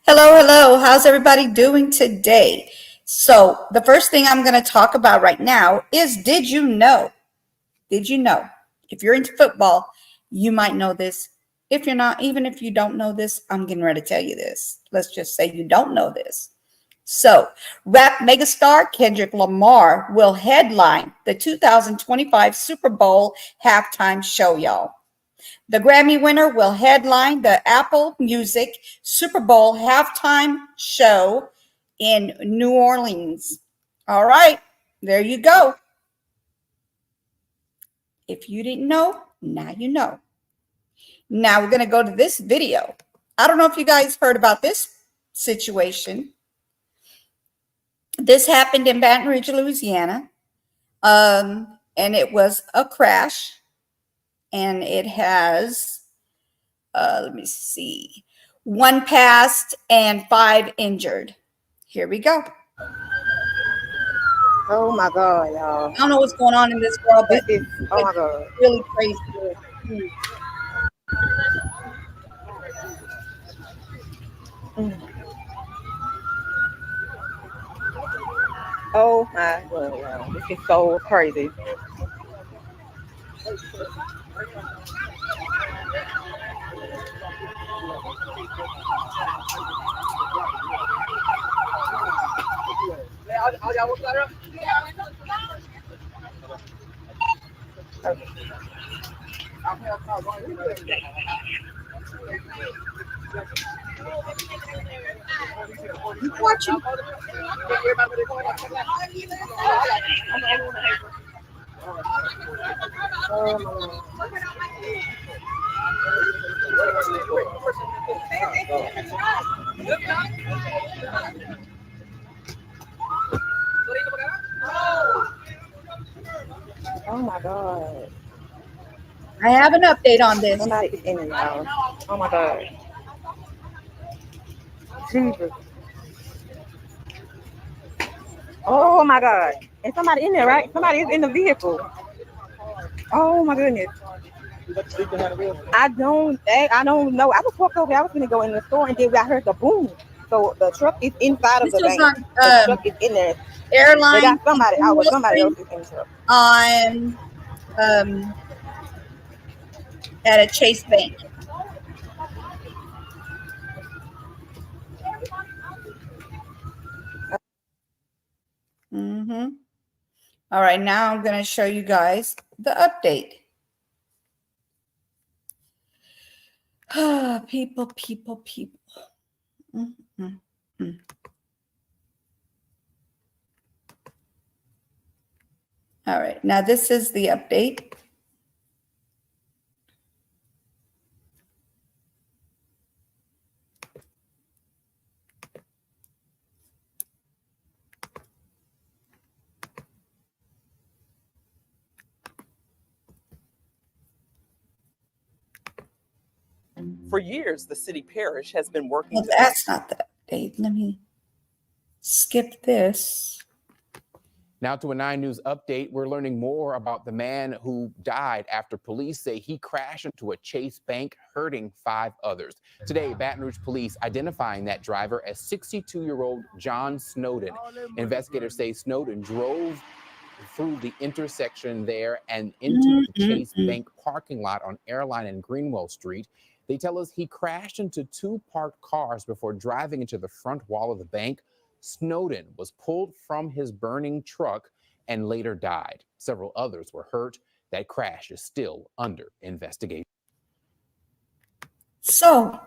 Hello, hello. How's everybody doing today? So, the first thing I'm going to talk about right now is did you know? Did you know? If you're into football, you might know this. If you're not, even if you don't know this, I'm getting ready to tell you this. Let's just say you don't know this. So, rap megastar Kendrick Lamar will headline the 2025 Super Bowl halftime show, y'all. The Grammy winner will headline the Apple Music Super Bowl halftime show in New Orleans. All right, there you go. If you didn't know, now you know. Now we're going to go to this video. I don't know if you guys heard about this situation. This happened in Baton Rouge, Louisiana, and it was a crash, and it has let me see, 1 passed and 5 injured. Here we go. Oh my God, y'all. I don't know what's going on in this world, but oh my God. Really crazy. Oh my God, y'all. This is so crazy. Keep watching. Oh my God. I have an update on this. Somebody is in it now. Oh my God. Jesus. Oh my God. And somebody in there, right? Somebody is in the vehicle. Oh my goodness. I don't know. I was walking over. I was going to go in the store, and then I heard the boom. So the truck is inside of the bank. The truck is in there. Airline. They got somebody out, but somebody else is in the truck. On at a Chase Bank. All right, now I'm going to show you guys the update. People. All right, now this is the update. For years, the city parish has been working. Well, that's not the update. Let me skip this. Now to a 9 News update, we're learning more about the man who died after police say he crashed into a Chase Bank, hurting 5 others. Today, Baton Rouge police identifying that driver as 62-year-old John Snowden. Investigators say Snowden drove through the intersection there and into the Chase Bank parking lot on Airline and Greenwell Street. They tell us he crashed into 2 parked cars before driving into the front wall of the bank. Snowden was pulled from his burning truck and later died. Several others were hurt. That crash is still under investigation. So,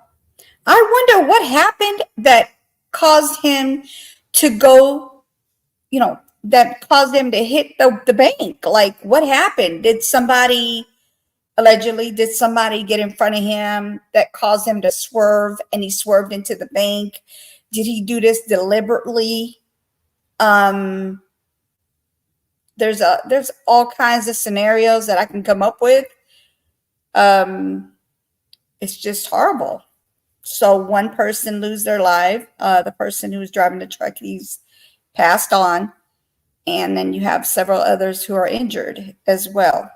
I wonder what happened that caused him to go, that caused him to hit the bank. Like, what happened? Did somebody get in front of him that caused him to swerve, and he swerved into the bank? Did he do this deliberately? There's all kinds of scenarios that I can come up with. It's just horrible. So 1 person lose their life. The person who was driving the truck, he's passed on. And then you have several others who are injured as well.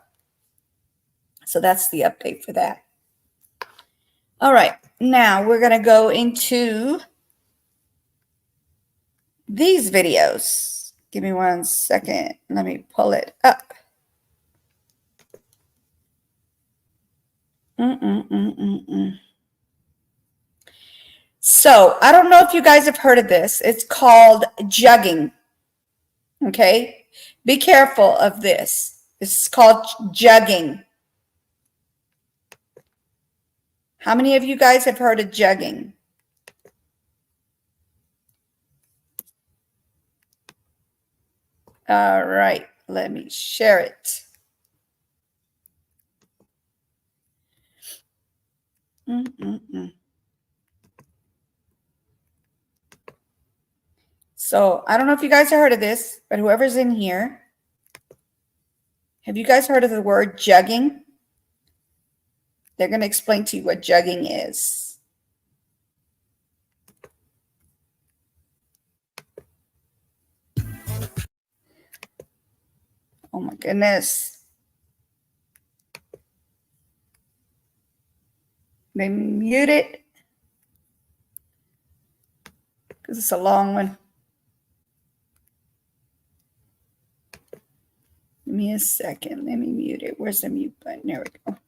So that's the update for that. All right. Now we're going to go into these videos. Give me 1 second. Let me pull it up. So I don't know if you guys have heard of this. It's called jugging. Okay. Be careful of this. It's called jugging. How many of you guys have heard of jugging? All right. Let me share it. So I don't know if you guys have heard of this, but whoever's in here, have you guys heard of the word jugging? They're going to explain to you what jugging is. Oh my goodness. They mute it because it's a long one. Give me a second. Let me mute it. Where's the mute button? There we go.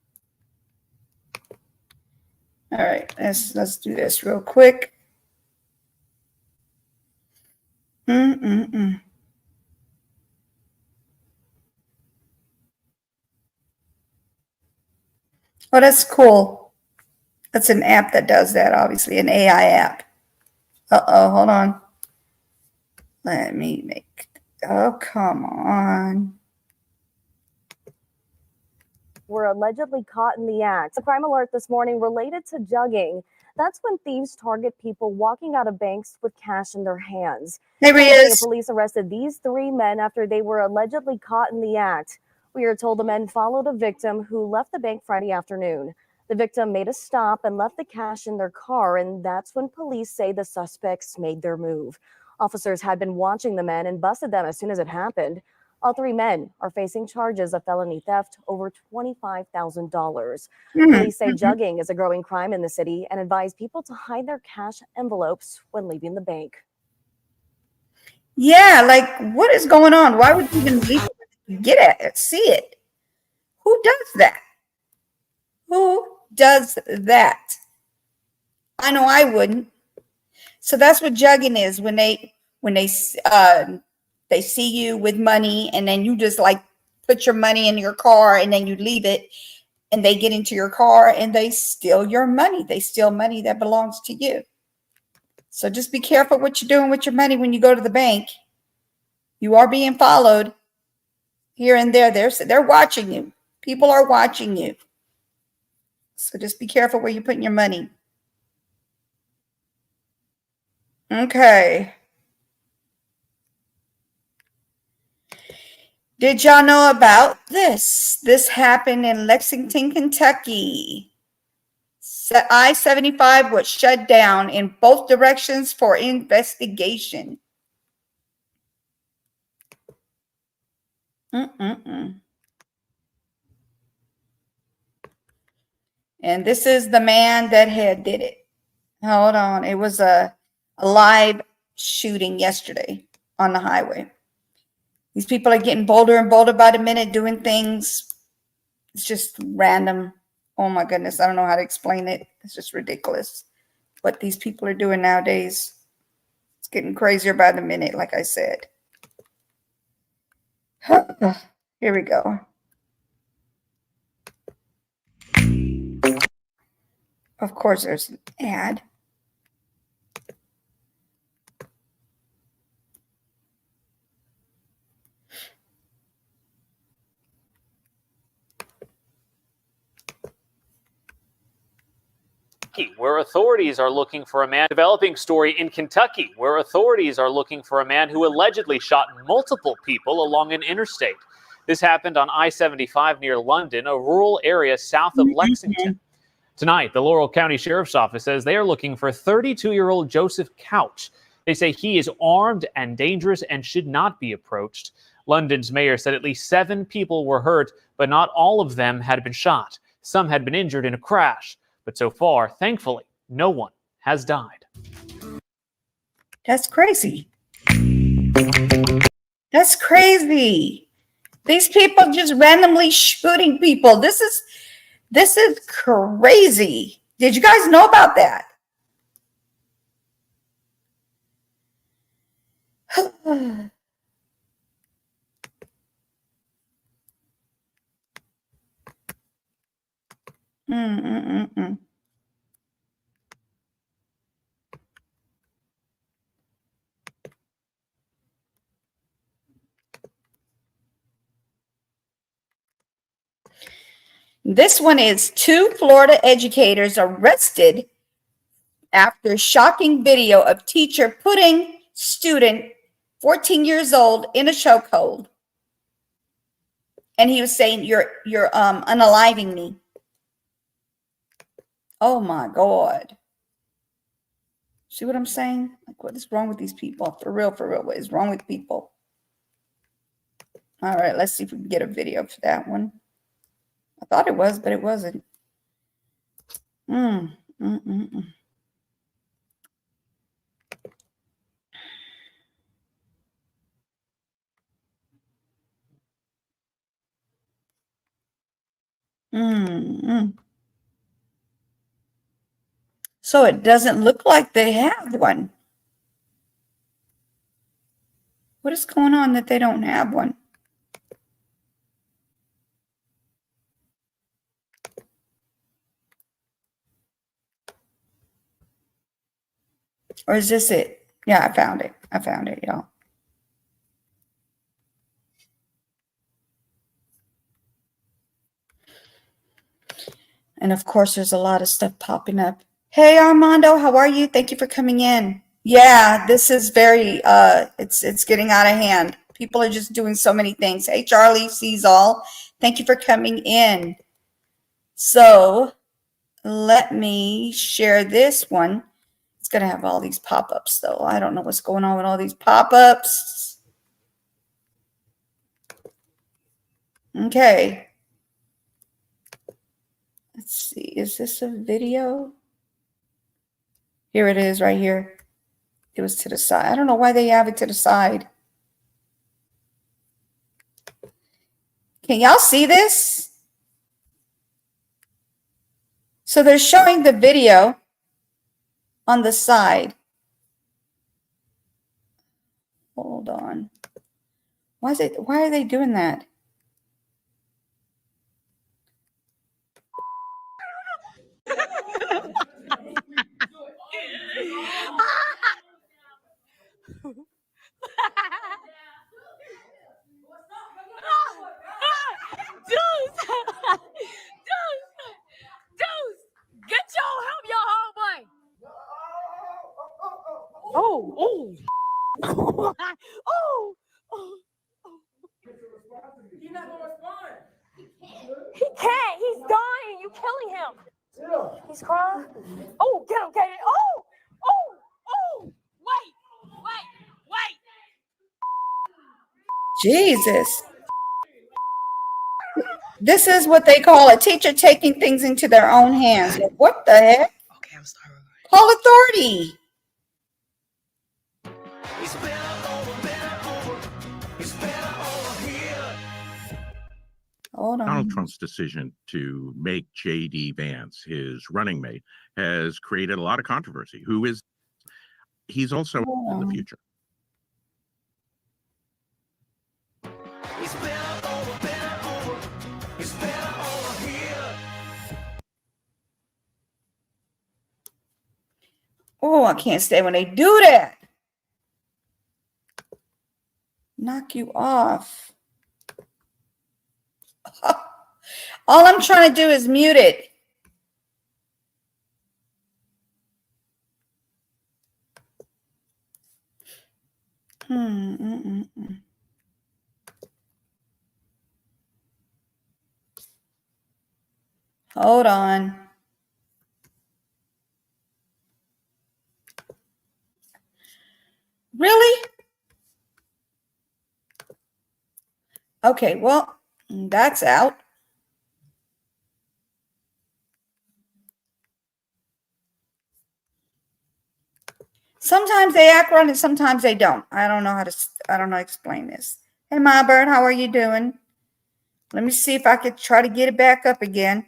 All right, let's do this real quick. Oh, that's cool. That's an app that does that, obviously, an AI app. Uh-oh, hold on. Let me make, oh, come on. Were allegedly caught in the act. A crime alert this morning related to jugging. That's when thieves target people walking out of banks with cash in their hands. There he is. Police arrested these 3 men after they were allegedly caught in the act. We are told the men followed a victim who left the bank Friday afternoon. The victim made a stop and left the cash in their car, and that's when police say the suspects made their move. Officers had been watching the men and busted them as soon as it happened. All 3 men are facing charges of felony theft over $25,000. Police say jugging is a growing crime in the city and advise people to hide their cash envelopes when leaving the bank. Yeah, like what is going on? Why would you even leave it? Get at it, see it? Who does that? Who does that? I know I wouldn't. So that's what jugging is, when they see you with money and then you just like put your money in your car and then you leave it and they get into your car and they steal your money. They steal money that belongs to you. So just be careful what you're doing with your money when you go to the bank. You are being followed here and there. They're watching you. People are watching you. So just be careful where you're putting your money. Okay. Did y'all know about this? This happened in Lexington, Kentucky. I-75 was shut down in both directions for investigation. And this is the man that had did it. Hold on. It was a live shooting yesterday on the highway. These people are getting bolder and bolder by the minute, doing things. It's just random. Oh my goodness. I don't know how to explain it. It's just ridiculous what these people are doing nowadays. It's getting crazier by the minute, like I said. Here we go. Of course, there's an ad. Where authorities are looking for a man. Developing story in Kentucky, where authorities are looking for a man who allegedly shot multiple people along an interstate. This happened on I-75 near London, a rural area south of Lexington. Tonight, the Laurel County Sheriff's Office says they are looking for 32-year-old Joseph Couch. They say he is armed and dangerous and should not be approached. London's mayor said at least 7 people were hurt, but not all of them had been shot. Some had been injured in a crash. But so far, thankfully, no one has died. That's crazy. That's crazy. These people just randomly shooting people. This is crazy. Did you guys know about that? Mm-mm-mm-mm. This one is 2 Florida educators arrested after shocking video of teacher putting student 14 years old in a chokehold. And he was saying, you're unaliving me. Oh my God. See what I'm saying? Like, what is wrong with these people? For real, what is wrong with people? All right, let's see if we can get a video for that one. I thought it was, but it wasn't. Mm, mm, mm, mm. Mm. So it doesn't look like they have one. What is going on that they don't have one? Or is this it? Yeah, I found it. I found it, y'all. And of course, there's a lot of stuff popping up. Hey, Armando, how are you? Thank you for coming in. Yeah, this is very, it's getting out of hand. People are just doing so many things. Hey, Charlie, sees all. Thank you for coming in. So let me share this one. It's going to have all these pop-ups, though. I don't know what's going on with all these pop-ups. Okay. Let's see. Is this a video? Here it is right here. It was to the side. I don't know why they have it to the side. Can y'all see this? So they're showing the video on the side. Hold on. Why are they doing that? Get your help, your homeboy. Oh, oh. Oh, oh. He's not gonna respond. He can't. He's dying. You killing him. He's crying. Oh, get him, Kaden. Oh, oh, oh. Wait. Jesus. This is what they call a teacher taking things into their own hands. Like, what the heck? Okay, I'm sorry. Call authority. Hold on. Donald Trump's decision to make J.D. Vance his running mate has created a lot of controversy. He's also in the future. Oh, I can't stand when they do that. Knock you off. All I'm trying to do is mute it. Hold on. Really? Okay, well, that's out. Sometimes they act right and sometimes they don't. I don't know how to explain this. Hey, my bird, how are you doing? Let me see if I could try to get it back up again.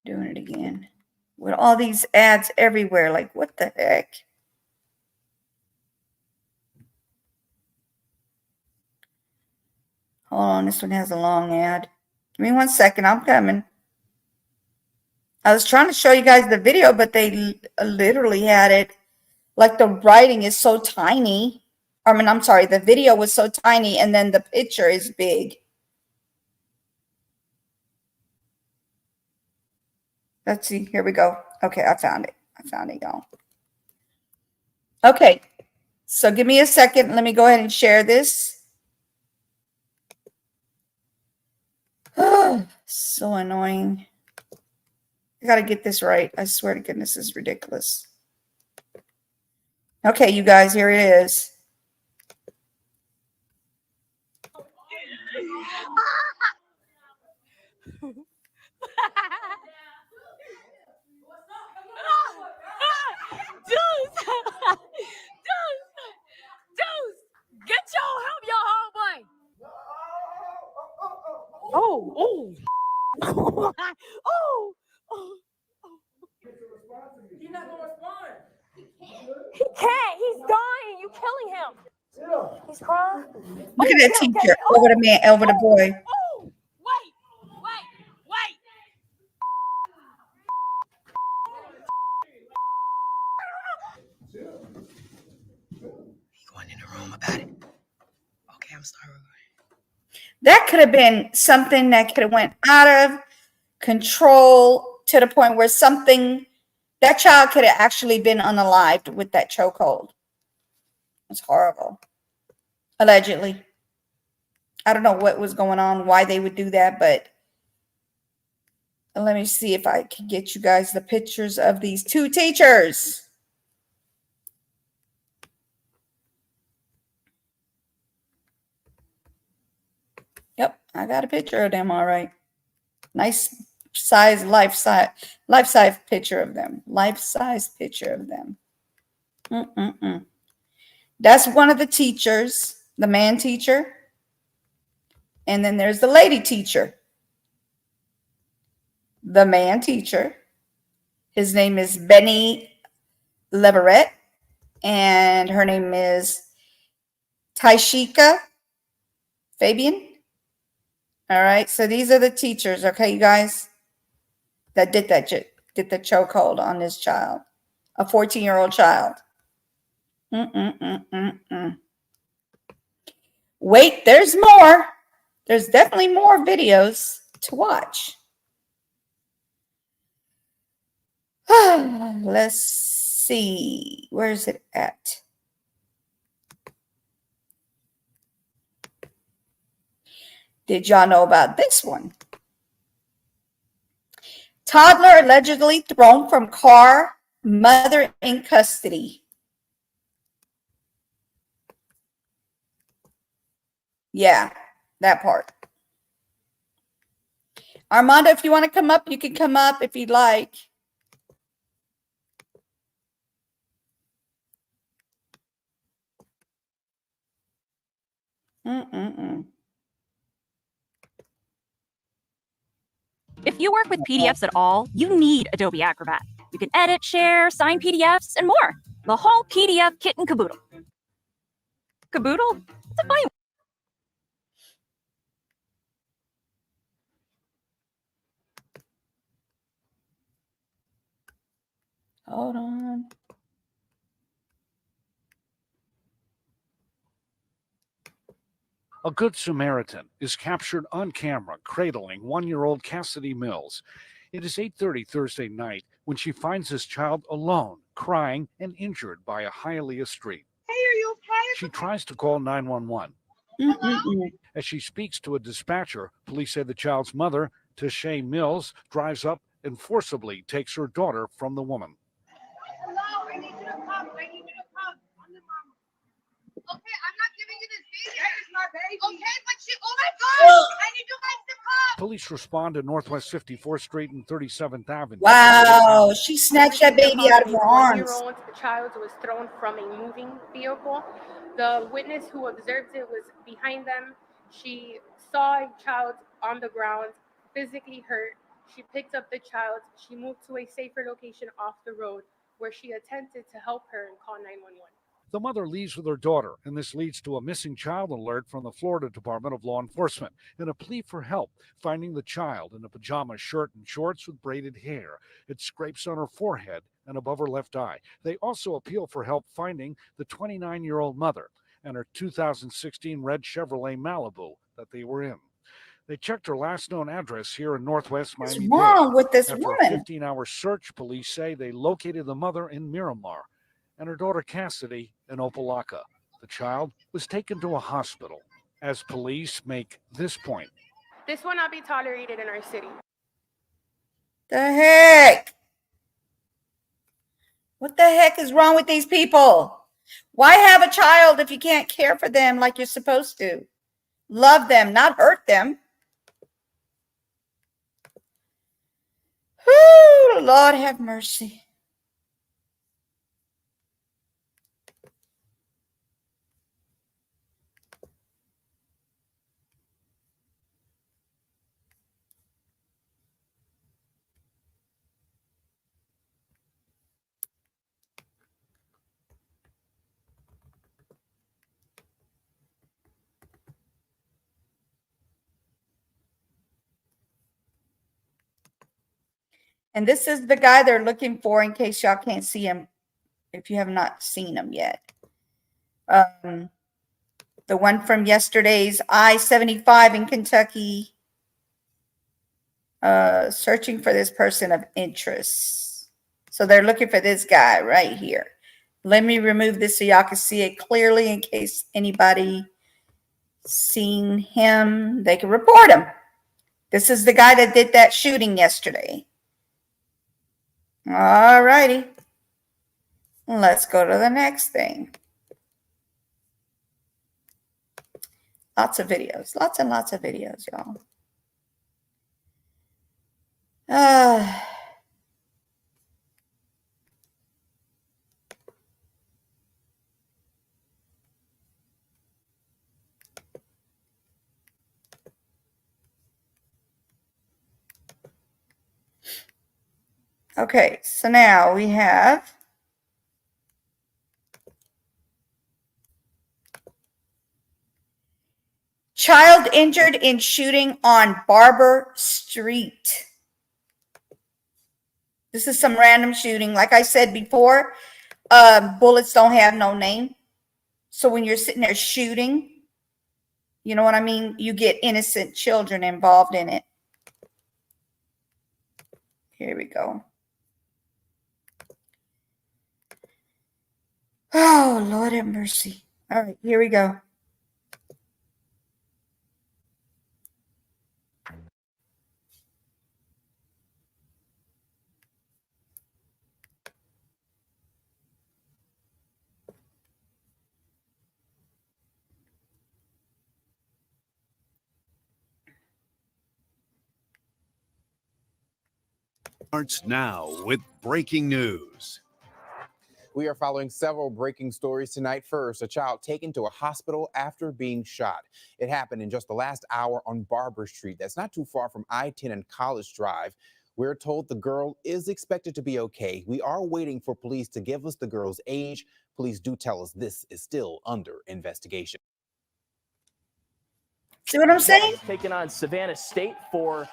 Doing it again. With all these ads everywhere. Like, what the heck? Hold on, this one has a long ad. Give me 1 second, I'm coming. I was trying to show you guys the video, but they literally had it, like the writing is so tiny. I mean, I'm sorry, the video was so tiny and then the picture is big. Let's see, here we go. Okay, I found it, y'all. Okay, so give me a second. Let me go ahead and share this. So annoying. I gotta get this right. I swear to goodness, this is ridiculous. Okay, you guys, here it is. Deuce! Deuce! Get your help your homeboy! Oh, oh. Oh. He's not gonna respond. He can't. He's dying. You killing him. He's crying. Look at that teacher over the man, over the boy. Oh! Wait! Going in the room about it. Okay, I'm sorry. That could have been something that could have went out of control to the point where that child could have actually been unalived with that chokehold. It's horrible. Allegedly. I don't know what was going on, why they would do that, but let me see if I can get you guys the pictures of these two teachers. Yep, I got a picture of them, all right. Nice size, life-size picture of them. Life-size picture of them. That's one of the teachers, the man teacher. And then there's the lady teacher. The man teacher. His name is Benny Leverett. And her name is Taishika Fabian. All right, so these are the teachers, okay, you guys, that did the chokehold on this child, a 14-year-old child. Wait, there's more. There's definitely more videos to watch. Let's see, where is it at? Did y'all know about this one? Toddler allegedly thrown from car, mother in custody. Yeah, that part. Armando, if you want to come up, you can come up if you'd like. If you work with PDFs at all, you need Adobe Acrobat. You can edit, share, sign PDFs, and more. The whole PDF kit and caboodle. Caboodle? It's a funny one. Hold on. A Good Samaritan is captured on camera cradling 1-year-old Cassidy Mills. It is 8:30 Thursday night when she finds his child alone, crying and injured by a Hialeah street. Hey, are you okay? She tries to call 911. Mm-mm-mm. As she speaks to a dispatcher, police say the child's mother, Tashay Mills, drives up and forcibly takes her daughter from the woman. Hello, I need you to come. I need you to come. I'm the mama. Okay, I'm not giving you this baby. That is my baby. Okay, but she, oh my God, I need you guys to come. Police respond to Northwest 54th Street and 37th Avenue. Wow, she snatched that baby out of her arms. A 1-year-old child was thrown from a moving vehicle. The witness who observed it was behind them. She saw a child on the ground, physically hurt. She picked up the child. She moved to a safer location off the road where she attempted to help her and call 911. The mother leaves with her daughter, and this leads to a missing child alert from the Florida Department of Law Enforcement and a plea for help finding the child in a pajama shirt and shorts with braided hair. It scrapes on her forehead and above her left eye. They also appeal for help finding the 29-year-old mother and her 2016 red Chevrolet Malibu that they were in. They checked her last known address here in Northwest What's Miami-Dade. wrong with this After woman? a 15-hour search, police say they located the mother in Miramar and her daughter Cassidy in Opelika. The child was taken to a hospital as police make this point. This will not be tolerated in our city. The heck? What the heck is wrong with these people? Why have a child if you can't care for them like you're supposed to? Love them, not hurt them. Whew, Lord have mercy. And this is the guy they're looking for in case y'all can't see him if you have not seen him yet. The one from yesterday's I-75 in Kentucky, searching for this person of interest. So they're looking for this guy right here. Let me remove this so y'all can see it clearly in case anybody seen him. They can report him. This is the guy that did that shooting yesterday. All righty. Let's go to the next thing. Lots of videos. Lots and lots of videos, y'all. Okay, so now we have child injured in shooting on Barber Street. This is some random shooting. Like I said before, bullets don't have no name. So when you're sitting there shooting, you know what I mean? You get innocent children involved in it. Here we go. Oh, Lord have mercy. All right, here we go. Starts now with breaking news. We are following several breaking stories tonight. First, a child taken to a hospital after being shot. It happened in just the last hour on Barber Street. That's not too far from I-10 and College Drive. We're told the girl is expected to be okay. We are waiting for police to give us the girl's age. Police do tell us this is still under investigation. See what I'm saying? Taking on Savannah State for...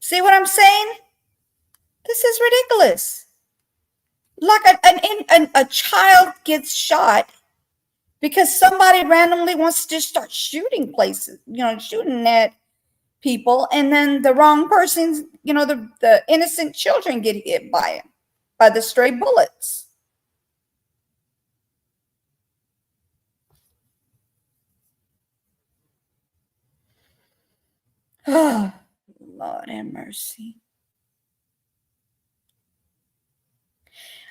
See what I'm saying? This is ridiculous. Like a child gets shot because somebody randomly wants to just start shooting places, you know, shooting at people, and then the wrong persons, the innocent children get hit by it, by the stray bullets. Oh, Lord have mercy.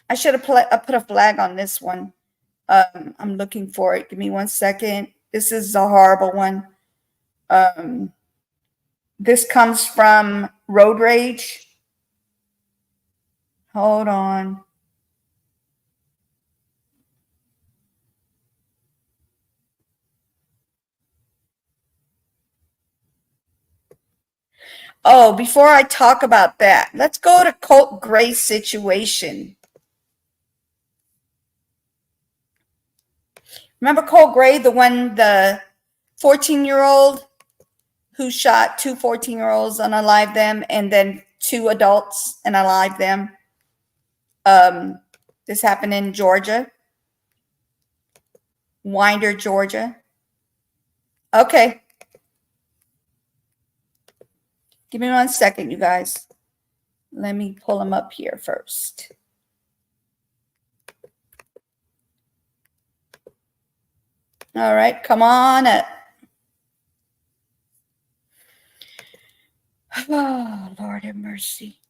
I should have put a flag on this one. I'm looking for it. Give me 1 second. This is a horrible one. This comes from Road Rage. Hold on. Oh, before I talk about that, let's go to Colt Gray's situation. Remember Colt Gray, the 14-year-old who shot two 14-year-olds and unalived them, and then 2 adults and unalived them? This happened in Georgia, Winder, Georgia. Okay. Give me 1 second, you guys. Let me pull them up here first. All right, come on up. Oh, Lord have mercy.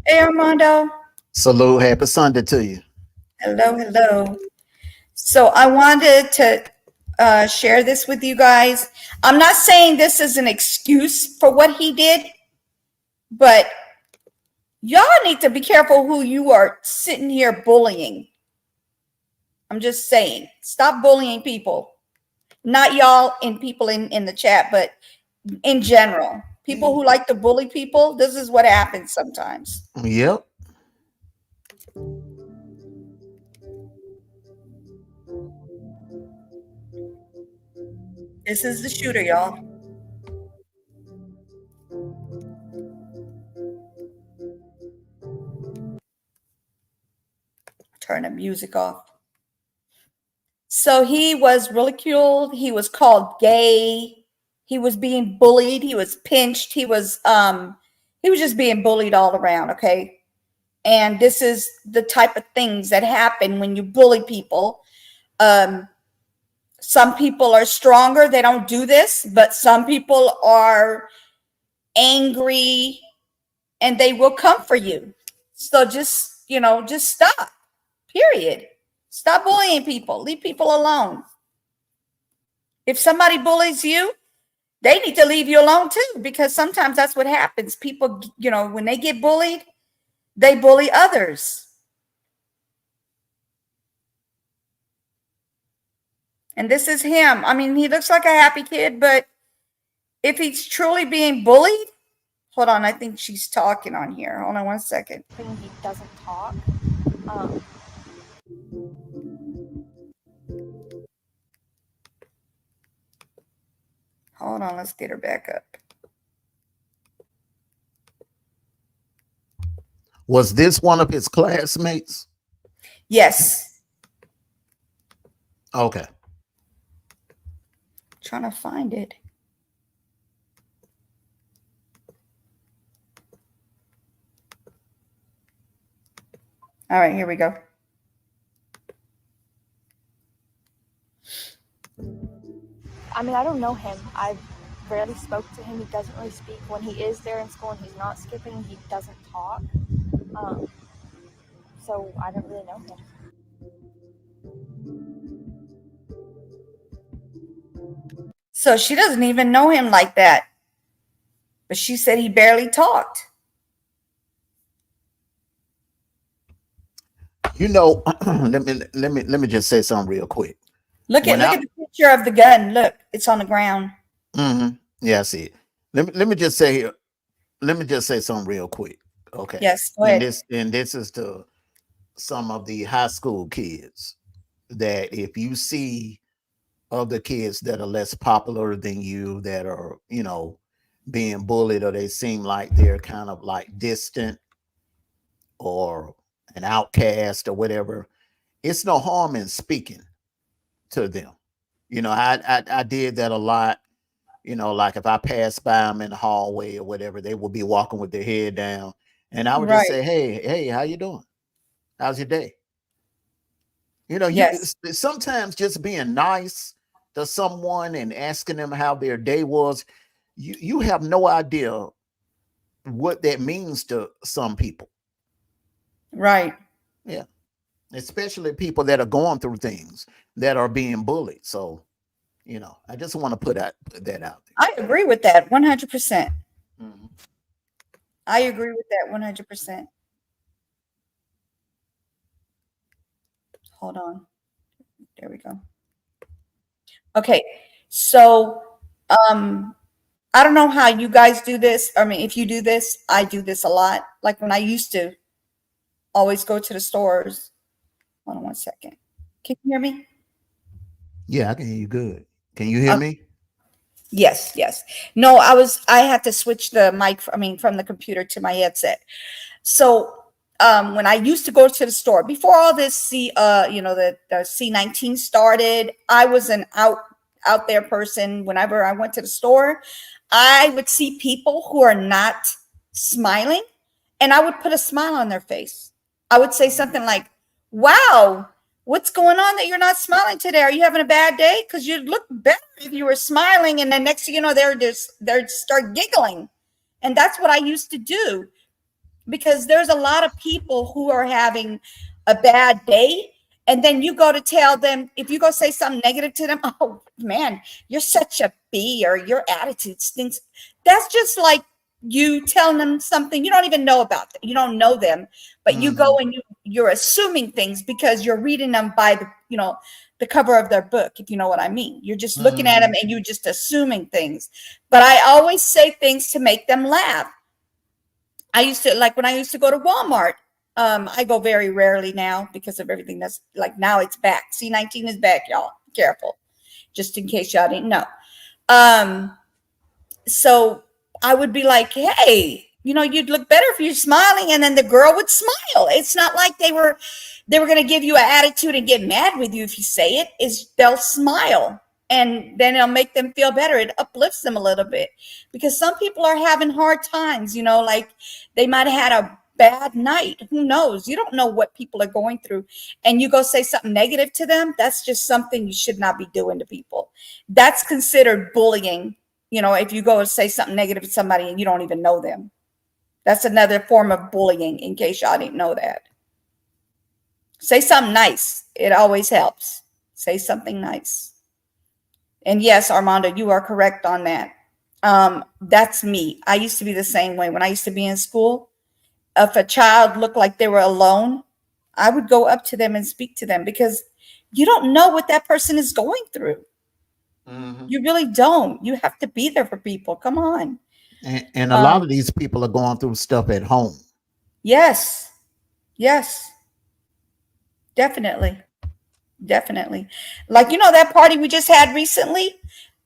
Hey, Armando. Salute. Happy Sunday to you. Hello, hello. So I wanted to share this with you guys. I'm not saying this is an excuse for what he did, but y'all need to be careful who you are sitting here bullying. I'm just saying, stop bullying people. Not y'all and people in the chat, but in general. People who like to bully people, this is what happens sometimes. Yep. This is the shooter, y'all. Turn the music off. So he was ridiculed. He was called gay. He was being bullied. He was pinched. He was just being bullied all around. Okay. And this is the type of things that happen when you bully people. Some people are stronger. They don't do this, but some people are angry and they will come for you. So just stop, period. Stop bullying people. Leave people alone. If somebody bullies you, they need to leave you alone too, because sometimes that's what happens. People, when they get bullied, they bully others. And this is him. I mean, he looks like a happy kid, but if he's truly being bullied, hold on, I think she's talking on here. Hold on 1 second. He doesn't talk. Hold on, let's get her back up. Was this one of his classmates? Yes. Okay. Trying to find it. All right, here we go. I mean, I don't know him. I rarely spoke to him. He doesn't really speak. When he is there in school and he's not skipping, he doesn't talk. So I don't really know him. So she doesn't even know him like that. But she said he barely talked. Let me just say something real quick. Look at the picture of the gun. Look, it's on the ground. Yeah, I see it. Let me just say something real quick. Okay. Yes, go And ahead. this is to some of the high school kids, that if you see other kids that are less popular than you, that are, being bullied, or they seem like they're kind of like distant or an outcast or whatever, it's no harm in speaking to them. I did that a lot. Like if I pass by them in the hallway or whatever, they will be walking with their head down, and I would just Right. say, hey, how you doing? How's your day? Yes. Sometimes just being nice to someone and asking them how their day was, you have no idea what that means to some people. Right. Yeah. Especially people that are going through things, that are being bullied. So, I just want to put that out I agree with that 100%. there. Mhm. I agree with that 100%. Hold on. There we go. Okay. So, I don't know how you guys do this. I mean, if you do this, I do this a lot. Like when I used to always go to the stores. Hold on one second. Can you hear me? Yeah, I can hear you good. Can you hear me? Yes, yes. No, I had to switch the mic, from the computer to my headset. So when I used to go to the store before all this the C19 started, I was an out there person. Whenever I went to the store, I would see people who are not smiling, and I would put a smile on their face. I would say something like, "Wow, what's going on that you're not smiling today? Are you having a bad day? Because you'd look better if you were smiling." And then next thing you know, they'd start giggling. And that's what I used to do, because there's a lot of people who are having a bad day. And then you go to tell them, if you go say something negative to them, "Oh man, you're such a B," or "Your attitude stinks." That's just like you telling them something you don't even know about them. You don't know them, but you go and you're assuming things because you're reading them by the cover of their book, if you know what I mean. You're just looking at them and you're just assuming things. But I always say things to make them laugh. I used to, like when I used to go to Walmart, I go very rarely now because of everything that's like, now it's back. C19 is back, y'all. Careful. Just in case y'all didn't know. So I would be like, "Hey, you'd look better if you're smiling." And then the girl would smile. It's not like they were going to give you an attitude and get mad with you if you say it. They'll smile, and then it'll make them feel better. It uplifts them a little bit, because some people are having hard times, like they might have had a bad night. Who knows? You don't know what people are going through. And you go say something negative to them. That's just something you should not be doing to people. That's considered bullying. If you go and say something negative to somebody and you don't even know them, that's another form of bullying, in case y'all didn't know that. Say something nice. It always helps. Say something nice. And yes, Armando, you are correct on that. That's me. I used to be the same way. When I used to be in school, if a child looked like they were alone, I would go up to them and speak to them, because you don't know what that person is going through. You really don't. You have to be there for people. Come on. And a lot of these people are going through stuff at home. Yes. Yes. Definitely. Definitely. Like, that party we just had recently,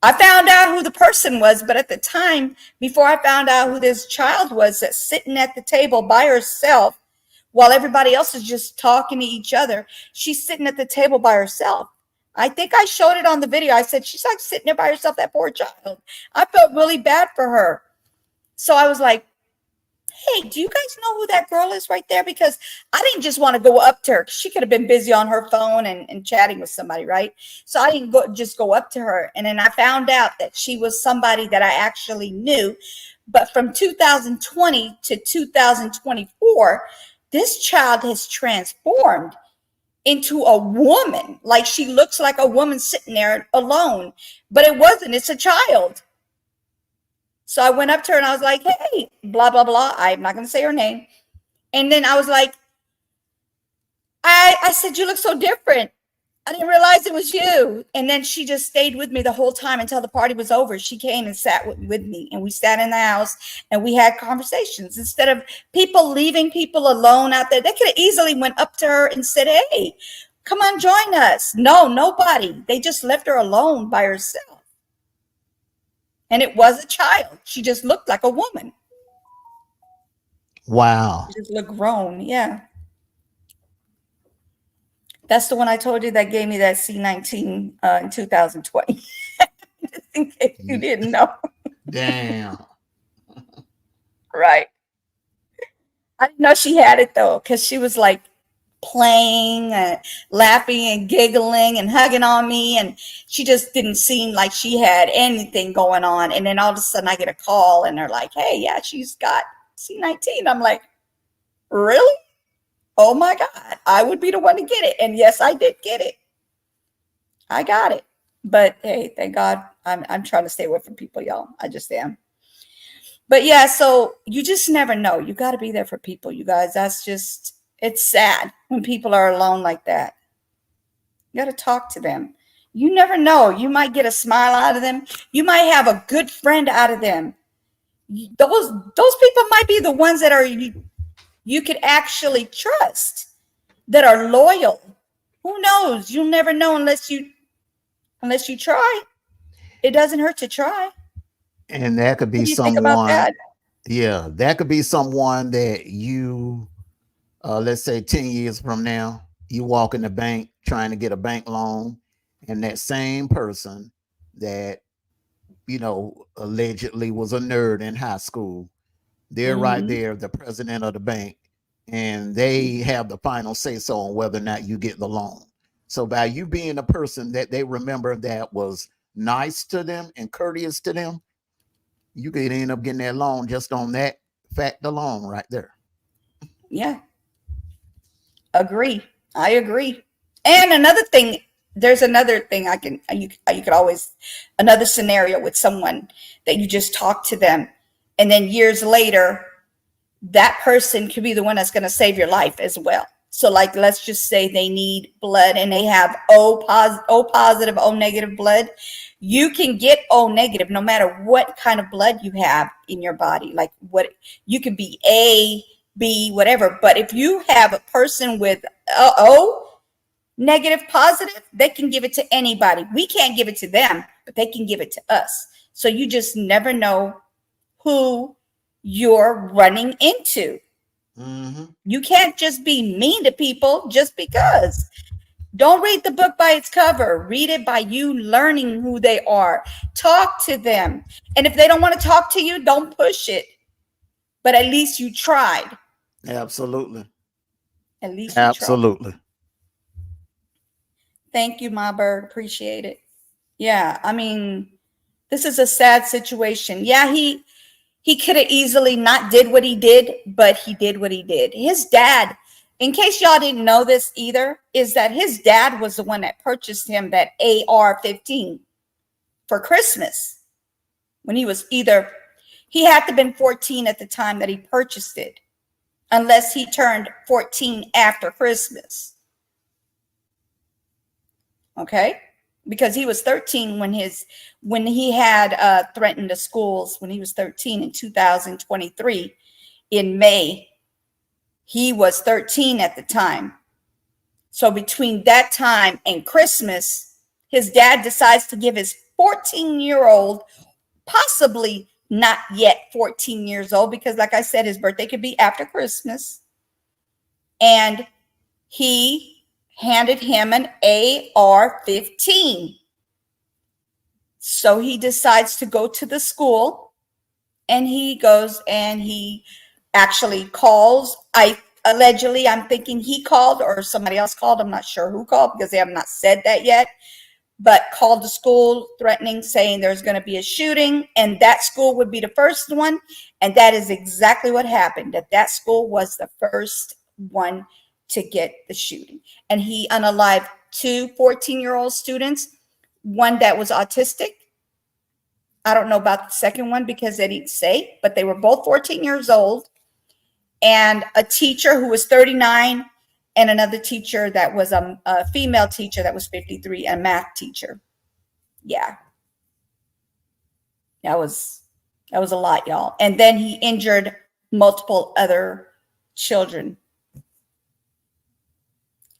I found out who the person was, but at the time, before I found out who this child was that's sitting at the table by herself while everybody else is just talking to each other, she's sitting at the table by herself. I think I showed it on the video. I said, she's like sitting there by herself, that poor child. I felt really bad for her. So I was like, "Hey, do you guys know who that girl is right there?" Because I didn't just want to go up to her. She could have been busy on her phone and chatting with somebody, right? So I didn't just go up to her. And then I found out that she was somebody that I actually knew. But from 2020 to 2024, this child has transformed into a woman. Like, she looks like a woman sitting there alone, but it wasn't. It's a child. So I went up to her and I was like, "Hey, blah, blah, blah." I'm not going to say her name. And then I was like, I said, "You look so different." I didn't realize it was you. And then she just stayed with me the whole time until the party was over. She came and sat with me, and we sat in the house and we had conversations. Instead of people leaving people alone out there, they could have easily went up to her and said, hey, come on, join us. No, nobody. They just left her alone by herself. And it was a child. She just looked like a woman. Wow. She just looked grown. Yeah. That's the one I told you that gave me that C19 in 2020. Just in case you didn't know. Damn. Right. I didn't know she had it though, because she was like playing and laughing and giggling and hugging on me, and she just didn't seem like she had anything going on. And then all of a sudden I get a call and they're like, hey, yeah, she's got C19. I'm like, really? Oh my God, I would be the one to get it. And yes, I did get it. I got it. But hey, thank God, I'm trying to stay away from people, y'all. I just am. But yeah, so you just never know. You got to be there for people, you guys. That's just, it's sad when people are alone like that. You got to talk to them. You never know. You might get a smile out of them. You might have a good friend out of them. Those people might be the ones that are you could actually trust, that are loyal. Who knows? You'll never know unless you try. It doesn't hurt to try. And that could be What do you think about someone, that? yeah, that could be someone that you, let's say 10 years from now, you walk in the bank trying to get a bank loan, and that same person that, you know, allegedly was a nerd in high school, they're right there, the president of the bank, and they have the final say so on whether or not you get the loan. So by you being a person that they remember that was nice to them and courteous to them, you could end up getting that loan just on that fact alone right there. Yeah. Agree. I agree. And another thing, there's another thing you could always, another scenario with someone that you just talk to them, and then years later, that person could be the one that's going to save your life as well. So like, let's just say they need blood and they have O positive, O negative blood. You can get O negative no matter what kind of blood you have in your body. Like what, you could be A, B, whatever. But if you have a person with O negative positive, they can give it to anybody. We can't give it to them, but they can give it to us. So you just never know who you're running into. You can't just be mean to people just because. Don't read the book by its cover. Read it by you learning who they are. Talk to them. And if they don't want to talk to you, don't push it. But at least you tried. Absolutely. At least you Absolutely. tried. Thank you, my bird. Appreciate it. Yeah, I mean, this is a sad situation. Yeah, he could have easily not did what he did, but he did what he did. His dad, in case y'all didn't know this either, is that his dad was the one that purchased him that AR-15 for Christmas. When he was he had to have been 14 at the time that he purchased it, unless he turned 14 after Christmas. Okay? Because he was 13 when he had threatened the schools when he was 13 in 2023 in May. He was 13 at the time. So between that time and Christmas, his dad decides to give his 14-year-old, possibly not yet 14 years old, because like I said, his birthday could be after Christmas. And he handed him an AR-15. So he decides to go to the school, and he goes and he actually calls. Allegedly, I'm thinking he called or somebody else called. I'm not sure who called because they have not said that yet, but called the school threatening, saying there's going to be a shooting, and that school would be the first one. And that is exactly what happened. That school was the first one to get the shooting. And he unalived 2 14-year-old students, one that was autistic. I don't know about the second one because they didn't say, but they were both 14 years old. And a teacher who was 39 and another teacher that was a female teacher that was 53, a math teacher. Yeah. That was a lot, y'all. And then he injured multiple other children.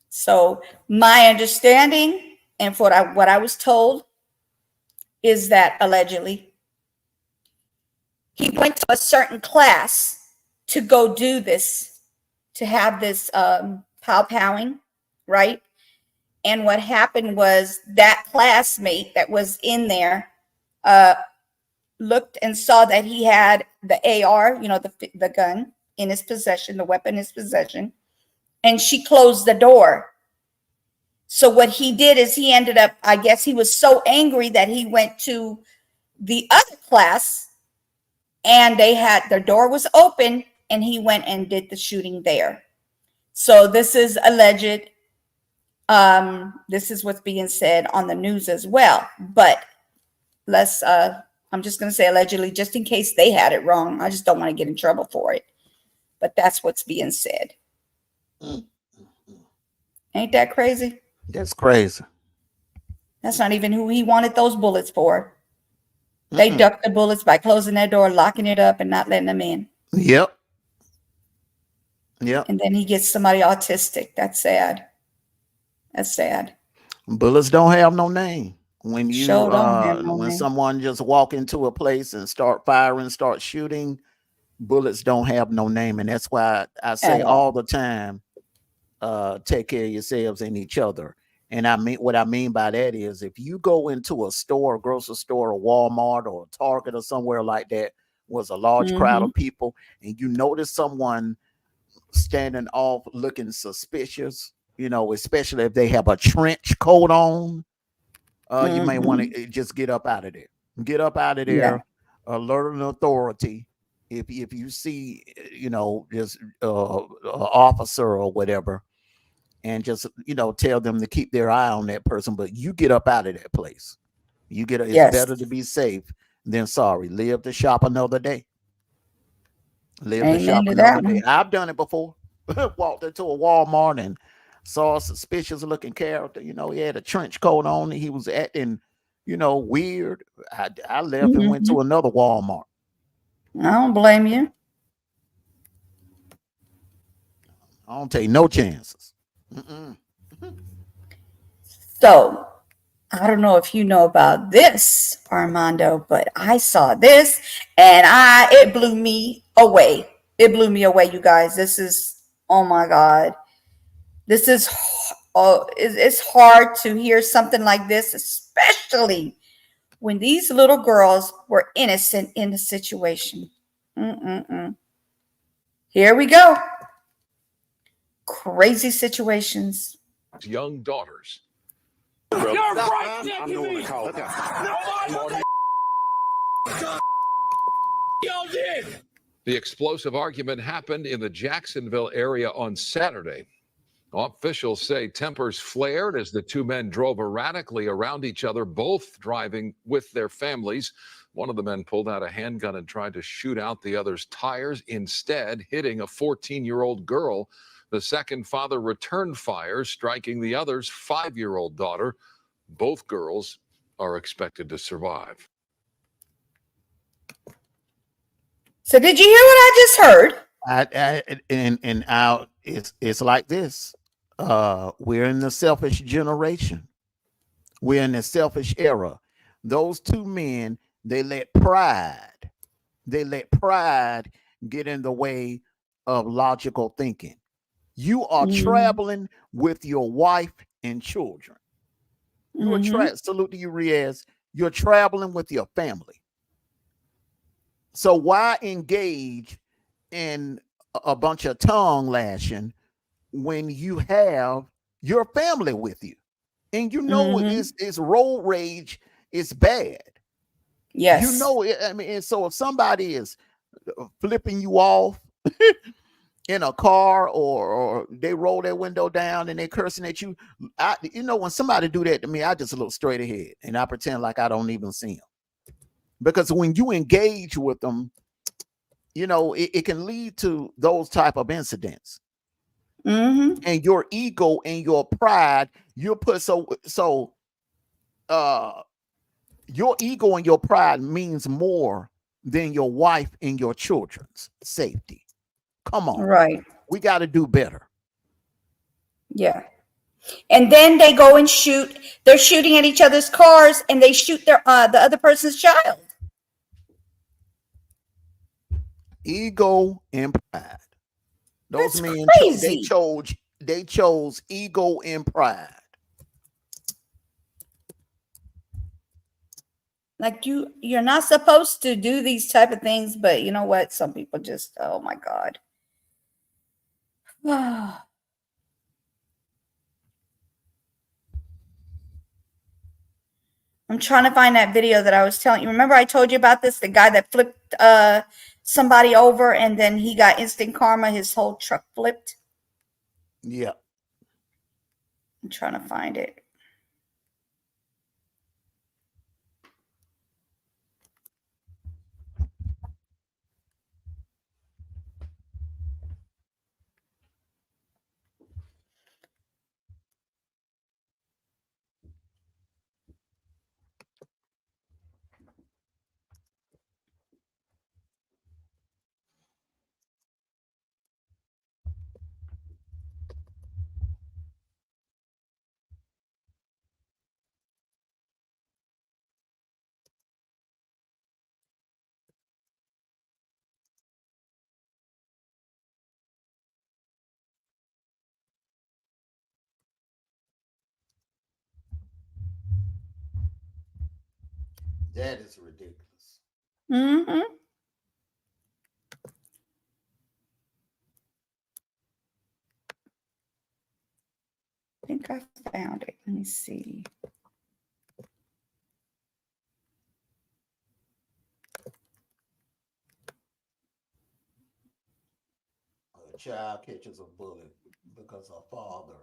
So my understanding and what I was told is that allegedly he went to a certain class to go do this, to have this pow-powing, right? And what happened was that classmate that was in there looked and saw that he had the AR, the gun in his possession, the weapon in his possession, and she closed the door. So what he did is he ended up, I guess he was so angry that he went to the other class, and their door was open, and he went and did the shooting there. So this is alleged. This is what's being said on the news as well, but I'm just going to say allegedly, just in case they had it wrong. I just don't want to get in trouble for it. But that's what's being said. Ain't that crazy? That's crazy. That's not even who he wanted those bullets for. They ducked the bullets by closing their door, locking it up, and not letting them in. Yep. And then he gets somebody autistic. That's sad. That's sad. Bullets don't have no name. When you Sure don't have no when name. someone just walk into a place and start firing, start shooting, bullets don't have no name. And that's why I say all the time, take care of yourselves and each other. And what I mean by that is if you go into a store, a grocery store, or Walmart or Target or somewhere like that, was a large crowd of people, and you notice someone standing off looking suspicious, especially if they have a trench coat on, you may want to just get up out of there. Get up out of there. Alert an authority. If you see, just officer or whatever, and just tell them to keep their eye on that person. But you get up out of that place. It's better to be safe than sorry. Live to shop another day. Live to shop another day. I've done it before. Walked into a Walmart and saw a suspicious looking character. He had a trench coat on and he was acting, weird. I left and went to another Walmart. I don't blame you. I don't take no chances. So I don't know if you know about this, Armando, but I saw this and it blew me away. It blew me away, you guys. This is, oh my God. This is, it's hard to hear something like this, especially when these little girls were innocent in the situation. Here we go. Crazy situations. Young daughters. You're right, I'm doing the call. The explosive argument happened in the Jacksonville area on Saturday. Officials say tempers flared as the two men drove erratically around each other, both driving with their families. One of the men pulled out a handgun and tried to shoot out the other's tires, instead hitting a 14-year-old girl. The second father returned fire, striking the other's 5-year-old daughter. Both girls are expected to survive. So did you hear what I just heard? It's like this. We're in the selfish generation. We're in the selfish era. Those two men, they let pride get in the way of logical thinking. You are traveling with your wife and children. You are salute to you, Riaz. You're traveling with your family. So why engage in a bunch of tongue lashing when you have your family with you? And it's road rage is bad. Yes. And so if somebody is flipping you off in a car or they roll their window down and they're cursing at you, when somebody do that to me, I just look straight ahead and I pretend like I don't even see them. Because when you engage with them, it can lead to those type of incidents. Mm-hmm. And your ego and your pride, you put your ego and your pride means more than your wife and your children's safety. Come on. Right. We got to do better. Yeah. And then they go and shoot. They're shooting at each other's cars, and they shoot the other person's child. Ego and pride. Those That's men crazy. they chose ego and pride. Like you're not supposed to do these type of things, but you know what? Some people just, oh my God. I'm trying to find that video that I was telling you. Remember I told you about this? The guy that flipped somebody over and then he got instant karma. His whole truck flipped. Yeah. I'm trying to find it. That is ridiculous. Mm-hmm. I think I found it. Let me see. A child catches a bullet because her father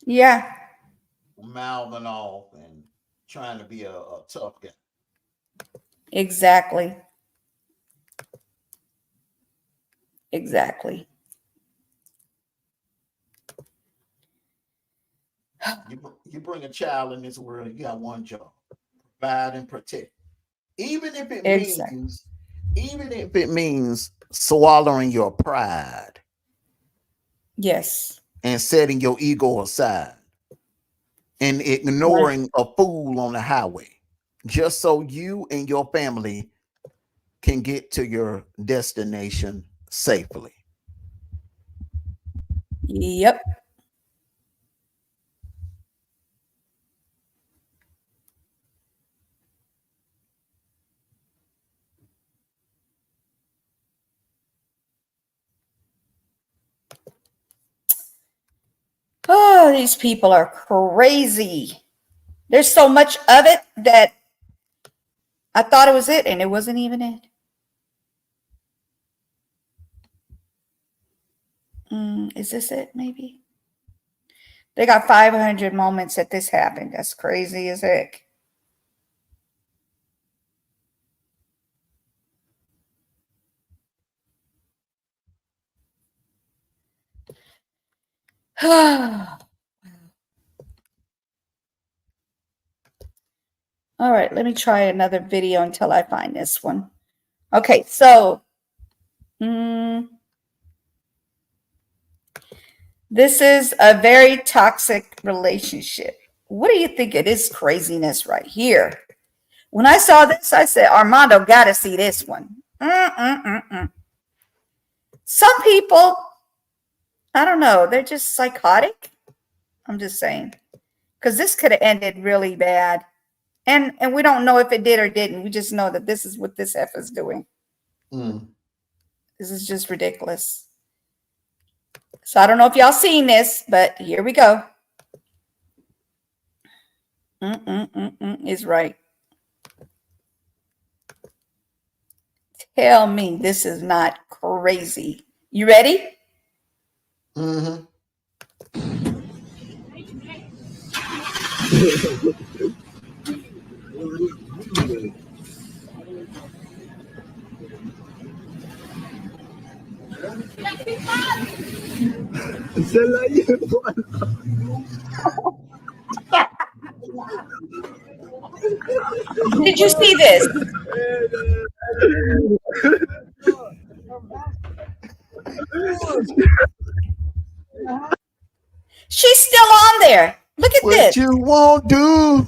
Yeah. mouthing off and trying to be a tough guy. Exactly. Exactly. You bring a child in this world, you got one job: provide and protect. Even if it means swallowing your pride. Yes. And setting your ego aside and ignoring a fool on the highway just so you and your family can get to your destination safely. Yep. Oh, these people are crazy. There's so much of it that I thought it was it, and it wasn't even it. Is this it, maybe? They got 500 moments that this happened. That's crazy as heck. All right, let me try another video until I find this one. Okay, so this is a very toxic relationship. What do you think of this craziness right here? When I saw this, I said, Armando got to see this one. Some people, I don't know, they're just psychotic. I'm just saying. Because this could have ended really bad. And we don't know if it did or didn't. We just know that this is what this F is doing. This is just ridiculous. So I don't know if y'all seen this, but here we go. Is right. Tell me this is not crazy. You ready? Did you see this? She's still on there. Look at What this. you won't do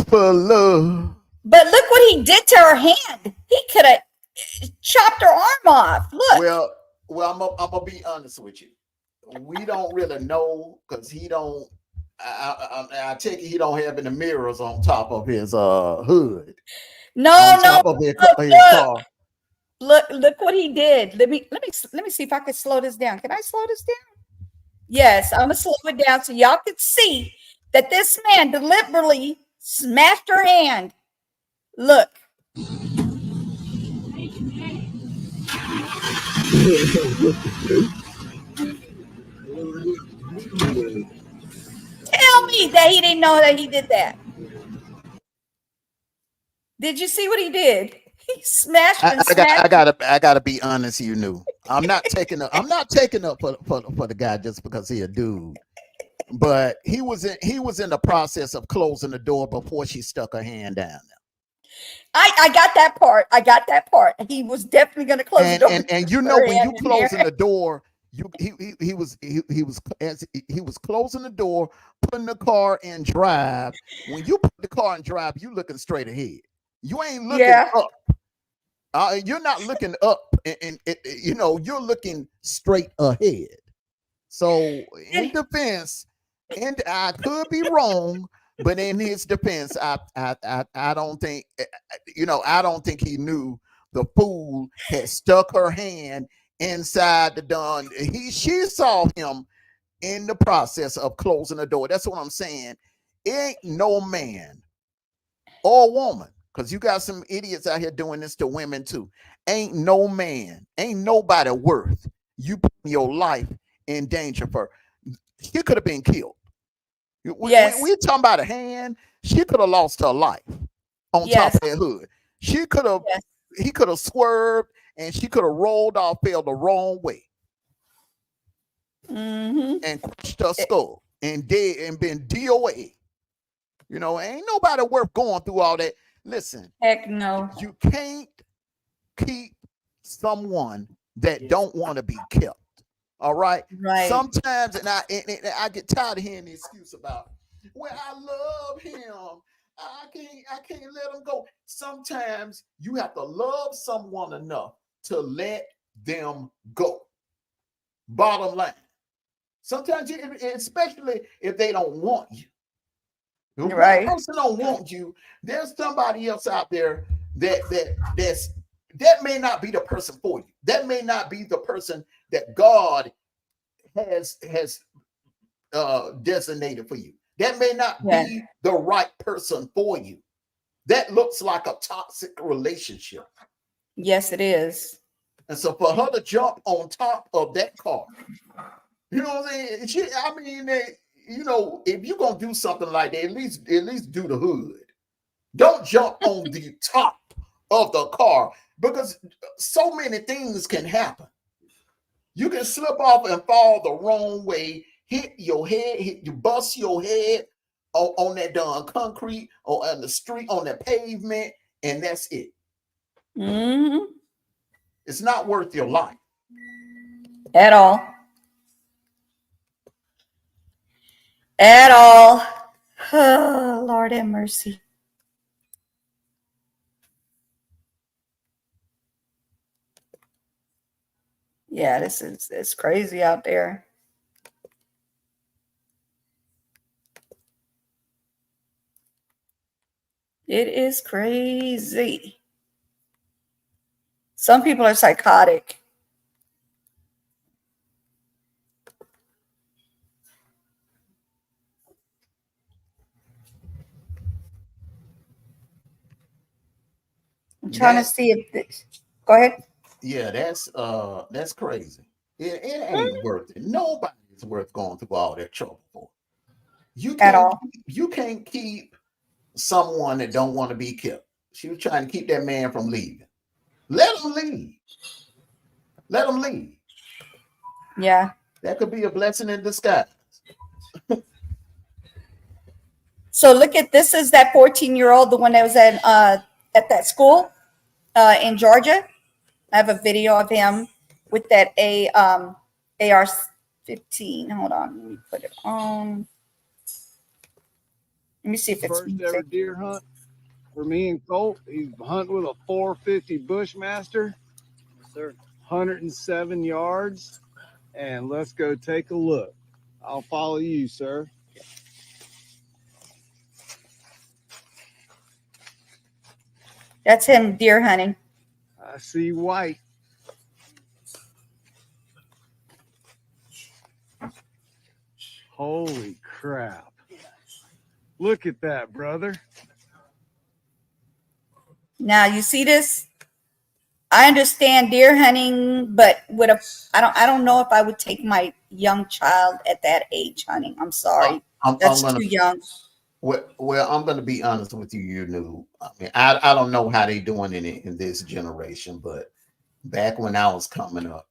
for love. But look what he did to her hand. He could have chopped her arm off. Look. Well, I'm gonna be honest with you. We don't really know because he don't. I take it he don't have any mirrors on top of his hood. No, top of his car. Look what he did. Let me see if I can slow this down. Can I slow this down? Yes, I'm gonna slow it down so y'all can see that this man deliberately smashed her hand. Look. Tell me that he didn't know that he did that. Did you see what he did? He smashed and smashed. I gotta be honest. You knew. I'm not taking up for the guy just because he a dude. But he was in the process of closing the door before she stuck her hand down there. I got that part. He was definitely going to close the door. And you know when you closing the door, he was closing the door, putting the car in drive. When you put the car in drive, you looking straight ahead. You ain't looking up. You're not looking up, and you're looking straight ahead. So in defense, and I could be wrong, but in his defense, I don't think I don't think he knew the fool had stuck her hand inside the gun. She saw him in the process of closing the door. That's what I'm saying. Ain't no man or woman, because you got some idiots out here doing this to women too. Ain't no man, ain't nobody worth you putting your life in danger for. She could have been killed. Yes. We're talking about a hand. She could have lost her life on top of that hood. She could have. Yes. He could have swerved, and she could have rolled off, fell the wrong way, and crushed her skull and dead and been DOA. Ain't nobody worth going through all that. Listen, heck no. You can't keep someone that don't want to be kept. All right. Right. Sometimes, and I get tired of hearing the excuse about, well, I love him. I can't let him go. Sometimes you have to love someone enough to let them go. Bottom line. Sometimes, especially if they don't want you. If one person don't want you, there's somebody else out there that may not be the person for you. That may not be the person that God has designated for you. That may not be the right person for you. That looks like a toxic relationship. Yes, it is. And so for her to jump on top of that car, you know what I'm saying? If you're gonna do something like that, at least do the hood. Don't jump on the top of the car, because so many things can happen. You can slip off and fall the wrong way, hit your head, you bust your head on that darn concrete or on the street, on the pavement, and that's it. It's not worth your life. At all. At all. Oh, Lord have mercy. Yeah, it's crazy out there. It is crazy. Some people are psychotic. I'm trying to see if this. Go ahead. Yeah, that's crazy. It ain't worth it. Nobody's worth going through all that trouble for. You can't keep someone that don't want to be kept. She was trying to keep that man from leaving. Let him leave. Let them leave. Yeah. That could be a blessing in disguise. So look at this is that 14-year-old, the one that was at that school in Georgia. I have a video of him with that AR-15. Hold on, let me put it on. Let me see if it's First ever deer hunt for me and Colt. He's hunting with a 450 Bushmaster. Yes, sir. 107 yards. And let's go take a look. I'll follow you, sir. That's him deer hunting. I see white. Holy crap. Look at that, brother. Now you see this? I understand deer hunting, but I don't know if I would take my young child at that age hunting. I'm sorry. That's too young. Well, I'm going to be honest with you. You knew. I mean, I don't know how they doing it in this generation, but back when I was coming up,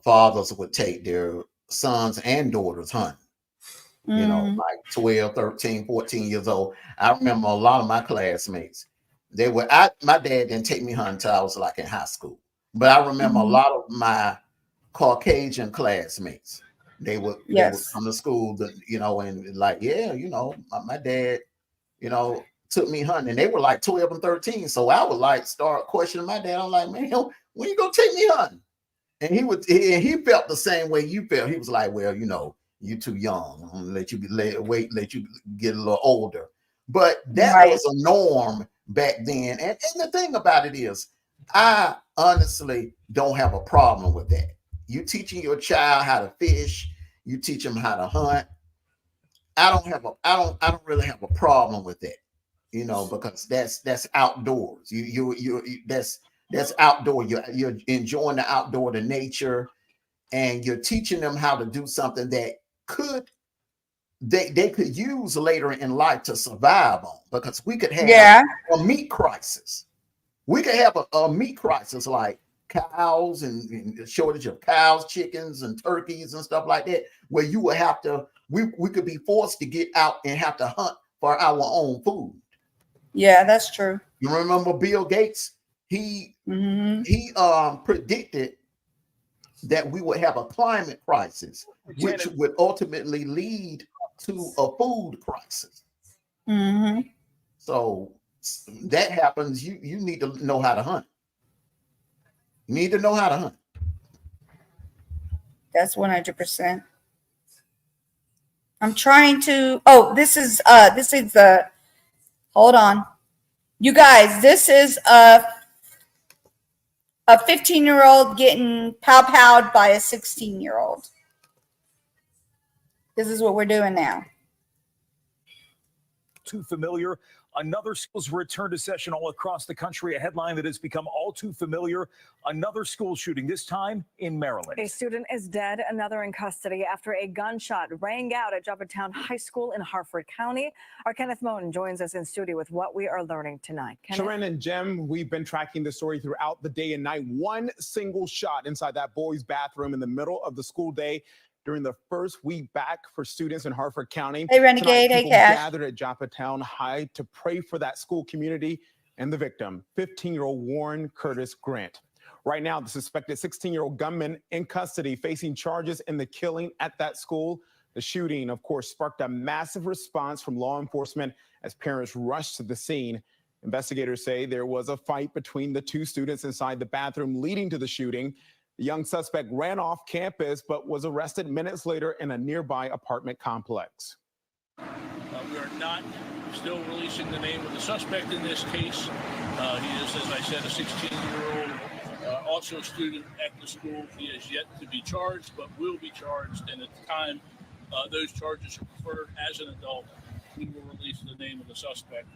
fathers would take their sons and daughters hunting. You know, like 12, 13, 14 years old. I remember a lot of my classmates. My dad didn't take me hunting until I was like in high school. But I remember a lot of my Caucasian classmates. They would come to school, and like, my dad, took me hunting. And they were like 12 and 13. So I would like start questioning my dad. I'm like, man, when you gonna take me hunting? And he felt the same way you felt. He was like, well, you're too young. I'm gonna let you get a little older. But that was a norm back then. And the thing about it is, I honestly don't have a problem with that. You teaching your child how to fish, you teach them how to hunt. I don't really have a problem with that, because that's outdoors. That's outdoor. You're enjoying the outdoor, the nature, and you're teaching them how to do something that they could use later in life to survive on, because we could have a meat crisis. We could have a meat crisis like cows and shortage of cows, chickens, and turkeys and stuff like that, where you would have to, we could be forced to get out and have to hunt for our own food. Yeah, that's true. You remember Bill Gates? He predicted that we would have a climate crisis, which would ultimately lead to a food crisis. So that happens. You need to know how to hunt. You need to know how to hunt. That's 100%. I'm trying to. This is hold on, you guys. This is a 15-year-old getting pow-powed by a 16-year-old. This is what we're doing now. Too familiar. Another school's return to session all across the country. A headline that has become all too familiar. Another school shooting, this time in Maryland. A student is dead, another in custody after a gunshot rang out at Joppatown High School in Harford County. Our Kenneth Moen joins us in studio with what we are learning tonight. Sharon and Jim, we've been tracking the story throughout the day and night. One single shot inside that boy's bathroom in the middle of the school day during the first week back for students in Harford County. Hey, Renegade. Tonight, hey, Cash. Gathered at Joppatown High to pray for that school community and the victim, 15-year-old Warren Curtis Grant. Right now, the suspected 16-year-old gunman in custody, facing charges in the killing at that school. The shooting, of course, sparked a massive response from law enforcement as parents rushed to the scene. Investigators say there was a fight between the two students inside the bathroom leading to the shooting. The young suspect ran off campus but was arrested minutes later in a nearby apartment complex. We are not still releasing the name of the suspect in this case. He is, as I said, a 16-year-old, also a student at the school. He is yet to be charged, but will be charged. And at the time those charges are preferred as an adult, we will release the name of the suspect.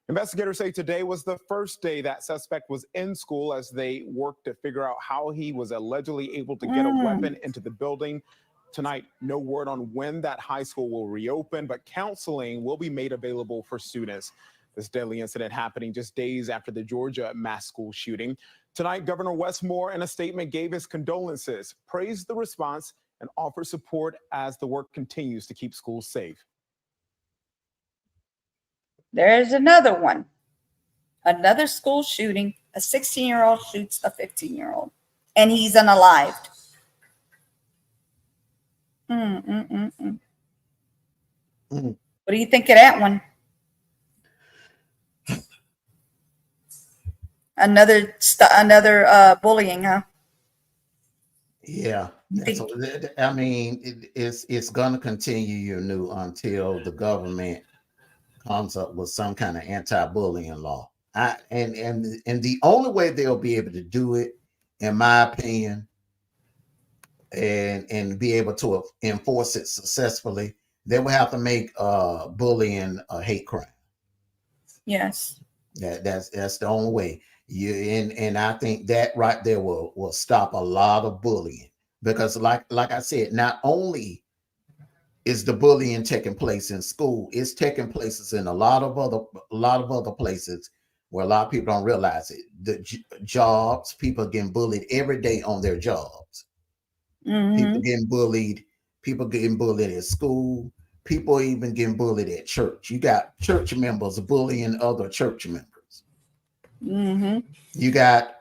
Investigators say today was the first day that suspect was in school as they worked to figure out how he was allegedly able to get a weapon into the building. Tonight, no word on when that high school will reopen, but counseling will be made available for students. This deadly incident happening just days after the Georgia mass school shooting. Tonight, Governor Wes Moore, in a statement, gave his condolences, praised the response, and offered support as the work continues to keep schools safe. There's another one. Another school shooting. A 16-year-old shoots a 15-year-old, and he's unalived. What do you think of that one? Another bullying, huh? Yeah, I mean, it's gonna continue, until the government comes up with some kind of anti-bullying law. And the only way they'll be able to do it, in my opinion, and be able to enforce it successfully, they will have to make bullying a hate crime. Yes. That's the only way. And I think that right there will stop a lot of bullying, because like I said, not only is the bullying taking place in school, it's taking places in a lot of other places where a lot of people don't realize it. The jobs, people are getting bullied every day on their jobs. People getting bullied at school. People even getting bullied at church. You got church members bullying other church members. You got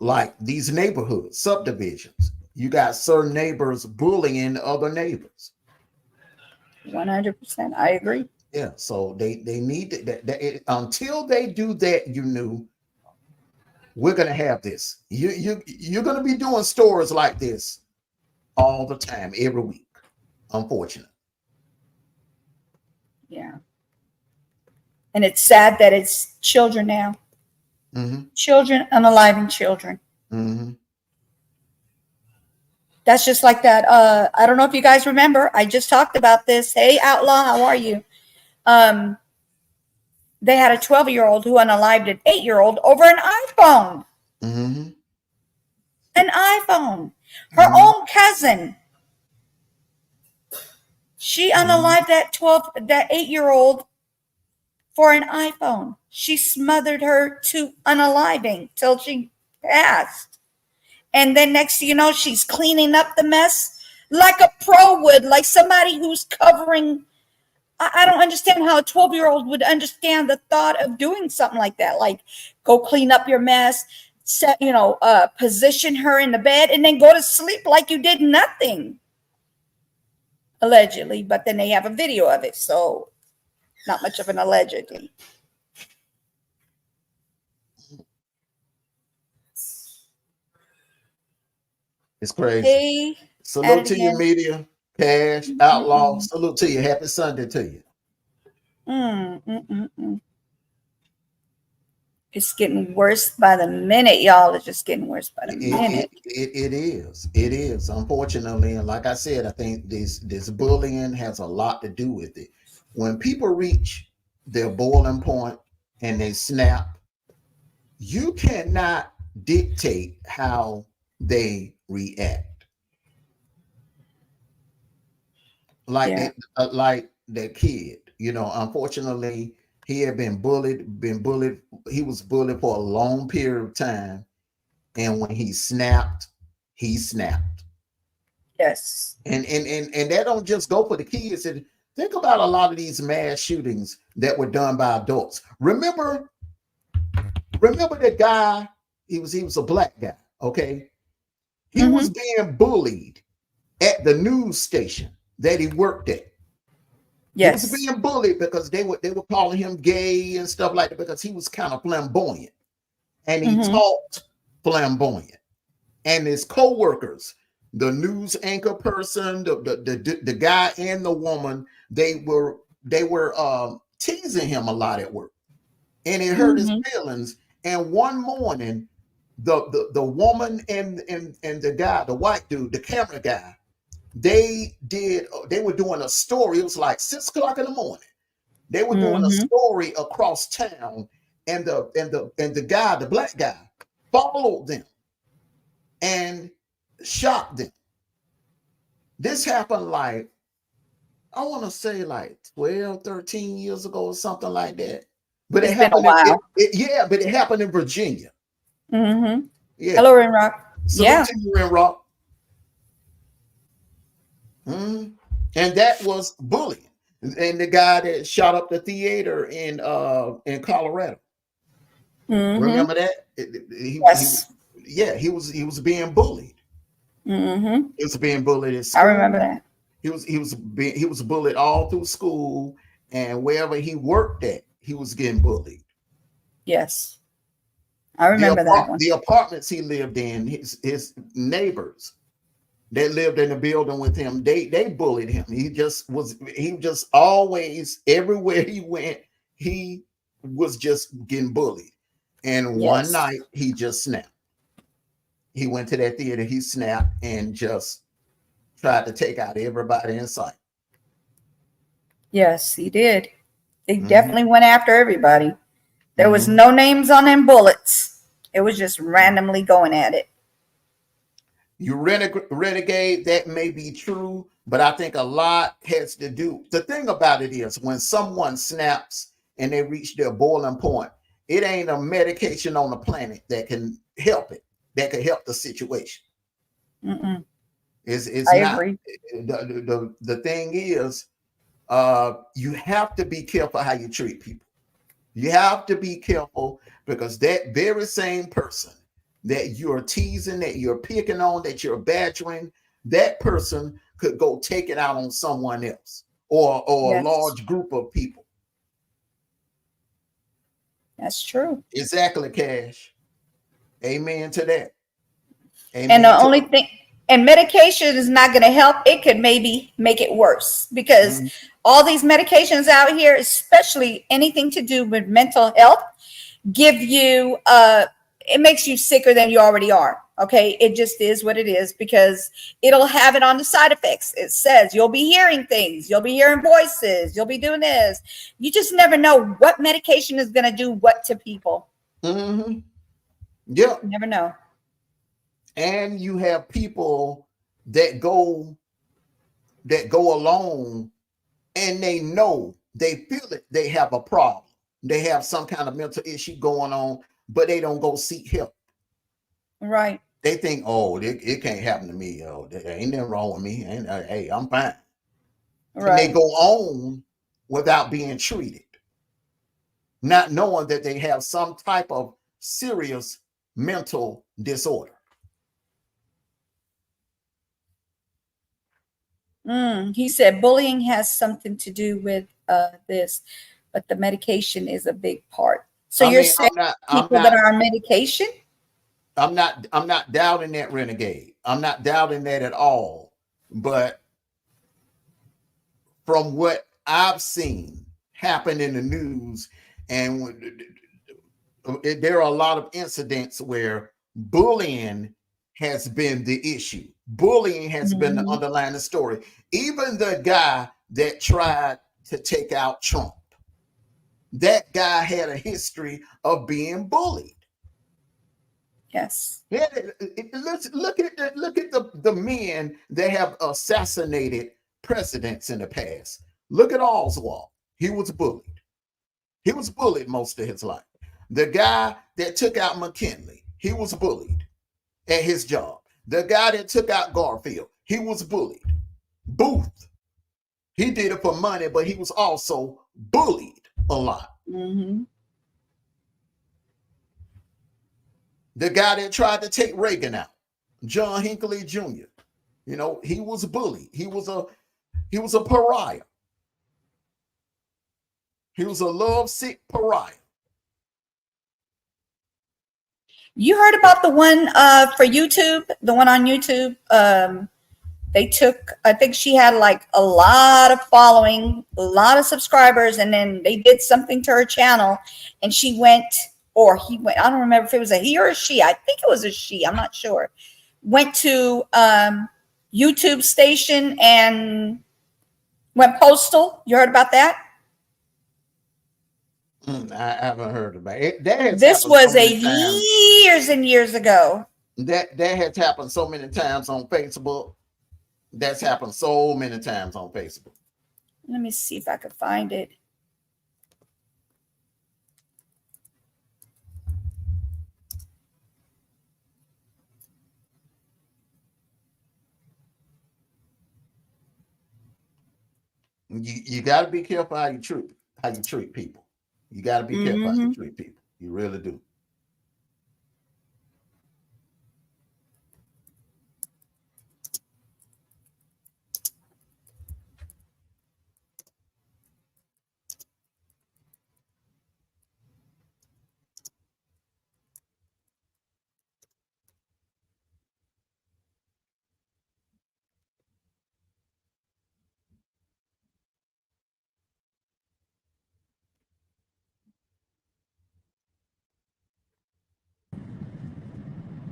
like these neighborhoods, subdivisions. You got certain neighbors bullying other neighbors. 100%. I agree. Yeah, so they need that until they do that, we're gonna have this. You're gonna be doing stories like this all the time, every week, unfortunately. Yeah. And it's sad that it's children now. Children, unaliving children. That's just like that. I don't know if you guys remember. I just talked about this. Hey, Outlaw, how are you? They had a 12-year-old who unalived an 8-year-old over an iPhone. An iPhone. Her own cousin. She unalived that 8-year-old for an iPhone. She smothered her to unaliving till she passed. And then next thing you know, she's cleaning up the mess like a pro would, like somebody who's covering. I don't understand how a 12-year-old would understand the thought of doing something like that. Like, go clean up your mess, position her in the bed, and then go to sleep like you did nothing. Allegedly, but then they have a video of it, so not much of an allegedly. It's crazy. Hey, salute to you, media. Cash, Outlaw, salute to you. Happy Sunday to you. It's getting worse by the minute, y'all. It's just getting worse by the minute. It is, unfortunately. And like I said, I think this bullying has a lot to do with it. When people reach their boiling point and they snap, you cannot dictate how they react. Like that kid, unfortunately, he had been bullied. He was bullied for a long period of time. And when he snapped, he snapped. Yes. And that don't just go for the kids. And think about a lot of these mass shootings that were done by adults. Remember that guy, he was a black guy, okay? He was being bullied at the news station that he worked at. Yes. He was being bullied because they were calling him gay and stuff like that, because he was kind of flamboyant. And he talked flamboyant. And his co-workers, the news anchor person, the guy and the woman, they were teasing him a lot at work. And it hurt his feelings. And one morning, the woman and the guy, the white dude, the camera guy, they were doing a story. It was like 6 o'clock in the morning. They were doing a story across town, and the guy, the black guy, followed them and shot them. This happened like, I want to say like 12, 13 years ago or something like that. But it happened. But it happened in Virginia. Mm-hmm. Yeah. Hello, Ren Rock. Salute Yeah. to you, Ren Rock. Mhm. And that was bullying. And the guy that shot up the theater in Colorado. Mm-hmm. Remember that? Yes. He was being bullied. Mm-hmm. He was being bullied at I school. remember that. He was bullied all through school, and wherever he worked at, he was getting bullied. Yes. I remember that one. The apartments he lived in, his neighbors that lived in the building with him, they bullied him. He just always, everywhere he went, he was just getting bullied. And one Yes. night he just snapped. He went to that theater, he snapped and just tried to take out everybody in sight. Yes, he did. He Mhm. definitely went after everybody. There was no names on them bullets. It was just randomly going at it. You renegade, that may be true, but I think a lot has to do. The thing about it is when someone snaps and they reach their boiling point, it ain't a medication on the planet that can help it, that can help the situation. Mm-mm. It's I not. agree. The thing is, you have to be careful how you treat people. You have to be careful because that very same person that you're teasing, that you're picking on, that you're badgering, that person could go take it out on someone else or Yes. a large group of people. That's true. Exactly, Cash. Amen to that. Amen And the to only thing, and medication is not going to help. It could maybe make it worse because all these medications out here, especially anything to do with mental health, give you it makes you sicker than you already are. Okay, it just is what it is because it'll have it on the side effects. It says you'll be hearing things, you'll be hearing voices, you'll be doing this. You just never know what medication is going to do what to people. Mm-hmm. Yeah. You never know. And you have people that go along and they know, they feel it, they have a problem. They have some kind of mental issue going on, but they don't go seek help. Right. They think, oh, it can't happen to me. Oh, there ain't nothing wrong with me. And hey, I'm fine. Right. And they go on without being treated, not knowing that they have some type of serious mental disorder. He said bullying has something to do with this, but the medication is a big part. So you're saying people that are on medication? I'm not doubting that, Renegade. I'm not doubting that at all. But from what I've seen happen in the news, and there are a lot of incidents where bullying has been the issue. Bullying has been the underlying story. Even the guy that tried to take out Trump, that guy had a history of being bullied. Yes. Yeah, look at the men that have assassinated presidents in the past. Look at Oswald. He was bullied. He was bullied most of his life. The guy that took out McKinley, he was bullied at his job. The guy that took out Garfield, he was bullied. Booth, he did it for money, but he was also bullied a lot. The guy that tried to take Reagan out, John Hinckley Jr., you know, he was bullied. He was a pariah. He was a lovesick pariah. You heard about the one for YouTube, the one on YouTube? They took, I think she had like a lot of following, a lot of subscribers, and then they did something to her channel and she went, or he went, I don't remember if it was a he or a she. I think it was a she, I'm not sure. Went to YouTube station and went postal. You heard about that? I haven't heard about it. This was years and years ago. That has happened so many times on Facebook. That's happened so many times on Facebook. Let me see if I could find it. You got to be careful how you treat people. You got to be careful how you treat people. You really do.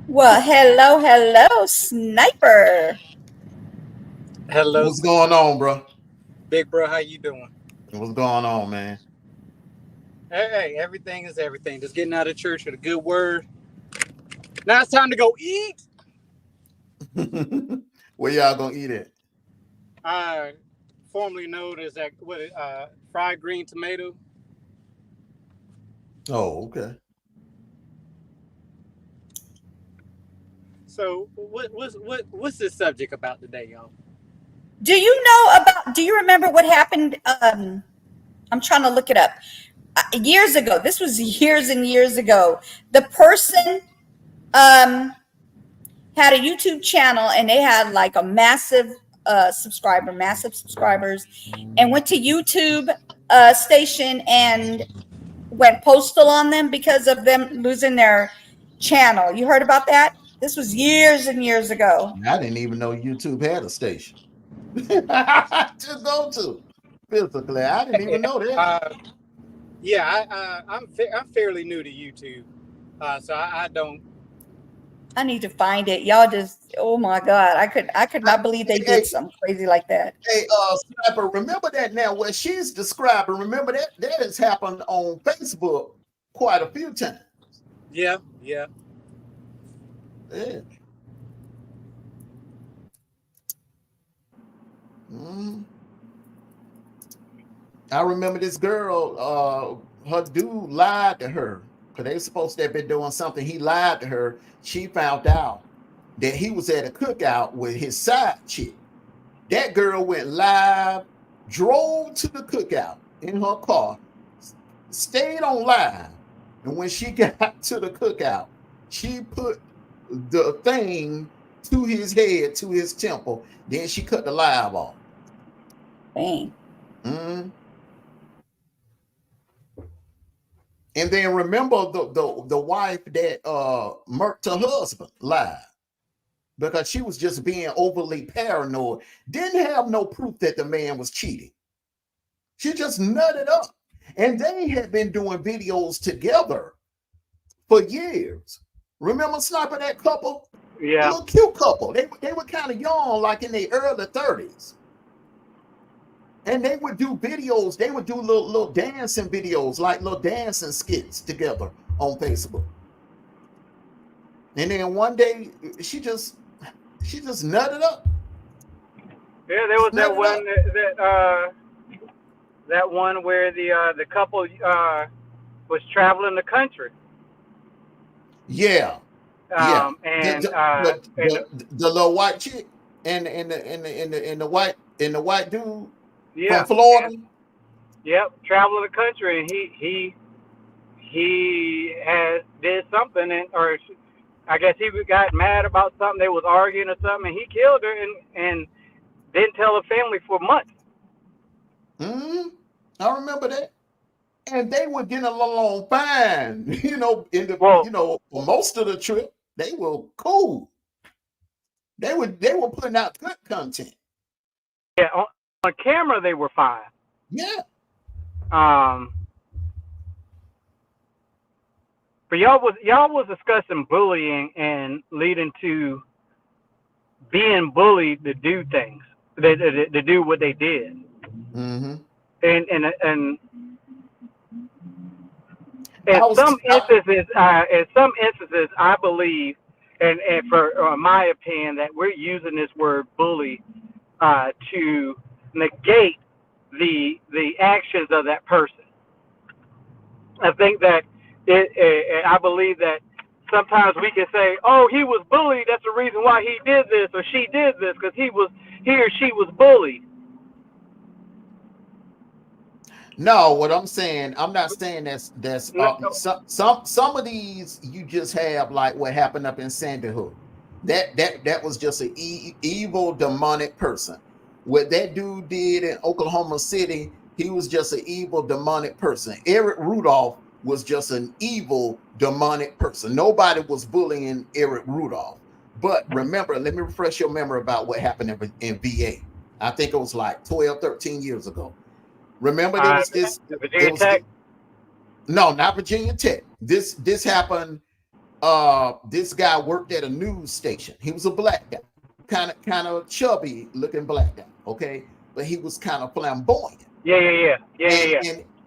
Well, hello, Sniper. Hello. What's going on, bro? Big bro, how you doing? What's going on, man? Hey, everything is everything. Just getting out of church with a good word. Now it's time to go eat. Where y'all gonna eat at? Formerly known as that fried green tomato. Oh, okay. So what's this subject about today, y'all? Do you remember what happened? I'm trying to look it up. Years ago, this was years and years ago. The person had a YouTube channel and they had like a massive subscribers, and went to YouTube station and went postal on them because of them losing their channel. You heard about that? This was years and years ago. I didn't even know YouTube had a station to go to physically. I didn't even know that. I'm fairly new to YouTube, so I don't. I need to find it. Y'all just, oh my God. I could not believe they did something crazy like that. Hey, Sniper, remember that now what she's describing, remember that has happened on Facebook quite a few times. Yeah. Yeah. I remember this girl, her dude lied to her because they were supposed to have been doing something. He lied to her. She found out that he was at a cookout with his side chick. That girl went live, drove to the cookout in her car, stayed on live. And when she got to the cookout, she put the thing to his head, to his temple. Then she cut the live off. Dang. And then remember the wife that murked her husband live because she was just being overly paranoid. Didn't have no proof that the man was cheating. She just nutted up. And they had been doing videos together for years. Remember, Sniper, that couple? Yeah. A little cute couple. They were kind of young, like in their early 30s. And they would do videos. They would do little dancing videos, like little dancing skits together on Facebook. And then one day, she just nutted up. Yeah, there was that one that one where the couple was traveling the country. Yeah. And the little white chick and the white dude. Yeah, from Florida. Yep, traveling the country, and he did something, or I guess he got mad about something. They was arguing or something, and he killed her and didn't tell her family for months. I remember that, and they were getting along fine. For most of the trip, they were cool. They were putting out good content. Yeah. On camera, they were fine. Yeah. But y'all was discussing bullying and leading to being bullied to do things, to do what they did. Mm-hmm. And in some instances, I believe, and for my opinion, that we're using this word bully to negate the actions of that person. I think that I believe that sometimes we can say, "Oh, he was bullied. That's the reason why he did this or she did this because he or she was bullied." No, what I'm saying, I'm not saying that's No, some of these you just have like what happened up in Sandy Hook. That was just an evil demonic person. What that dude did in Oklahoma City, he was just an evil demonic person. Eric Rudolph was just an evil demonic person. Nobody was bullying Eric Rudolph. But remember, let me refresh your memory about what happened in VA. I think it was like 12, 13 years ago. Remember, there was this. Virginia Tech? No, not Virginia Tech. This happened. This guy worked at a news station. He was a black guy, kind of chubby looking black guy. Okay, but he was kind of flamboyant. Yeah.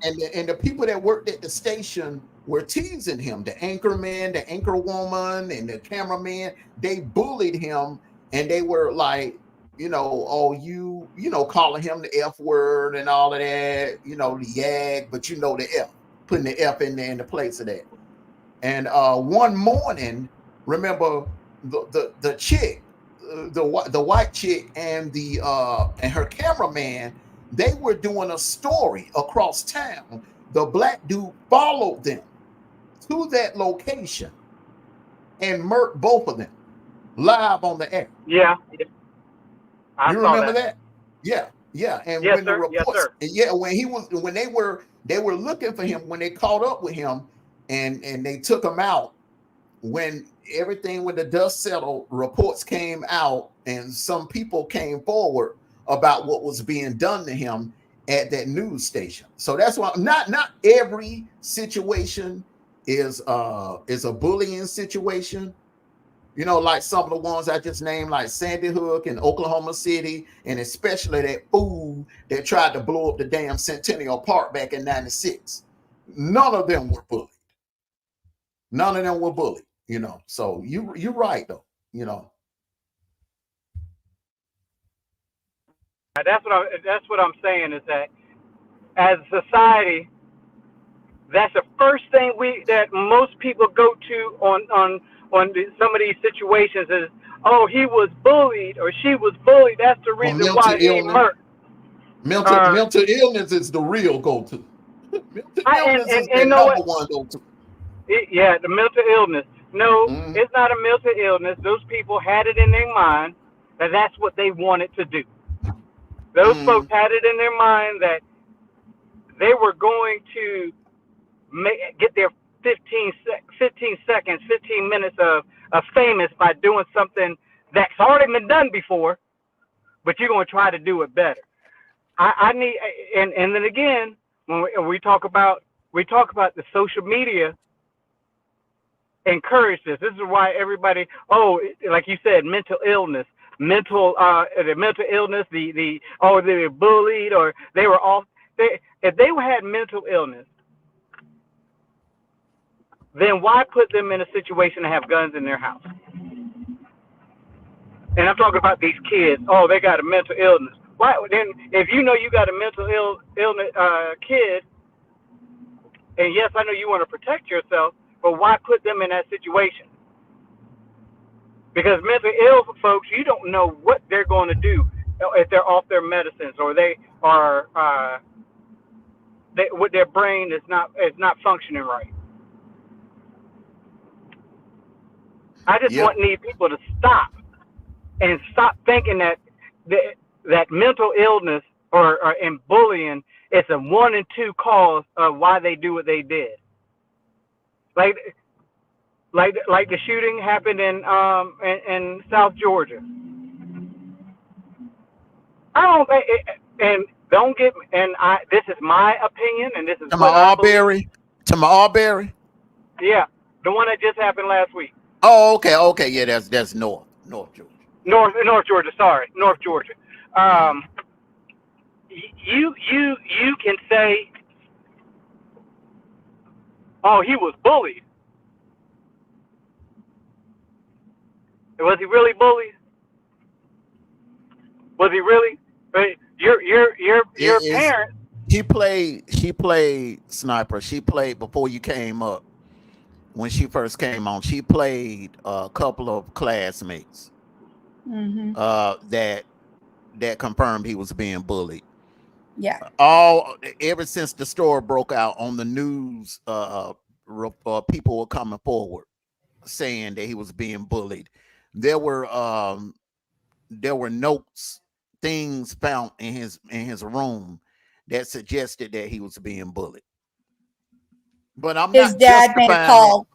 And the people that worked at the station were teasing him. The anchorman, the anchor woman, and the cameraman. They bullied him, and they were like, oh, you calling him the F word and all of that, the yag, but the F, putting the F in there in the place of that. And one morning, remember the chick, the white chick and and her cameraman, they were doing a story across town. The black dude followed them to that location and murked both of them live on the air. Yeah. You remember that? Yeah. And yes, when the reports, when they were looking for him, when they caught up with him and they took him out, when the dust settled, reports came out and some people came forward about what was being done to him at that news station. So that's why not every situation is a bullying situation. Like some of the ones I just named, like Sandy Hook and Oklahoma City, and especially that fool that tried to blow up the damn Centennial Park back in '96. None of them were bullied. So you're right though. That's what I'm saying is that as a society, that's the first thing that most people go to on some of these situations is, oh, he was bullied or she was bullied. That's the reason why he murdered. Mental illness is the real go-to. Mental illness is the number one go-to. The mental illness. No, it's not a mental illness. Those people had it in their mind that that's what they wanted to do. Those folks had it in their mind that they were going to get their 15 seconds, 15 minutes of famous by doing something that's already been done before, but you're going to try to do it better. I need, and then again, when we talk about the social media encourage this. This is why everybody, like you said, mental illness, the mental illness, they were bullied or they were off. If they had mental illness, then why put them in a situation to have guns in their house? And I'm talking about these kids. Oh, they got a mental illness. Why then? If you know you got a mental illness kid, and yes, I know you want to protect yourself, but why put them in that situation? Because mental ill folks, you don't know what they're going to do if they're off their medicines or they are with their brain is not functioning right. I just need people to stop thinking that mental illness and bullying is a 1 and 2 cause of why they do what they did. Like the shooting happened in South Georgia. This is my opinion, and this is to my Arbery. Yeah, the one that just happened last week. Oh, okay, yeah, that's North Georgia. North Georgia, sorry, North Georgia. You can say, oh, he was bullied. Was he really bullied? Was he really? Your parents. She played Sniper. She played before you came up. When she first came on, she played a couple of classmates that confirmed he was being bullied. Yeah. Ever since the story broke out on the news, people were coming forward saying that he was being bullied. There were notes, things found in his room that suggested that he was being bullied. But I'm His not dad made a justifying call.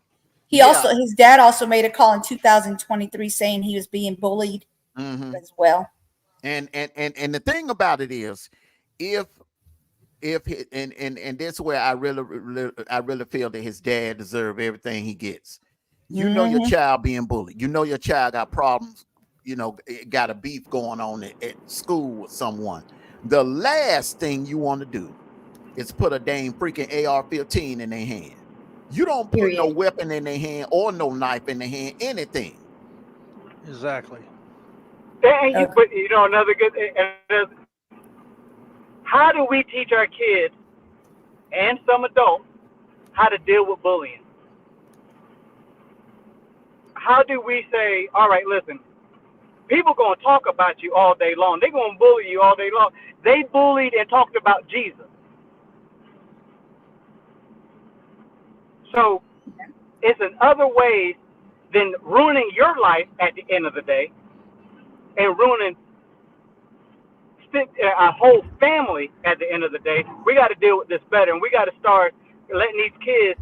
it. His dad also made a call in 2023 saying he was being bullied as well. And the thing about it is, if that's where I really feel that his dad deserves everything he gets. You know your child being bullied. You know your child got problems. You know, got a beef going on at school with someone. The last thing you want to do is put a dang freaking AR-15 in their hand. You don't put no weapon in their hand or no knife in their hand, anything. Exactly. And but you know, another good. How do we teach our kids and some adults how to deal with bullying? How do we say, all right, listen, people going to talk about you all day long. They're going to bully you all day long. They bullied and talked about Jesus. So it's in other ways than ruining your life at the end of the day and ruining a whole family at the end of the day. We got to deal with this better, and we got to start letting these kids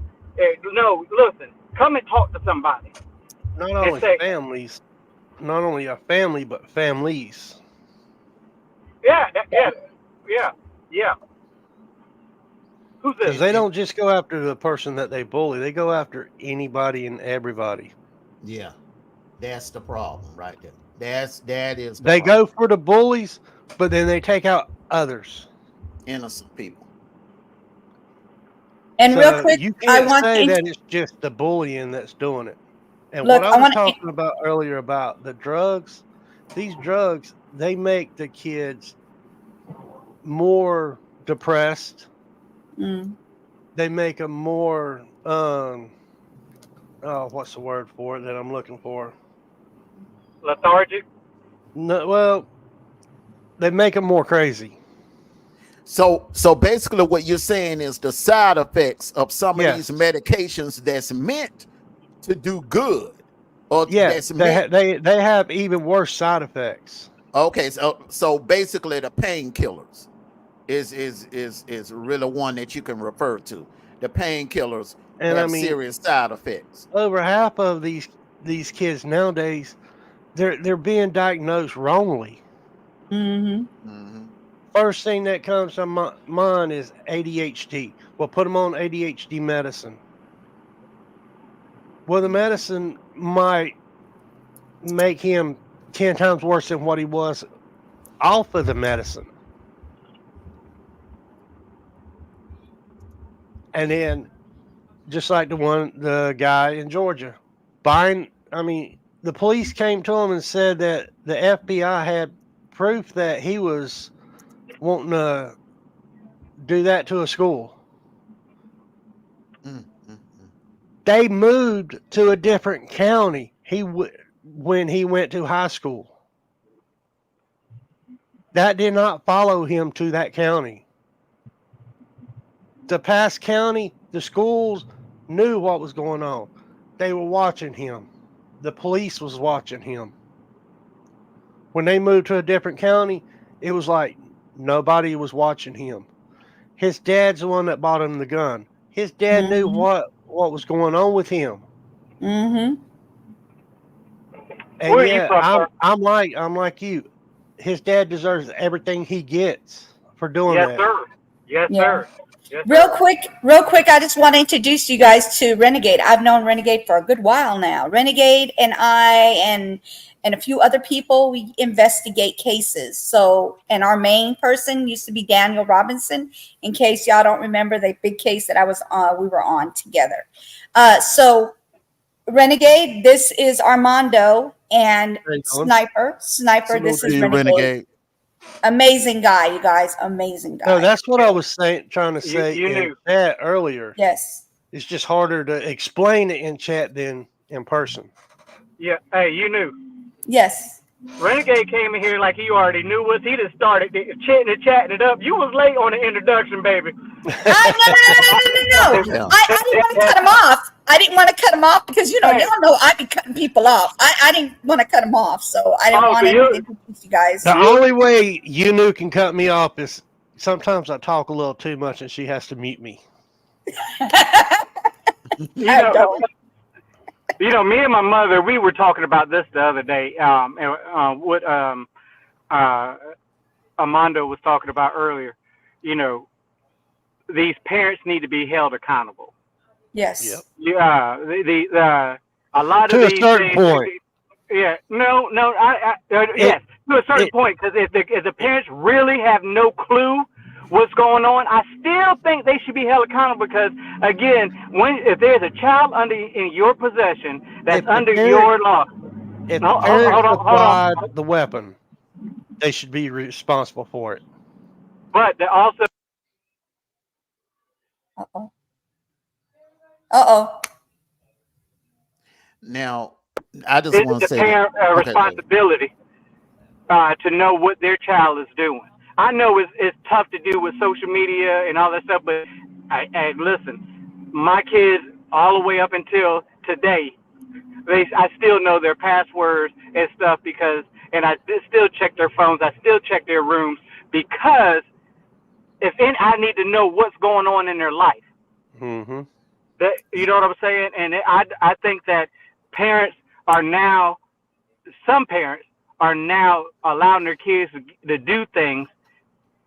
know, listen, come and talk to somebody. Not only families, not only a family, but families. Yeah. Who's this? Because they don't just go after the person that they bully; they go after anybody and everybody. Yeah, that's the problem right there. That is. They go for the bullies, but then they take out others, innocent people. And so real quick, you I can't want say to that it's just the bullying that's doing it. And Look, what I I was wanna- talking about earlier about the drugs, these drugs, they make the kids more depressed. They make them more what's the word for it that I'm looking for? Lethargic? No, well, they make them more crazy. So basically what you're saying is the side effects of some of these medications that's meant to do good, or that's meant, they have even worse side effects. Okay, so basically the painkillers is really one that you can refer to. The painkillers And have I mean, serious side effects. Over half of these kids nowadays, they're being diagnosed wrongly. First thing that comes to mind is ADHD. Well, put them on ADHD medicine. Well, the medicine might make him 10 times worse than what he was off of the medicine. And then, just like the guy in Georgia, the police came to him and said that the FBI had proof that he was wanting to do that to a school. They moved to a different county when he went to high school. That did not follow him to that county. The past county, the schools knew what was going on. They were watching him. The police was watching him. When they moved to a different county, it was like nobody was watching him. His dad's the one that bought him the gun. His dad knew what was going on with him. And I'm like you. His dad deserves everything he gets for doing that. Sir. Yes, Yeah. sir. Yes, Real quick, I just want to introduce you guys to Renegade. I've known Renegade for a good while now. Renegade and I and a few other people, we investigate cases. So, and our main person used to be Daniel Robinson. In case y'all don't remember the big case that we were on together. So, Renegade, this is Armando and Sniper. Sniper, this is Renegade. Amazing guy, you guys. Amazing guy. No, that's what I was trying to say you in knew. chat earlier. Yes. It's just harder to explain it in chat than in person. Yeah. Hey, you knew. Yes. Renegade came in here like he already knew us. He just started chatting it up. You was late on the introduction, baby. No. I didn't want to cut him off. I didn't want to cut him off because, y'all know I be cutting people off. I didn't want to cut him off, so I didn't want to confuse you guys. The only way you can cut me off is sometimes I talk a little too much and she has to mute me. Me and my mother, we were talking about this the other day. What Armando was talking about earlier. These parents need to be held accountable. Yes. Yep. Yeah. A lot of to these a certain things, point. Yeah. No. Yes. To a certain point, because if the parents really have no clue what's going on, I still think they should be held accountable because, again, if there's a child in your possession that's under your law. If the parents applied the weapon, they should be responsible for it. But they also. Now, I just want to say the parent responsibility to know what their child is doing. I know it's tough to do with social media and all that stuff, but listen, my kids all the way up until today, I still know their passwords and stuff and I still check their phones. I still check their rooms because I need to know what's going on in their life. Mm-hmm. You know what I'm saying? And I think that some parents are now allowing their kids to do things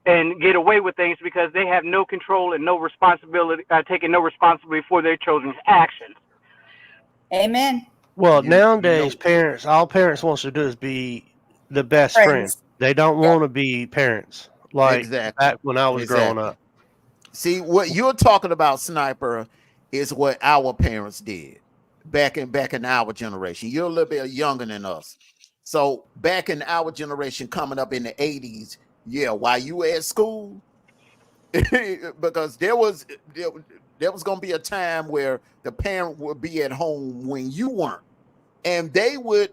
and get away with things because they have no control and no responsibility, taking no responsibility for their children's actions. Amen. Well, nowadays, all parents wants to do is be the best friend. They don't want to be parents like back when I was growing up. See, what you're talking about, Sniper, is what our parents did back in our generation. You're a little bit younger than us. So back in our generation, coming up in the 80s, while you were at school, because there was going to be a time where the parent would be at home when you weren't, and they would,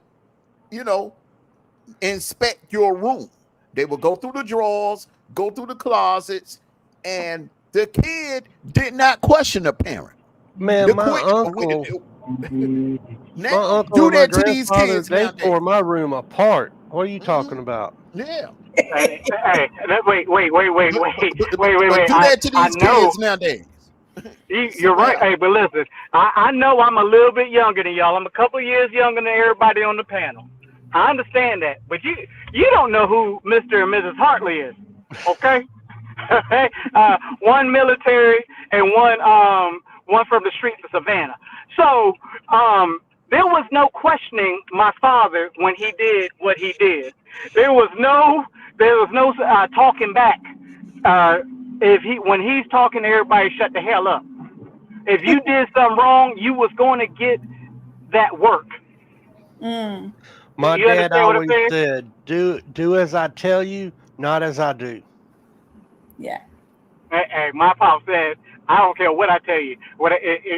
inspect your room. They would go through the drawers, go through the closets, and the kid did not question the parent. Man, my uncle and my grandfather, they tore my room apart. What are you talking about? Yeah. Hey, wait. Do that to these kids nowadays. You're right. Hey, but listen, I know I'm a little bit younger than y'all. I'm a couple years younger than everybody on the panel. I understand that, but you don't know who Mr. and Mrs. Hartley is, okay? One military and one from the streets of Savannah. So there was no questioning my father when he did what he did. There was no talking back. When he's talking to everybody, shut the hell up. If you did something wrong, you was going to get that work. My dad always said, "Do as I tell you, not as I do." Yeah. Hey, my pop said, I don't care what I tell you.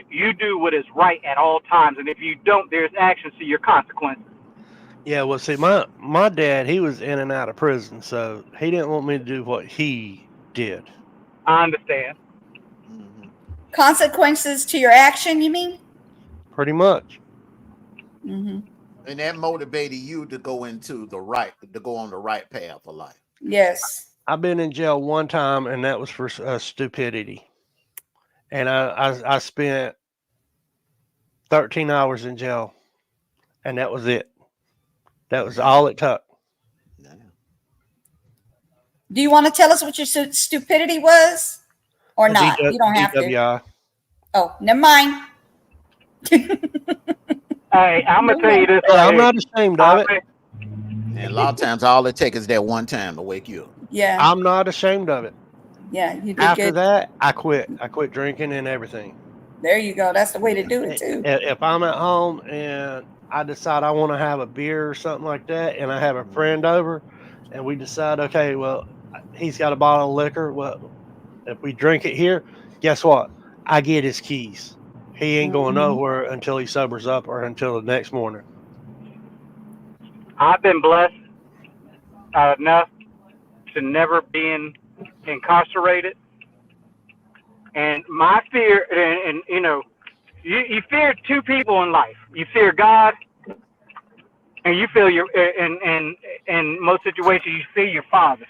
You do what is right at all times, and if you don't, there's actions to your consequences. Yeah, well, see, my dad, he was in and out of prison, so he didn't want me to do what he did. I understand. Consequences to your action, you mean? Pretty much. Mm-hmm. And that motivated you to go on the right path of life. Yes. I've been in jail one time, and that was for stupidity. And I spent 13 hours in jail, and that was it. That was all it took. Do you want to tell us what your stupidity was, or not? You don't have to. Oh, never mind. Hey, I'm gonna tell you this. I'm not ashamed of it. And a lot of times, all it takes is that one time to wake you up. Yeah. I'm not ashamed of it. Yeah, you did After good. that, I quit. I quit drinking and everything. There you go. That's the way to do it too. If I'm at home and I decide I want to have a beer or something like that, and I have a friend over, and we decide, okay, well, he's got a bottle of liquor. Well, if we drink it here, guess what? I get his keys. He ain't going nowhere until he sobers up or until the next morning. I've been blessed enough to never being incarcerated. And my fear, and you know, you fear two people in life. You fear God, and you feel in most situations you fear your father.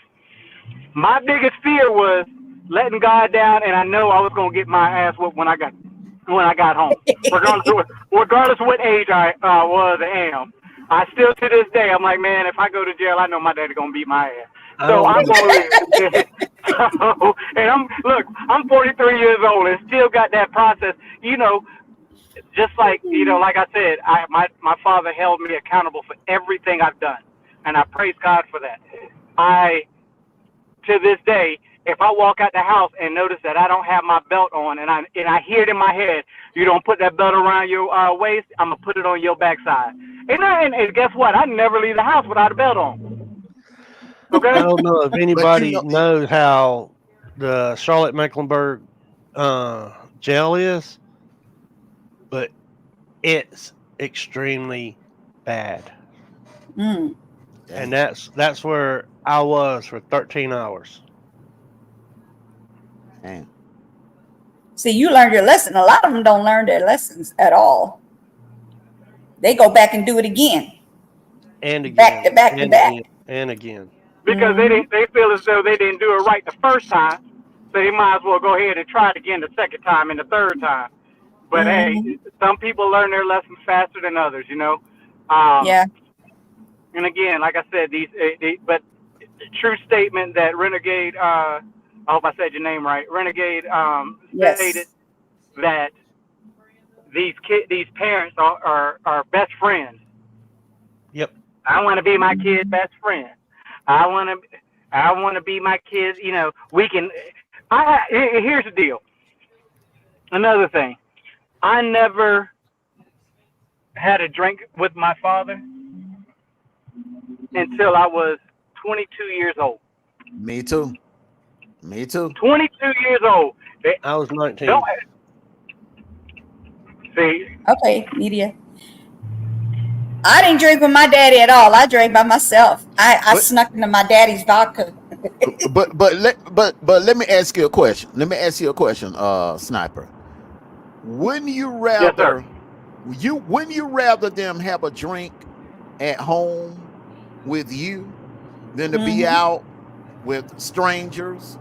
My biggest fear was letting God down, and I know I was gonna get my ass whooped when I got home, regardless of what age I was and am. I still to this day, I'm like, man, if I go to jail, I know my daddy gonna beat my ass. So I'm gonna so, and I'm 43 years old and still got that process. You know, just like like I said, my father held me accountable for everything I've done, and I praise God for that. To this day, if I walk out the house and notice that I don't have my belt on, and I hear it in my head, you don't put that belt around your waist, I'm gonna put it on your backside. And guess what? I never leave the house without a belt on. Okay. I don't know if anybody knows how the Charlotte Mecklenburg jail is, but it's extremely bad. Mm. And that's where I was for 13 hours. Damn. See, you learned your lesson. A lot of them don't learn their lessons at all. They go back and do it again. And again. Back to back to back. And again. Because they feel as though they didn't do it right the first time, so they might as well go ahead and try it again the second time and the third time. But hey, some people learn their lessons faster than others, you know. Yeah. And again, like I said, but true statement that Renegade, I hope I said your name right. Renegade stated that these parents are best friends. Yep. I want to be my kid's best friend. I want to be my kids. You know, we can. Here's the deal. Another thing, I never had a drink with my father until I was 22 years old. Me too. 22 years old. I was 19. See. Okay, media. I didn't drink with my daddy at all. I drank by myself. I snuck into my daddy's vodka. but let me ask you a question. Sniper. Wouldn't you rather wouldn't you rather them have a drink at home with you than to be out with strangers?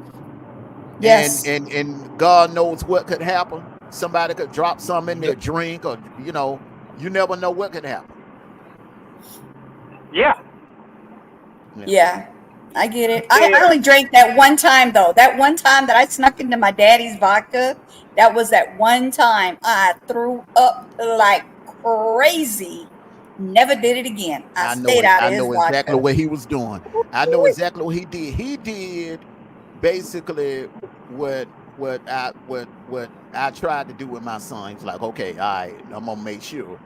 Yes. And God knows what could happen. Somebody could drop something in their drink, or you never know what could happen. Yeah, I get it. I only drank that one time, though. That one time that I snuck into my daddy's vodka, that was that one time I threw up like crazy. Never did it again. I stayed out of his vodka. I know exactly what he was doing. I know exactly what he did. He did basically what I tried to do with my son. He's like, okay, all right, I'm gonna make sure.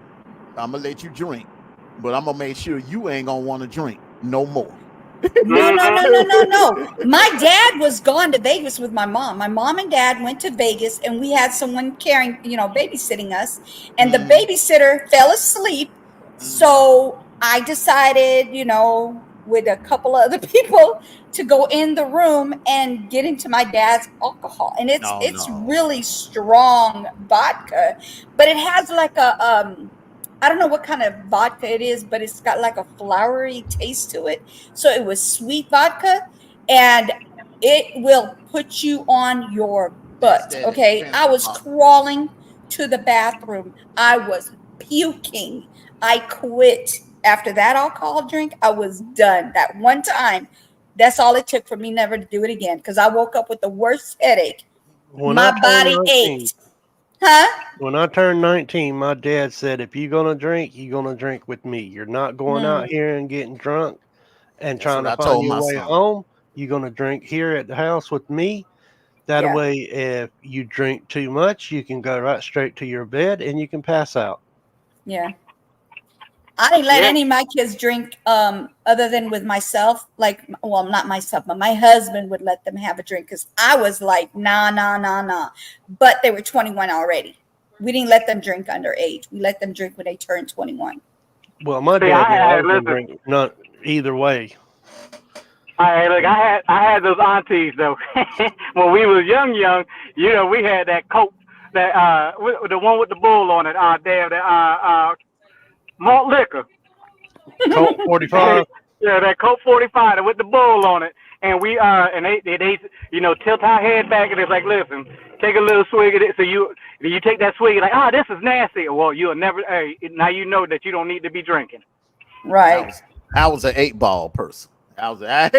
I'm gonna let you drink, but I'm gonna make sure you ain't gonna want to drink no more. No. My dad was gone to Vegas with my mom. My mom and dad went to Vegas, and we had someone babysitting us. And the babysitter fell asleep. So I decided, with a couple of other people, to go in the room and get into my dad's alcohol. And it's really strong vodka, but it has like a I don't know what kind of vodka it is, but it's got like a flowery taste to it. So it was sweet vodka, and it will put you on your butt. Okay. I was crawling to the bathroom. I was puking. I quit. After that alcohol drink, I was done. That one time, that's all it took for me never to do it again, because I woke up with the worst headache. My body ached. Huh? When I turned 19, my dad said, if you're going to drink, you're going to drink with me. You're not going out here and getting drunk and trying to find your way home. You're going to drink here at the house with me. That way, if you drink too much, you can go right straight to your bed and you can pass out. Yeah. I didn't let any of my kids drink other than with myself. Not myself, but my husband would let them have a drink, because I was like, nah. But they were 21 already. We didn't let them drink underage. We let them drink when they turned 21. Well, my See, dad I had- didn't listen. drink not either way. Hey, look, I had those aunties though. When we was young, you know, we had that Coke, that the one with the bull on it. Damn, that malt liquor. Colt 45. Yeah, that Coke 45 with the bull on it. And we and they you know, tilt our head back and it's like, listen, take a little swig of it. So you take that swig, you're like, this is nasty. Well, you'll never. Hey, now you know that you don't need to be drinking. Right. I was an 8-ball person. I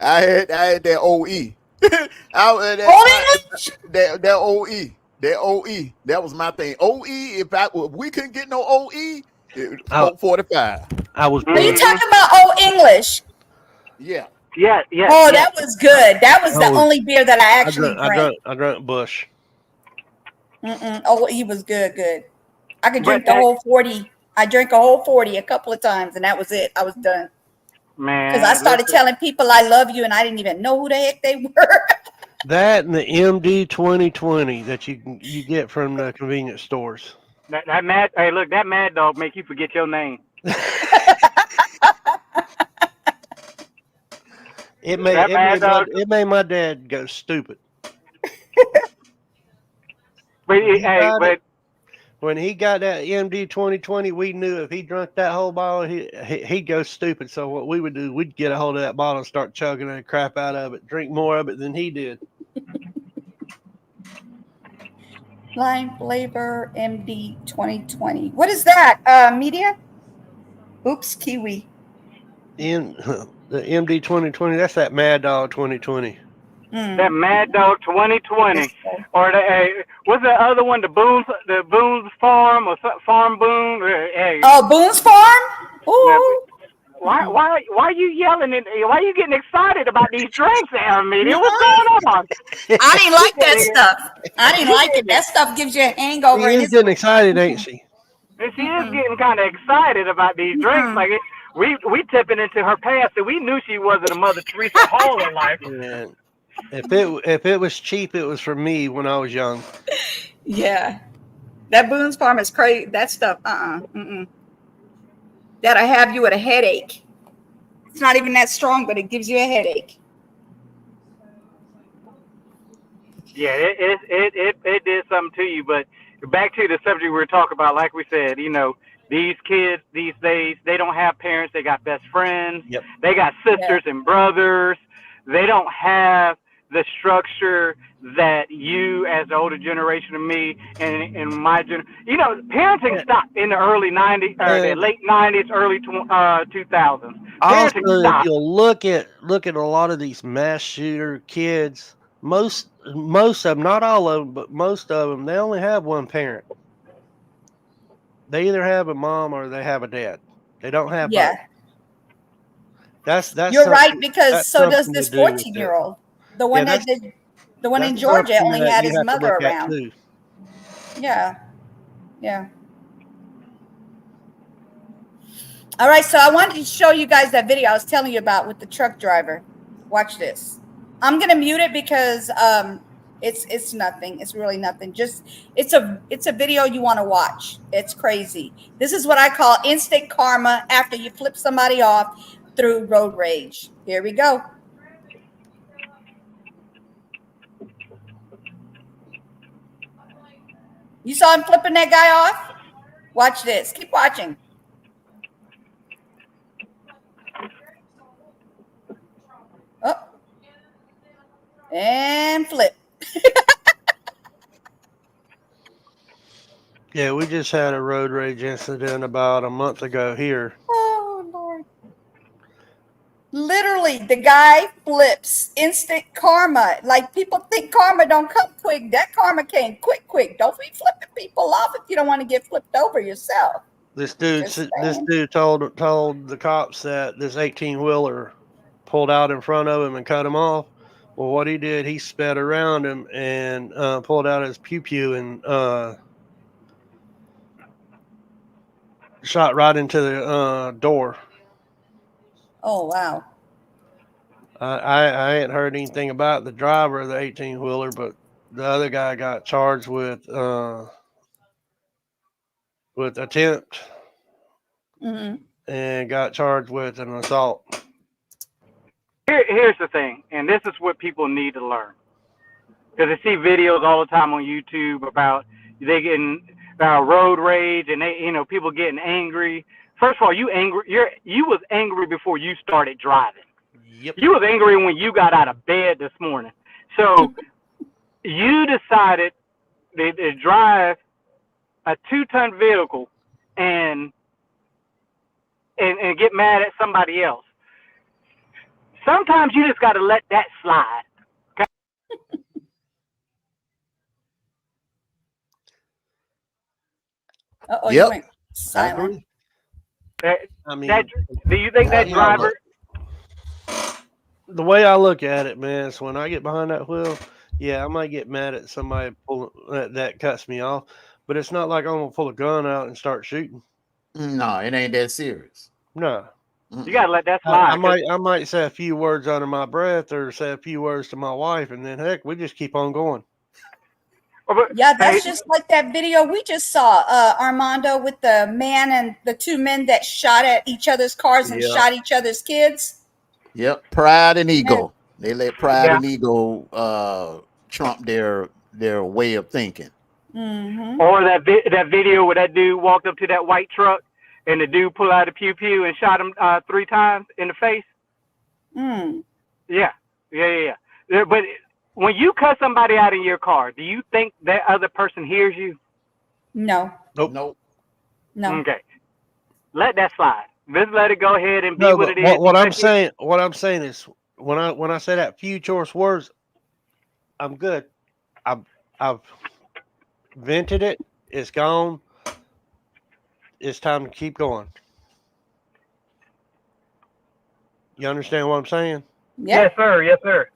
had that OE. that OE. That OE. That was my thing. OE. If we couldn't get no OE, Coke 45. I was. Are you talking about Old English? Yeah. Yeah. Oh, that was good. That was the only beer that I actually drank. I drank Bush. Oh, he was good. I could drink the whole 40. I drank a whole 40 a couple of times, and that was it. I was done. Man. Because I started telling people I love you, and I didn't even know who the heck they were. That and the MD 2020 that you get from the convenience stores. That mad. Hey, look, that Mad Dog make you forget your name. It made my dad go stupid. When he got that MD 2020, we knew if he drank that whole bottle, he'd go stupid. So what we would do, we'd get a hold of that bottle and start chugging the crap out of it, drink more of it than he did. Lime flavor MD 2020. What is that? Media? Oops, kiwi. In the MD 2020, that's that Mad Dog 2020. That Mad Dog 2020, or what's the other one? The Boone's Farm or Farm Boone? Hey. Oh, Boone's Farm. Ooh. Why are you yelling? Why are you getting excited about these drinks, Media? What's going on? I didn't like that stuff. I didn't like it. That stuff gives you a hangover. She's getting excited, ain't she? She is getting kind of excited about these drinks. Like we tipping into her past, and we knew she wasn't a Mother Teresa Hall in life. Yeah. If it was cheap, it was for me when I was young. Yeah, that Boone's Farm is crazy. That stuff, that'll have you with a headache. It's not even that strong, but it gives you a headache. Yeah, it did something to you. But back to the subject we were talking about, like we said, you know, these kids these days, they don't have parents. They got best friends. Yep. They got sisters and brothers. They don't have the structure that you, as the older generation of me and my generation, you know, parenting stopped in the early 90s, or the late 90s, early 2000s. Also, Parenting stopped. you'll look at a lot of these mass shooter kids. Most of them, not all of them, but most of them, they only have one parent. They either have a mom or they have a dad. They don't have both. That's You're right, because that's so does something this to do with it. 14-year-old. The one Yeah, that did, the one in that's Georgia something only that had you his have to mother look at, around. too. Yeah. All right, so I wanted to show you guys that video I was telling you about with the truck driver. Watch this. I'm gonna mute it because it's nothing. It's really nothing. Just it's a video you want to watch. It's crazy. This is what I call instant karma after you flip somebody off through road rage. Here we go. You saw him flipping that guy off? Watch this. Keep watching. Oh. And flip. Yeah, we just had a road rage incident about a month ago here. Oh, Lord. Literally, the guy flips. Instant karma. Like, people think karma don't come quick. That karma came quick. Don't be flipping people off if you don't want to get flipped over yourself. This dude told the cops that this 18-wheeler pulled out in front of him and cut him off. Well, what he did, he sped around him and pulled out his pew and shot right into the door. Oh, wow. I ain't heard anything about the driver of the 18-wheeler, but the other guy got charged with attempt. Mm-hmm. and got charged with an assault. Here's the thing, and this is what people need to learn. Because I see videos all the time on YouTube about they getting road rage and people getting angry. First of all, you was angry before you started driving. Yep. You was angry when you got out of bed this morning. So you decided to drive a 2-ton vehicle and get mad at somebody else. Sometimes you just got to let that slide. Uh-oh, Yep. you went silent. Do you think that driver? The way I look at it, man, is when I get behind that wheel, yeah, I might get mad at somebody that cuts me off, but it's not like I'm gonna pull a gun out and start shooting. No, it ain't that serious. No. You gotta let that slide. I might say a few words under my breath or say a few words to my wife, and then heck, we just keep on going. Yeah, that's just like that video we just saw, Armando, with the man and the 2 men that shot at each other's cars and Yeah. shot each other's kids. Yep, pride and ego. They let pride Yeah. and ego trump their way of thinking. Mm-hmm. Or that video where that dude walked up to that white truck and the dude pulled out a pew pew and shot him 3 times in the face. Mm. Yeah. But when you cut somebody out in your car, do you think that other person hears you? No. Nope. No. Okay. Let that slide. Just let it go ahead and be No, what but it is. what I'm saying is when I say that few choice words, I'm good. I've vented it. It's gone. It's time to keep going. You understand what I'm saying? Yes, sir. Yes, sir.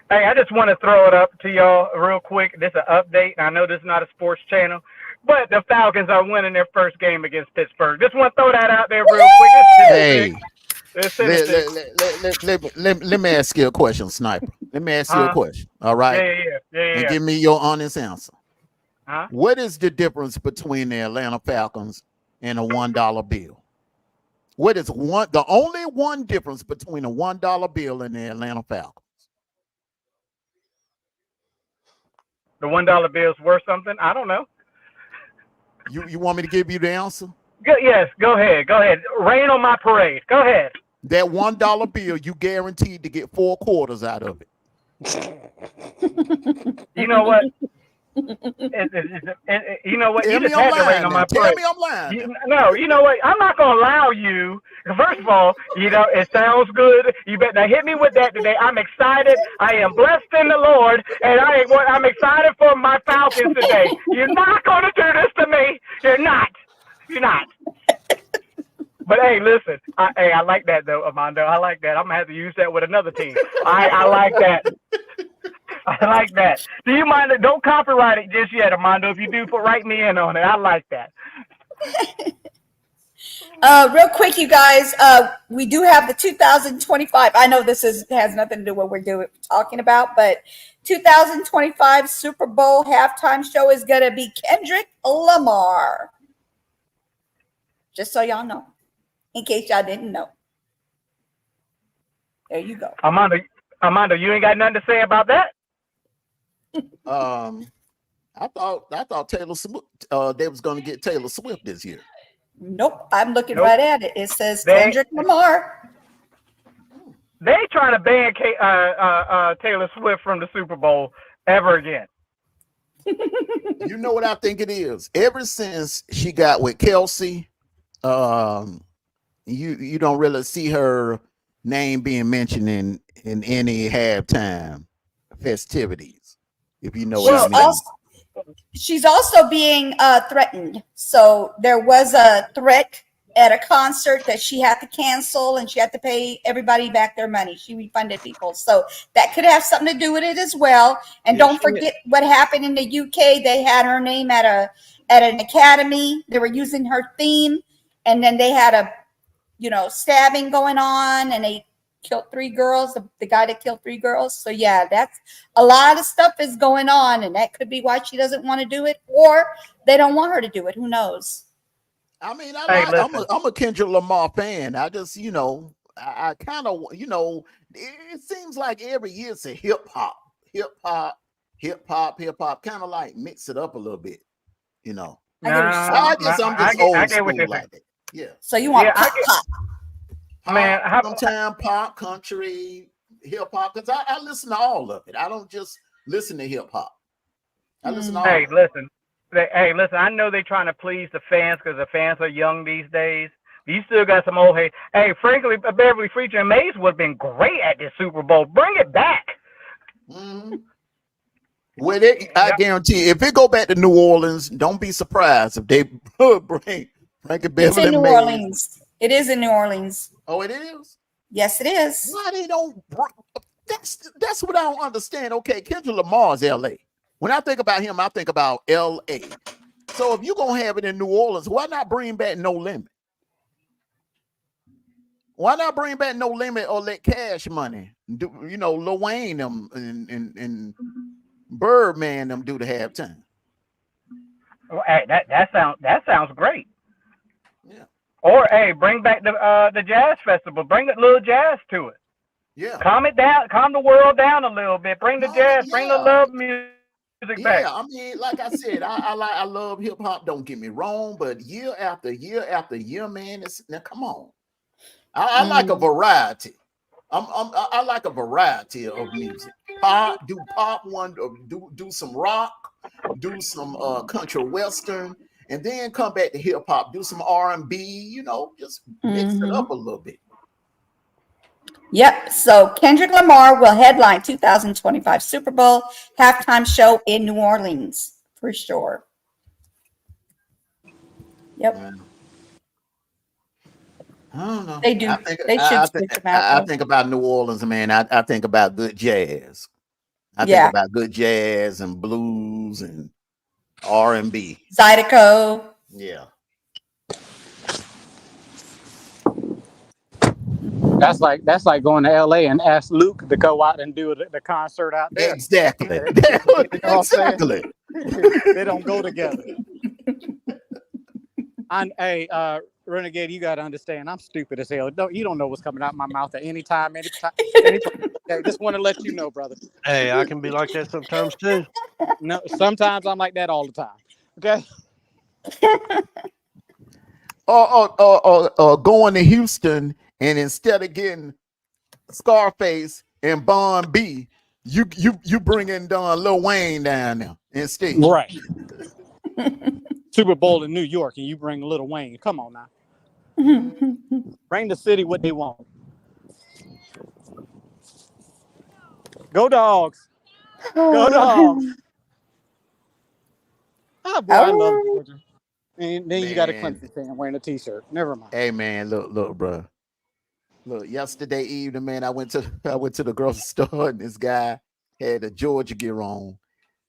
Hey, I just want to throw it up to y'all real quick. This is an update. I know this is not a sports channel, but the Falcons are winning their first game against Pittsburgh. Just want to throw that out there real quick. Hey, It's let me ask you a question, Sniper. Let me ask you a question. All right. And give me your honest answer. Huh? What is the difference between the Atlanta Falcons and a $1 bill? What is the only one difference between a $1 bill and the Atlanta Falcons? The $1 bill's worth something? I don't know. You want me to give you the answer? Yes, go ahead. Go ahead. Rain on my parade. Go ahead. That $1 bill, you guaranteed to get 4 quarters out of it. You know what? You know what? Tell You me just I'm had to rain lying on now. my Tell parade. me I'm lying. No, you know what? I'm not gonna allow you. First of all, it sounds good. You better hit me with that today. I'm excited. I am blessed in the Lord, and I'm excited for my Falcons today. You're not gonna do this to me. You're not. You're not. But hey, listen. I like that though, Armando. I like that. I'm gonna have to use that with another team. I like that. I like that. Do you mind? Don't copyright it just yet, Armando. If you do, write me in on it. I like that. Real quick, you guys, we do have the 2025. I know this has nothing to do with what we're talking about, but 2025 Super Bowl halftime show is going to be Kendrick Lamar. Just so y'all know, in case y'all didn't know. There you go. Armando, you ain't got nothing to say about that? I thought Taylor Swift, they was going to get Taylor Swift this year. Nope, I'm looking Nope. right at it. It says Kendrick Lamar. They trying to ban Taylor Swift from the Super Bowl ever again. You know what I think it is? Ever since she got with Kelsey, you don't really see her name being mentioned in any halftime festivities. If you know what I mean. She's also being threatened. So there was a threat at a concert that she had to cancel and she had to pay everybody back their money. She refunded people. So that could have something to do with it as well. And don't forget what happened in the UK. They had her name at an academy. They were using her theme. And then they had a, stabbing going on and they killed 3 girls, the guy that killed 3 girls. So yeah, that's a lot of stuff is going on, and that could be why she doesn't want to do it, or they don't want her to do it. Who knows? I mean, Hey, I'm a Kendrick Lamar fan. I just, I kind of, it seems like every year it's a hip hop, kind of like mix it up a little bit, I guess I'm just old I get what school you're like that. Yeah. So you want I pop? Man, Sometime pop, country, hip hop, because I listen to all of it. I don't just listen to hip hop. I listen to all Hey, of it. listen. Hey, listen. I know they're trying to please the fans because the fans are young these days. But you still got some old hate. Hey, frankly, Beverly Preacher and Maze would have been great at this Super Bowl. Bring it back. Mm-hmm. Well, I guarantee if it go back to New Orleans, don't be surprised if they bring Frankie It's Beverly in New Maze. Orleans. It is in New Orleans. Oh, it is? Yes, it is. Why they don't? That's what I don't understand. Okay, Kendrick Lamar's L.A. When I think about him, I think about L.A. So if you're gonna have it in New Orleans, why not bring back No Limit? Why not bring back No Limit or let Cash Money do? Lil Wayne them and Birdman them do the halftime. Well, hey, that sounds great. Yeah. Or hey, bring back the jazz festival. Bring a little jazz to it. Yeah. Calm it down. Calm the world down a little bit. Bring the jazz. Bring the love music back. Yeah, I mean, like I said, I love hip hop. Don't get me wrong, but year after year after year, man, now come on. I like a variety. I like a variety of music. Do pop one, do some rock, do some country western, and then come back to hip hop. Do some R&B. Just mix it up a little bit. Yep. So Kendrick Lamar will headline 2025 Super Bowl halftime show in New Orleans for sure. Yep. Yeah. I don't know. They do. I think about New Orleans, man. I think about good jazz. I think about good jazz and blues and R&B. Zydeco. Yeah. That's like going to LA and ask Luke to go out and do the concert out there. Exactly. Exactly. They don't go together. Hey, Renegade, you got to understand, I'm stupid as hell. You don't know what's coming out my mouth at any time. Okay, just want to let you know, brother. Hey, I can be like that sometimes too. No, sometimes I'm like that all the time. Okay. Or going to Houston and instead of getting Scarface and Bon B, you bring in Lil Wayne down there instead. Right. Super Bowl in New York and you bring Lil Wayne. Come on now. Bring the city what they want. Go Dogs. Go Dogs. Oh, boy, I love Georgia. And then you got a Clemson fan wearing a t-shirt. Never mind. Hey man, look, bro. Look, yesterday evening, man, I went to the grocery store and this guy had a Georgia gear on.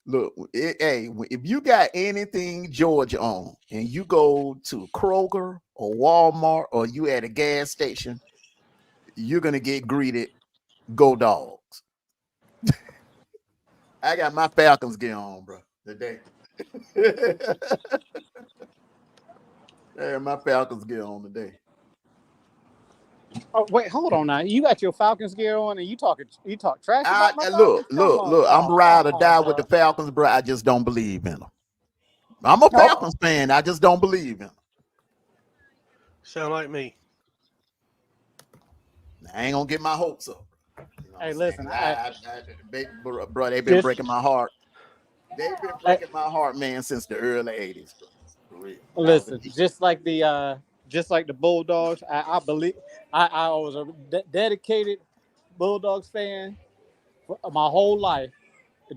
Look, if you got anything Georgia on and you go to Kroger or Walmart or you at a gas station, you're gonna get greeted. Go Dogs. I got my Falcons gear on, bro, today. My Falcons gear on today. Oh wait, hold on now. You got your Falcons gear on and you talk trash about my Look. I'm ride or die with the Falcons, bro. I just don't believe in them. I'm a Falcons fan. I just don't believe in them. Sound like me. I ain't gonna get my hopes up. Hey, listen, bro, they've been breaking my heart. They've been breaking my heart, man, since the early '80s. Bro. For real. Listen, just like the Bulldogs, I believe I was a dedicated Bulldogs fan for my whole life.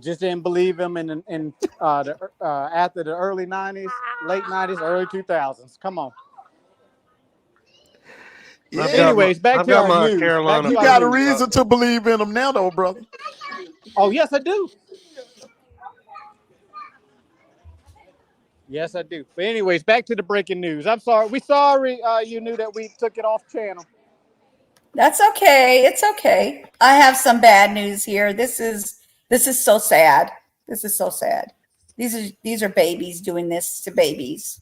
Just didn't believe them after the early '90s, late '90s, early 2000s. Come on. Yeah. Anyways, back to our news. You got a reason to believe in them now, though, brother. Oh, yes, I do. Yes, I do. But anyways, back to the breaking news. I'm sorry. We sorry you knew that we took it off channel. That's okay. It's okay. I have some bad news here. This is so sad. This is so sad. These are babies doing this to babies.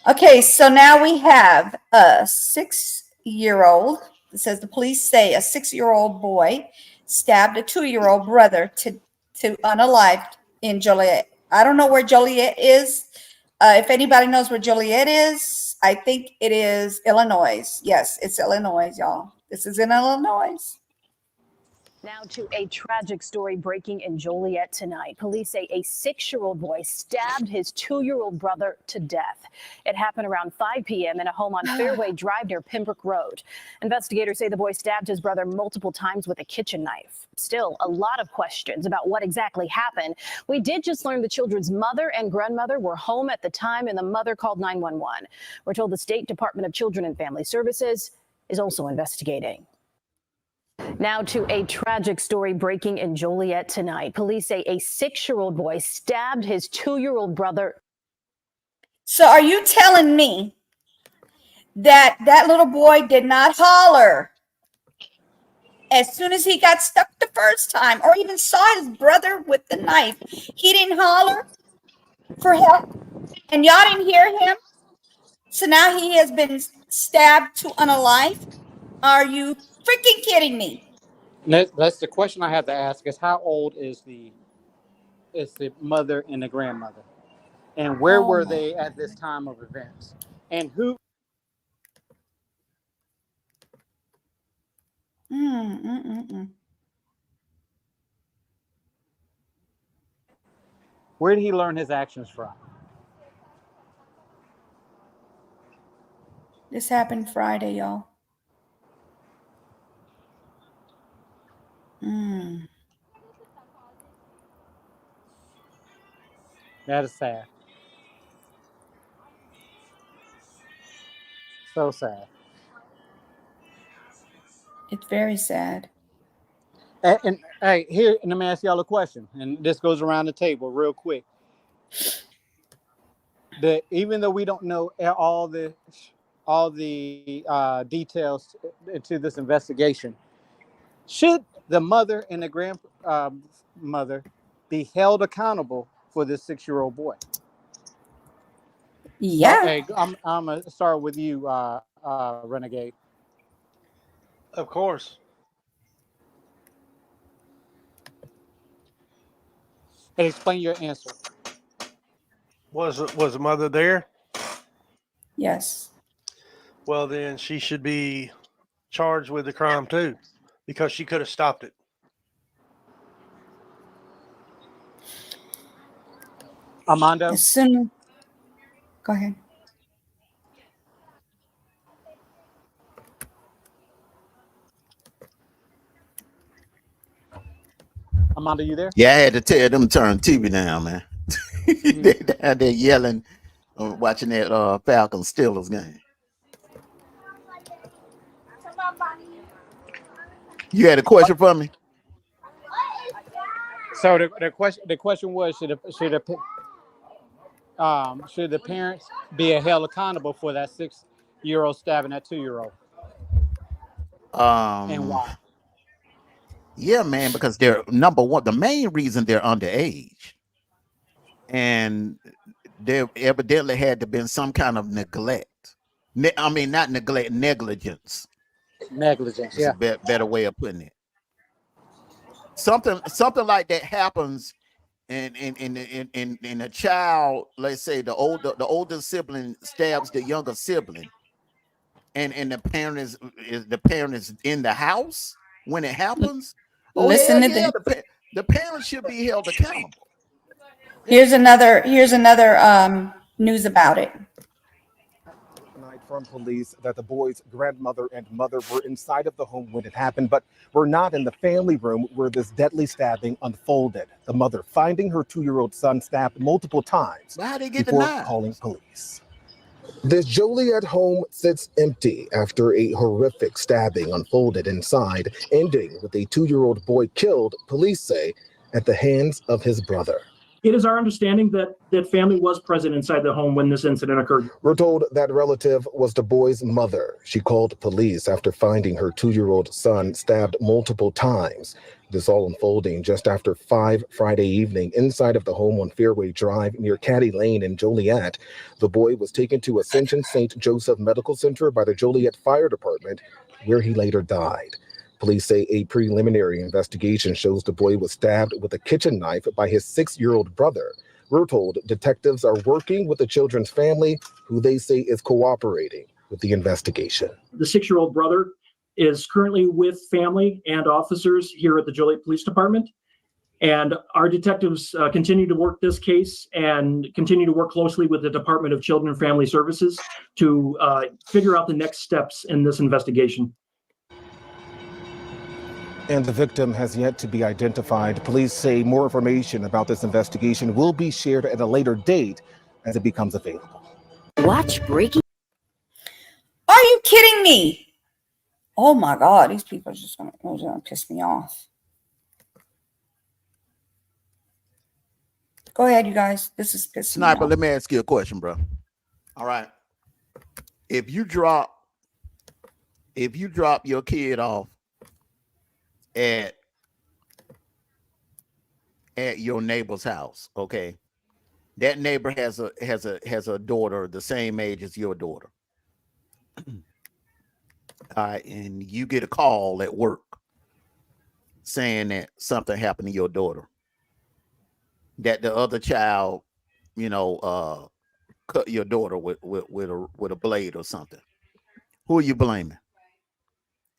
Okay, so now we have a 6-year-old. It says the police say a 6-year-old boy stabbed a 2-year-old brother to unalived in Joliet. I don't know where Joliet is. If anybody knows where Joliet is, I think it is Illinois. Yes, it's Illinois, y'all. This is in Illinois. Now to a tragic story breaking in Joliet tonight. Police say a 6-year-old boy stabbed his 2-year-old brother to death. It happened around 5 p.m. in a home on Fairway Drive near Pembroke Road. Investigators say the boy stabbed his brother multiple times with a kitchen knife. Still, a lot of questions about what exactly happened. We did just learn the children's mother and grandmother were home at the time, and the mother called 911. We're told the State Department of Children and Family Services is also investigating. Now to a tragic story breaking in Joliet tonight. Police say a 6-year-old boy stabbed his 2-year-old brother. So are you telling me that that little boy did not holler as soon as he got stuck the first time, or even saw his brother with the knife? He didn't holler for help, and y'all didn't hear him? So now he has been stabbed to unalive? Are you freaking kidding me? That's the question I have to ask: is how old is the mother and the grandmother, and where were they at this time of events, and who? Where did he learn his actions from? This happened Friday, y'all. That is sad. So sad. It's very sad. And hey, here, let me ask y'all a question, and this goes around the table real quick. Even though we don't know all the details into this investigation, should the mother and the grandmother be held accountable for this 6-year-old boy? Yeah. Okay, I'm gonna start with you, Renegade. Of course. And explain your answer. Was the mother there? Yes. Well, then she should be charged with the crime too, because she could have stopped it. Armando? Go ahead. Armando, you there? Yeah, I had to tell them to turn TV down, man. They're down there yelling, watching that Falcons Steelers game. You had a question for me? So the question was, should the parents be held accountable for that 6-year-old stabbing that 2-year-old? And why? Yeah, man, because they're number one. The main reason they're underage, and there evidently had to been some kind of neglect. Not neglect, negligence. Negligence, yeah. Better way of putting it. Something like that happens in a child. Let's say the older sibling stabs the younger sibling, and the parent is in the house when it happens. Listen to the parents should be held accountable. Here's another news about it. Tonight from police that the boy's grandmother and mother were inside of the home when it happened, but were not in the family room where this deadly stabbing unfolded. The mother finding her 2-year-old son stabbed multiple times before calling police. This Joliet home sits empty after a horrific stabbing unfolded inside, ending with a 2-year-old boy killed, police say, at the hands of his brother. It is our understanding that family was present inside the home when this incident occurred. We're told that relative was the boy's mother. She called police after finding her 2-year-old son stabbed multiple times. This all unfolding just after 5 Friday evening inside of the home on Fairway Drive near Caddy Lane in Joliet. The boy was taken to Ascension St. Joseph Medical Center by the Joliet Fire Department, where he later died. Police say a preliminary investigation shows the boy was stabbed with a kitchen knife by his 6-year-old brother. We're told detectives are working with the children's family, who they say is cooperating with the investigation. The 6-year-old brother is currently with family and officers here at the Joliet Police Department. And our detectives continue to work this case and continue to work closely with the Department of Children and Family Services to figure out the next steps in this investigation. And the victim has yet to be identified. Police say more information about this investigation will be shared at a later date as it becomes available. Watch breaking. Are you kidding me? Oh my God, these people are just gonna piss me off. Go ahead, you guys. This is pissing Sniper, me off. let me ask you a question, bro. All right. If you drop your kid off at your neighbor's house, okay, that neighbor has a daughter the same age as your daughter. All right, and you get a call at work saying that something happened to your daughter, that the other child, cut your daughter with a blade or something. Who are you blaming?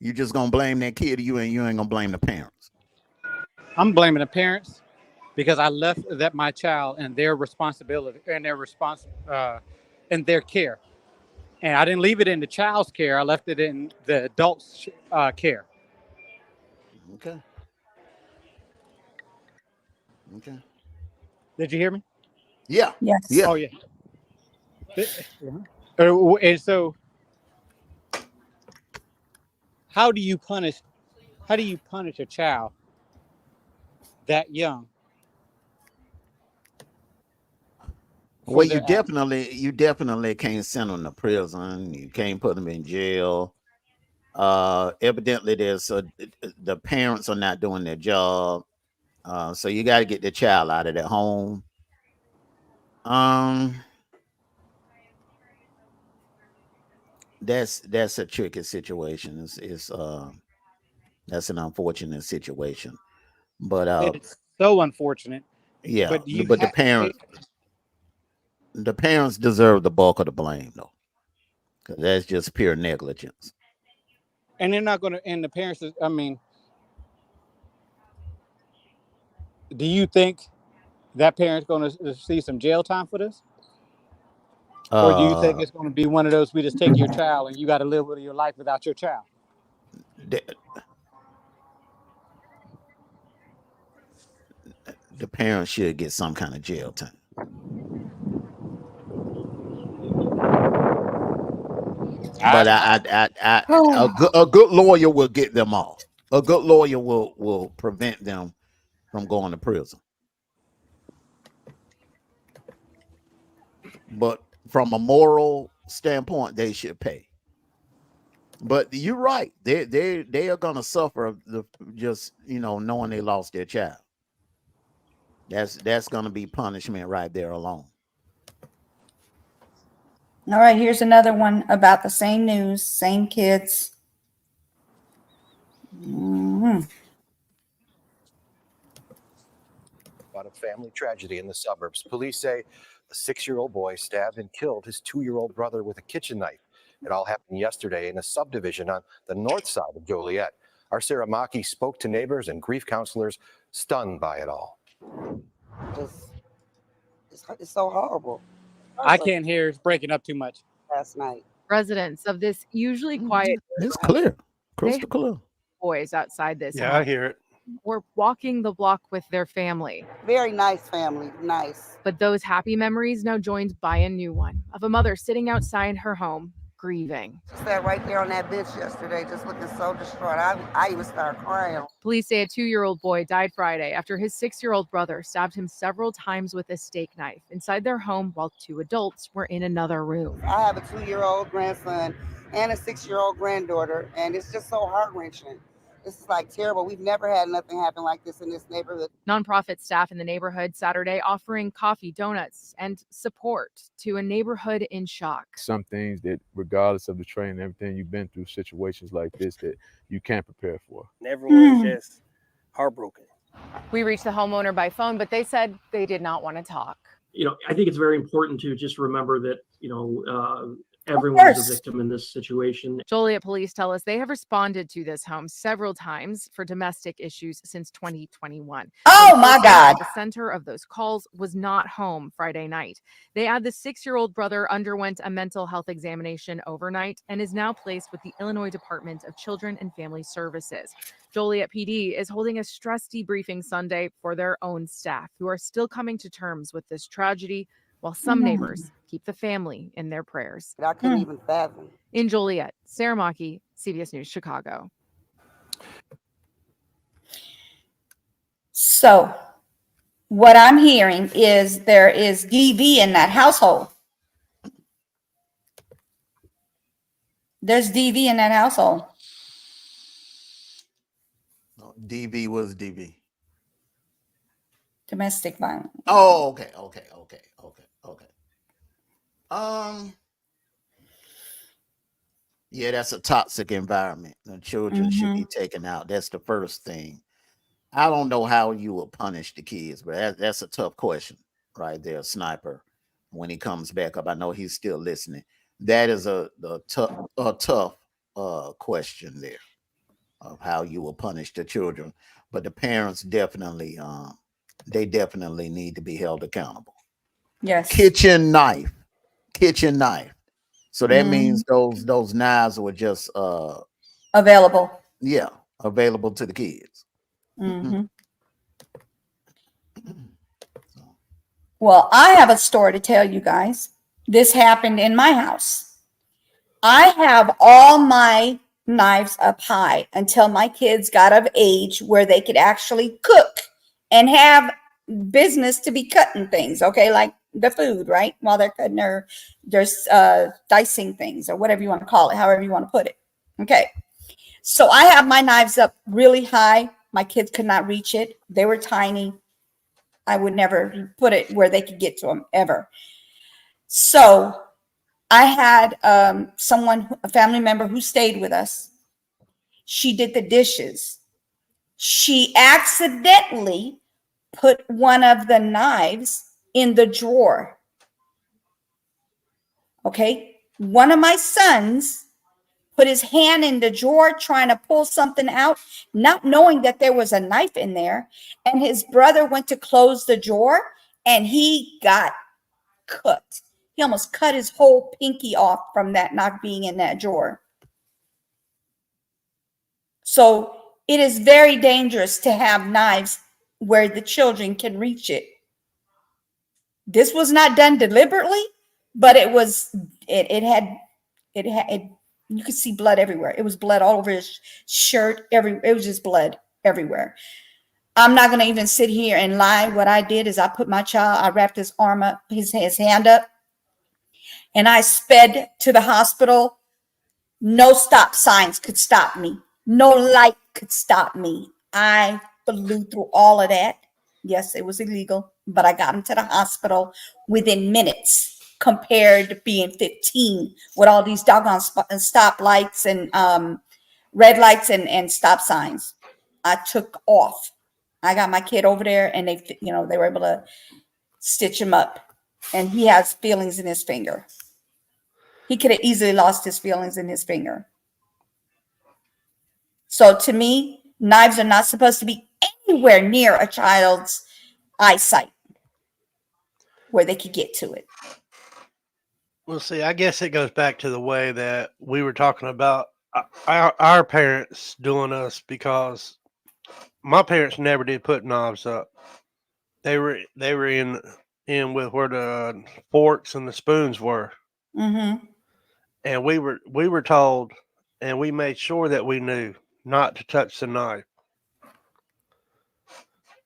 You just gonna blame that kid, or you ain't gonna blame the parents? I'm blaming the parents because I left that my child and their responsibility and in their care, and I didn't leave it in the child's care. I left it in the adult's care. Okay. Did you hear me? Yeah. Yes. Yeah. Oh yeah. And so, how do you punish a child that young? Well, you definitely can't send them to prison. You can't put them in jail. Evidently, the parents are not doing their job. So you got to get the child out of their home. That's a tricky situation. That's an unfortunate situation. But It's so unfortunate. yeah, But the parents deserve the bulk of the blame, though, because that's just pure negligence. And they're not going to. And the parents, I mean, do you think that parent's going to see some jail time for this? Or do you think it's going to be one of those, we just take your child and you got to live with your life without your child? The parents should get some kind of jail time. But a good lawyer will get them off. A good lawyer will prevent them from going to prison. But from a moral standpoint, they should pay. But you're right. They are gonna suffer just knowing they lost their child. That's gonna be punishment right there alone. All right, here's another one about the same news, same kids. About a family tragedy in the suburbs. Police say a 6-year-old boy stabbed and killed his 2-year-old brother with a kitchen knife. It all happened yesterday in a subdivision on the north side of Joliet. Our Sarah Maki spoke to neighbors and grief counselors stunned by it all. It's so horrible. I can't hear. It's breaking up too much. Last night. Residents of this usually quiet. It's clear. Crystal clear. Boys outside this. Yeah, I hear it. Were walking the block with their family. Very nice family. Nice. But those happy memories now joined by a new one of a mother sitting outside her home, grieving. She sat right there on that bench yesterday, just looking so distraught. I even started crying. Police say a 2-year-old boy died Friday after his 6-year-old brother stabbed him several times with a steak knife inside their home while 2 adults were in another room. I have a 2-year-old grandson and a 6-year-old granddaughter, and it's just so heart-wrenching. This is like terrible. We've never had nothing happen like this in this neighborhood. Nonprofit staff in the neighborhood Saturday offering coffee, donuts, and support to a neighborhood in shock. Some things that, regardless of the training and everything, you've been through situations like this that you can't prepare for. Everyone's just heartbroken. We reached the homeowner by phone, but they said they did not want to talk. I think it's very important to just remember that, everyone is a victim in this situation. Joliet police tell us they have responded to this home several times for domestic issues since 2021. Oh my God. The center of those calls was not home Friday night. They add the 6-year-old brother underwent a mental health examination overnight and is now placed with the Illinois Department of Children and Family Services. Joliet PD is holding a stress debriefing Sunday for their own staff who are still coming to terms with this tragedy, while some neighbors keep the family in their prayers. I couldn't even fathom. In Joliet, Sarah Maki, CBS News, Chicago. So what I'm hearing is there is DV in that household. There's DV in that household. DV was DV. Domestic violence. Oh, okay. Yeah, that's a toxic environment. The children should be taken out. That's the first thing. I don't know how you will punish the kids, but that's a tough question right there, Sniper. When he comes back up, I know he's still listening. That is a tough question there of how you will punish the children. But the parents definitely, they definitely need to be held accountable. Yes. Kitchen knife. So that means those knives were just available. Yeah, available to the kids. Well, I have a story to tell you guys. This happened in my house. I have all my knives up high until my kids got of age where they could actually cook and have business to be cutting things, okay, like the food, right, while they're cutting their dicing things or whatever you want to call it, however you want to put it. Okay, so I have my knives up really high. My kids could not reach it. They were tiny. I would never put it where they could get to them ever. So I had a family member who stayed with us. She did the dishes. She accidentally put one of the knives in the drawer. Okay. One of my sons put his hand in the drawer trying to pull something out, not knowing that there was a knife in there. And his brother went to close the drawer and he got cut. He almost cut his whole pinky off from that not being in that drawer. So it is very dangerous to have knives where the children can reach it. This was not done deliberately, but it had you could see blood everywhere. It was blood all over his shirt. It was just blood everywhere. I'm not going to even sit here and lie. What I did is I put my child, I wrapped his arm up, his hand up, and I sped to the hospital. No stop signs could stop me. No light could stop me. I flew through all of that. Yes, it was illegal, but I got him to the hospital within minutes compared to being 15 with all these doggone stop lights and red lights and stop signs. I took off. I got my kid over there and they were able to stitch him up, and he has feelings in his finger. He could have easily lost his feelings in his finger. So to me, knives are not supposed to be anywhere near a child's eyesight where they could get to it. Well, see, I guess it goes back to the way that we were talking about our parents doing us, because my parents never did put knives up. They were in with where the forks and the spoons were. and we were told, and we made sure that we knew not to touch the knife.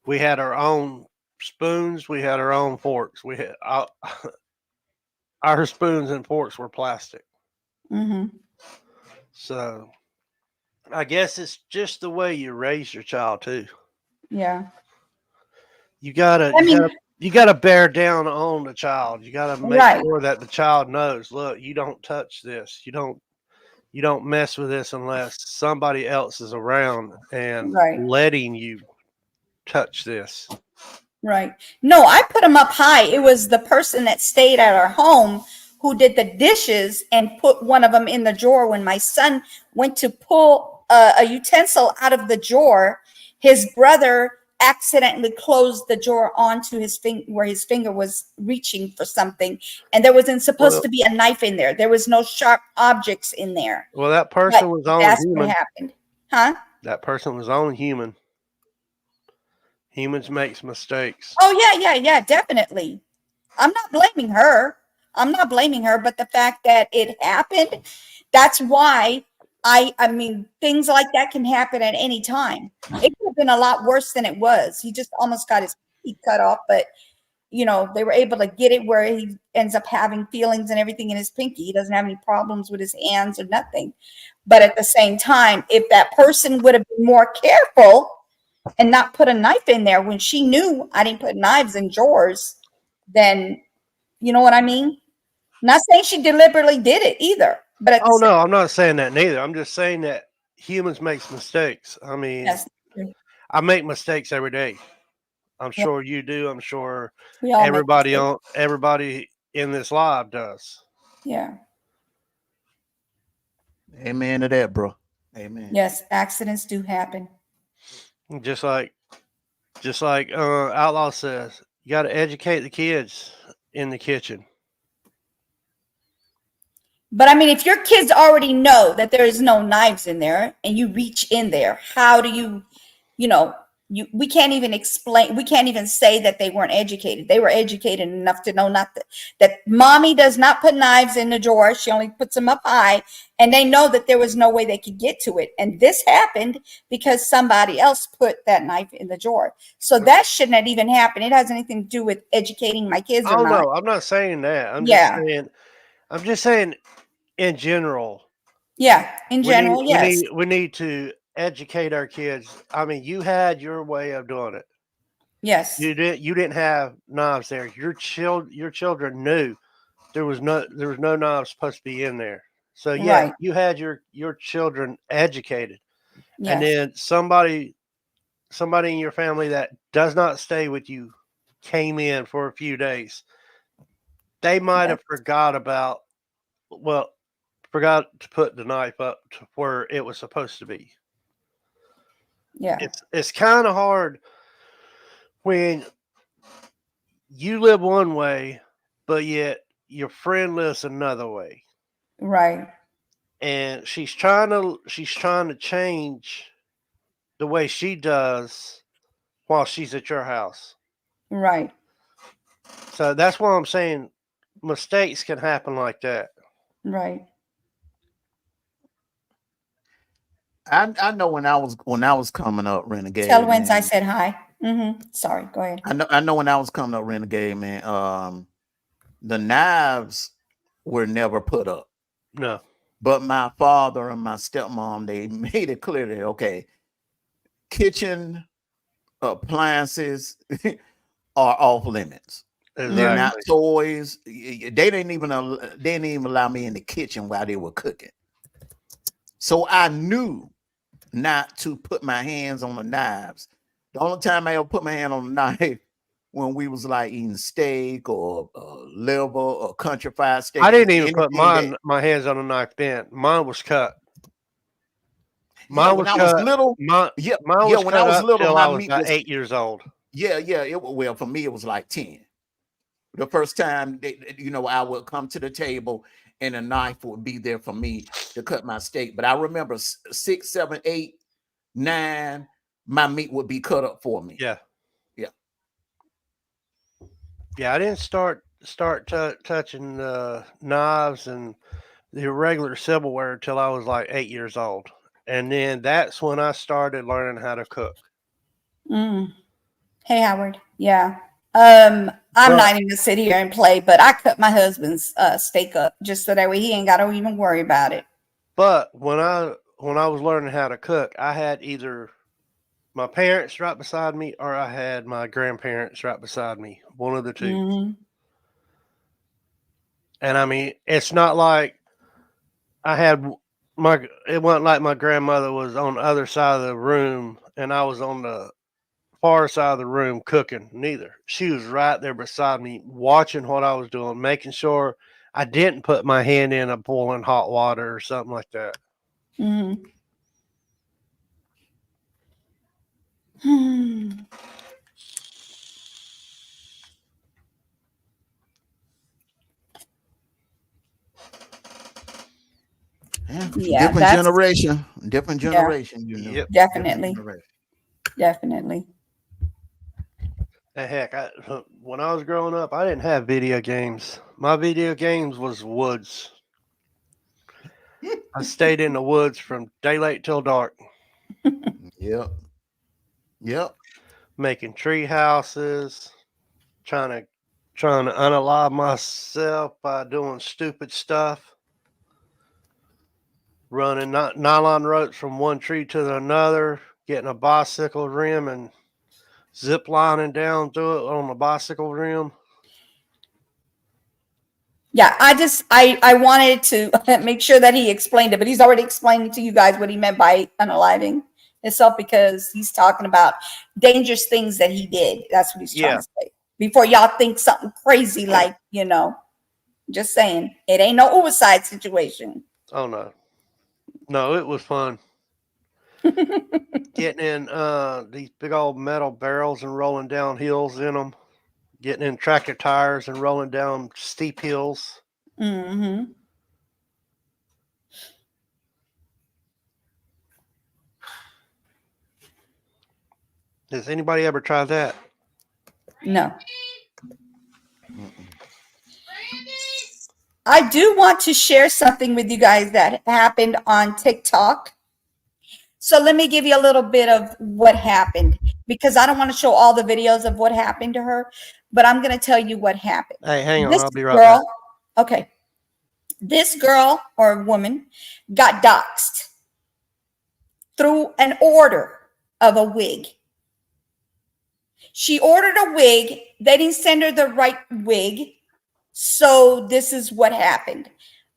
We had our own spoons. We had our own forks. We had our spoons and forks were plastic. Mm-hmm. So I guess it's just the way you raise your child too. Yeah. You gotta bear down on the child. You gotta make Right. sure that the child knows, look, you don't touch this. You don't mess with this unless somebody else is around and Right. letting you touch this. Right. No, I put them up high. It was the person that stayed at our home who did the dishes and put one of them in the drawer. When my son went to pull a utensil out of the drawer, his brother accidentally closed the drawer onto his finger where his finger was reaching for something, and there wasn't supposed to be a knife in there. There was no sharp objects in there. Well, that person was only That's human. what happened. Huh? That person was only human. Humans makes mistakes. Oh, yeah, definitely. I'm not blaming her. But the fact that it happened, that's why I mean, things like that can happen at any time. It could have been a lot worse than it was. He just almost got his feet cut off, but they were able to get it where he ends up having feelings and everything in his pinky. He doesn't have any problems with his hands or nothing. But at the same time, if that person would have been more careful and not put a knife in there when she knew I didn't put knives in drawers, then you know what I mean? Not saying she deliberately did it either. But no, I'm not saying that neither. I'm just saying that humans makes mistakes. I mean, Yes. I make mistakes every day. I'm sure you do. I'm sure We all make everybody in this live does. Yeah. Amen to that, bro. Amen. Yes, accidents do happen. Just like Outlaw says, you got to educate the kids in the kitchen. But I mean, if your kids already know that there is no knives in there and you reach in there, how do we can't even explain, we can't even say that they weren't educated. They were educated enough to know that mommy does not put knives in the drawer. She only puts them up high, and they know that there was no way they could get to it. And this happened because somebody else put that knife in the drawer. So that shouldn't have even happened. It has anything to do with educating my kids or not. No, I'm not saying that. I'm just saying in general. Yeah, in general, yes. We need to educate our kids. I mean, you had your way of doing it. Yes. You didn't have knives there. Your children knew there was no knives supposed to be in there. So yeah, Right. you had your children educated. Yes. And then somebody in your family that does not stay with you came in for a few days. They might have forgot to put the knife up to where it was supposed to be. Yeah. It's kind of hard when you live one way, but yet your friend lives another way. Right. And she's trying to change the way she does while she's at your house. Right. So that's why I'm saying mistakes can happen like that. Right. I know when I was coming up, Renegade. Tell Wins I man, said hi. Sorry, go ahead. I know when I was coming up, Renegade, man. The knives were never put up. No. But my father and my stepmom, they made it clear that okay, kitchen appliances are off limits. Exactly. They're not toys. They didn't even allow me in the kitchen while they were cooking. So I knew not to put my hands on the knives. The only time I ever put my hand on the knife when we was like eating steak or liver or country fried steak. I didn't even put anything my hands on a knife then. Mine was cut. Mine was cut. I was little. Mine was when cut I was up little, till my I was meat about was 8 years old. Yeah. Well, for me, it was like 10. The first time, I would come to the table and a knife would be there for me to cut my steak. But I remember 6, 7, 8, 9, my meat would be cut up for me. Yeah. Yeah. Yeah, I didn't start touching knives and the irregular silverware until I was like 8 years old. And then that's when I started learning how to cook. Mm. Hey, Howard. Yeah. I'm But- not even gonna sit here and play, but I cut my husband's steak up just so that way he ain't got to even worry about it. But when I was learning how to cook, I had either my parents right beside me or I had my grandparents right beside me. One of the two. Mhm. And I mean, it's not like it wasn't like my grandmother was on the other side of the room and I was on the far side of the room cooking. Neither. She was right there beside me, watching what I was doing, making sure I didn't put my hand in a boiling hot water or something like that. Mhm. Yeah, Different that's generation. Different yeah, generation. You know. Yep. definitely, Generation. definitely. And heck, when I was growing up, I didn't have video games. My video games was woods. I stayed in the woods from daylight till dark. Yep. Yep. Making tree houses, trying to unalive myself by doing stupid stuff. Running nylon ropes from one tree to another, getting a bicycle rim and zip lining down through it on the bicycle rim. Yeah, I wanted to make sure that he explained it, but he's already explained to you guys what he meant by unaliving himself because he's talking about dangerous things that he did. That's what he's trying to say. Before y'all think something crazy like, just saying, it ain't no suicide situation. Oh no. No, it was fun. Getting in these big old metal barrels and rolling down hills in them. Getting in tractor tires and rolling down steep hills. Mm-hmm. Has anybody ever tried that? No. I do want to share something with you guys that happened on TikTok. So let me give you a little bit of what happened because I don't want to show all the videos of what happened to her, but I'm going to tell you what happened. Hey, hang on. This I'll be right back. Okay. This girl or woman got doxxed through an order of a wig. She ordered a wig. They didn't send her the right wig. So this is what happened.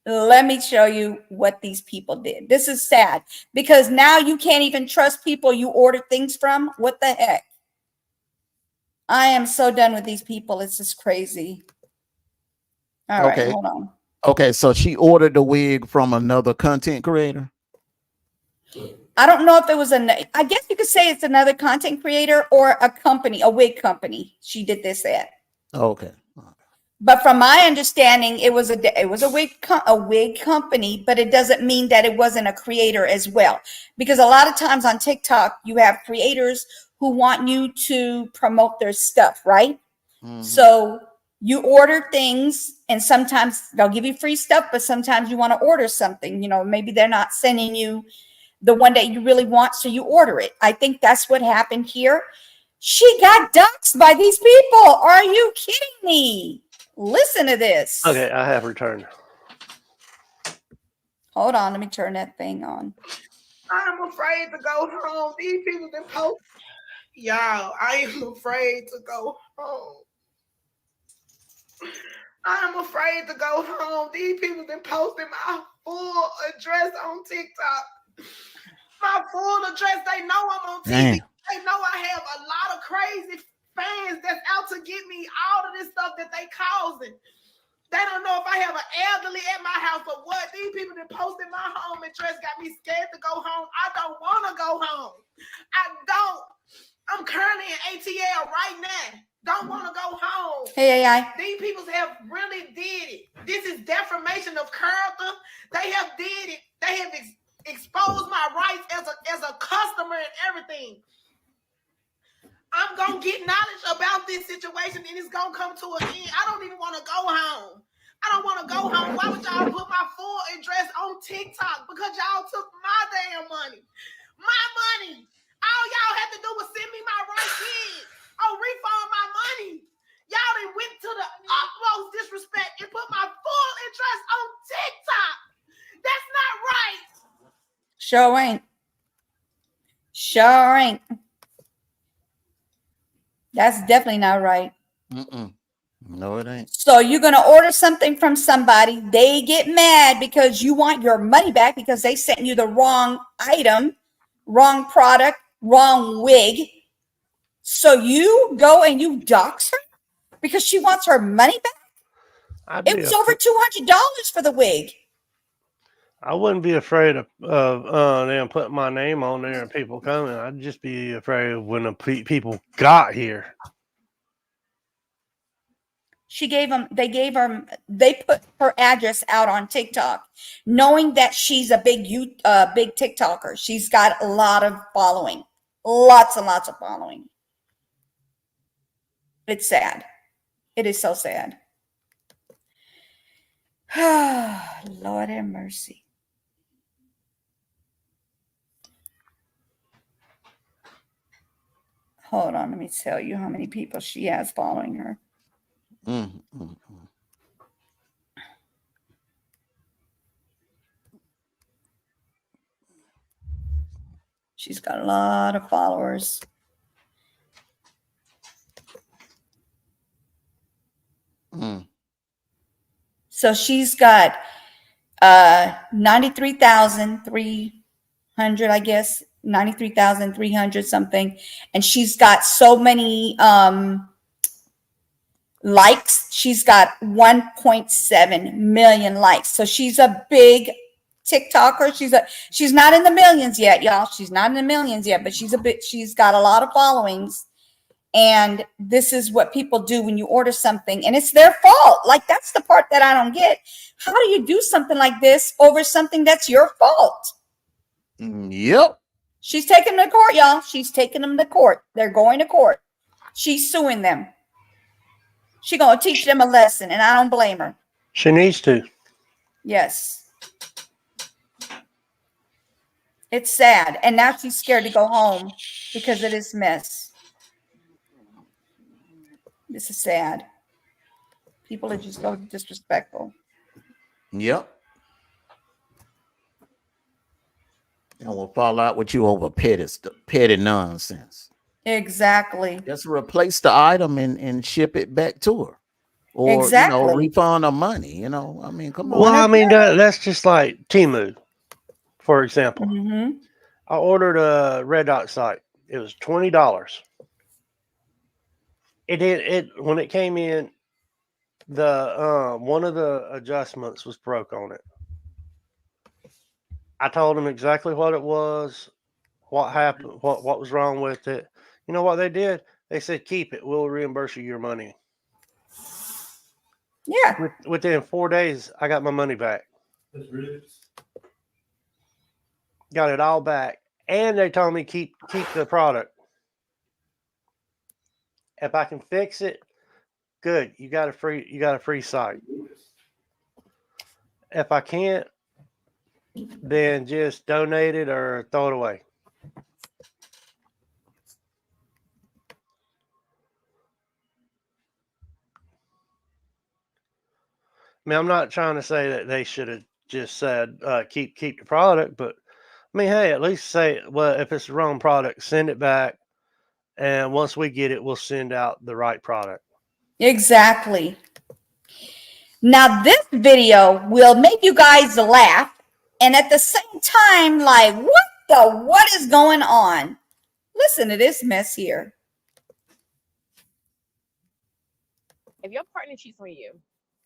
Let me show you what these people did. This is sad because now you can't even trust people you order things from. What the heck? I am so done with these people. It's just crazy. All right, hold on. Okay, so she ordered the wig from another content creator. I don't know if it was I guess you could say it's another content creator or a company, a wig company. She did this at. Okay. But from my understanding, it was a wig company, but it doesn't mean that it wasn't a creator as well. Because a lot of times on TikTok, you have creators who want you to promote their stuff, right? Mm-hmm. So you order things and sometimes they'll give you free stuff, but sometimes you want to order something, maybe they're not sending you the one that you really want, so you order it. I think that's what happened here. She got doxxed by these people. Are you kidding me? Listen to this. Okay, I have returned. Hold on, let me turn that thing on. I'm afraid to go home. These people been post. Y'all, I am afraid to go home. I'm afraid to go home. These people been posting my full address on TikTok. My full address. They know I'm on TV. Damn. They know I have a lot of crazy fans that's out to get me all of this stuff that they causing. They don't know if I have an elderly at my house or what. These people that posted my home address got me scared to go home. I don't want to go home. I don't. I'm currently in ATL right now. Don't want to go home. Hey, AI. These people have really did it. This is defamation of character. They have did it. They have exposed my rights as a customer and everything. I'm going to get knowledge about this situation and it's going to come to an end. I don't even want to go home. I don't want to go home. Why would y'all put my full address on TikTok? Because y'all took my damn money. My money. All y'all had to do was send me my right kids or refund my money. Y'all done went to the utmost disrespect and put my full address on TikTok. That's not right. Sure ain't. Sure ain't. That's definitely not right. No, it ain't. So you're going to order something from somebody. They get mad because you want your money back because they sent you the wrong item, wrong product, wrong wig. So you go and you dox her because she wants her money back? It was over $200 for the wig. I wouldn't be afraid of them putting my name on there and people coming. I'd just be afraid of when the people got here. They put her address out on TikTok, knowing that she's a big TikToker. She's got a lot of following, lots and lots of following. It's sad. It is so sad. Lord have mercy. Hold on, let me tell you how many people she has following her. She's got a lot of followers. So she's got 93,300, I guess, 93,300 something. And she's got so many likes. She's got 1.7 million likes. So she's a big TikToker. She's not in the millions yet, y'all. She's not in the millions yet, but she's got a lot of followings. And this is what people do when you order something, and it's their fault. Like, that's the part that I don't get. How do you do something like this over something that's your fault? Yep. She's taking them to court, y'all. She's taking them to court. They're going to court. She's suing them. She's going to teach them a lesson, and I don't blame her. She needs to. Yes. It's sad. And now she's scared to go home because of this mess. This is sad. People are just so disrespectful. Yep. And we'll fall out with you over petty nonsense. Exactly. Just replace the item and ship it back to her. Or, Exactly. refund her money. I mean, come on. Well, I mean, that's just like Temu, for example. Mm-hmm. I ordered a Red Dot site. It was $20. It when it came in, the one of the adjustments was broke on it. I told them exactly what it was, what happened, what was wrong with it. You know what they did? They said, keep it. We'll reimburse you your money. Yeah. Within 4 days, I got my money back. Got it all back. And they told me keep the product. If I can fix it, good. You got a free site. If I can't, then just donate it or throw it away. I mean, I'm not trying to say that they should have just said keep the product, but I mean, hey, at least say, well, if it's the wrong product, send it back, and once we get it, we'll send out the right product. Exactly. Now, this video will make you guys laugh, and at the same time, like, what is going on? Listen to this mess here. If your partner cheats on you,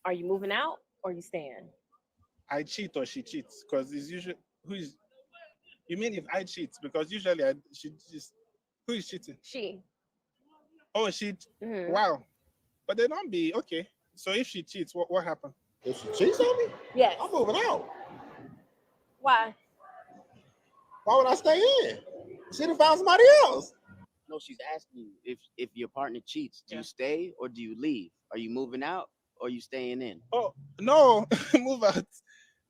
are you moving out or you staying? I cheat or she cheats, because it's usually you mean if I cheat? Because usually who is cheating? She. Oh, she. Wow. But they don't be okay. So if she cheats, what happened? If she cheats on me? Yes. I'm moving out. Why? Why would I stay in? She'd have found somebody else. No, she's asking you if your partner cheats, do you stay or do you leave? Are you moving out or you staying in? Oh no, move out.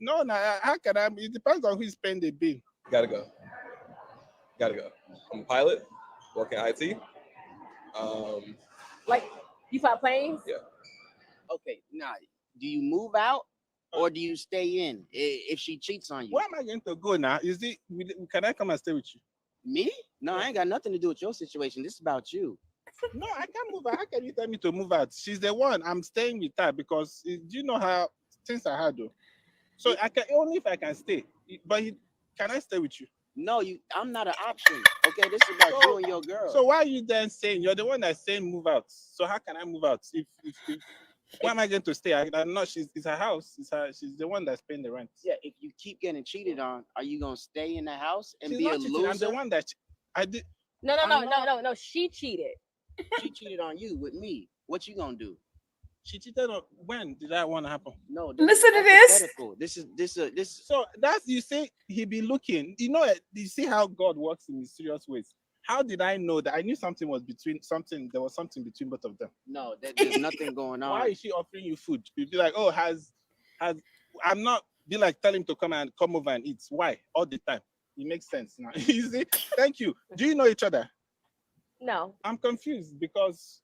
No, how can I? It depends on who's paying the bill. Gotta go. I'm a pilot, working IT. Like you fly planes? Yeah. Okay, now do you move out or do you stay in if she cheats on you? Where am I going to go now? Can I come and stay with you? Me? No, I ain't got nothing to do with your situation. This is about you. No, I can't move out. How can you tell me to move out? She's the one. I'm staying with her because do you know how things are hard though? So I can only if I can stay. But can I stay with you? No, I'm not an option. Okay, this is about you and your girl. So why are you then saying you're the one that's saying move out? So how can I move out? If where am I going to stay? I'm not. It's her house. She's the one that's paying the rent. Yeah, if you keep getting cheated on, are you gonna stay in the house and She's be a not cheating. loser? I'm the one that I did. No. She cheated. She cheated on you with me. What you gonna do? She cheated on when did that want to happen? No, Listen to this. hypothetical. This. So that's you say he be looking. You see how God works in mysterious ways. How did I know that? I knew something was there was something between both of them. No, there's nothing going on. Why is she offering you food? You'd be like, oh, I'm not be like tell him to come over and eat. Why? All the time. It makes sense now. You see? Thank you. Do you know each other? No. I'm confused because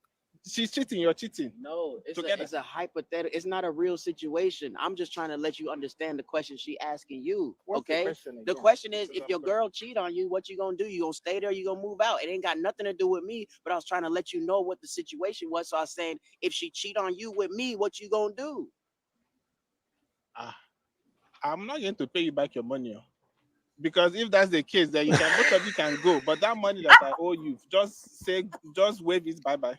she's cheating, you're cheating. No, Together. it's a hypothetical. It's not a real situation. I'm just trying to let you understand the question she asking you. What's the okay. question The again? question is, if your girl cheat on you, what you gonna do? You gonna stay there? You gonna move out? It ain't got nothing to do with me. But I was trying to let you know what the situation was. So I was saying, if she cheat on you with me, what you gonna do? I'm not going to pay you back your money. Because if that's the case, then both of you can go. But that money that I owe you, just wave it bye-bye.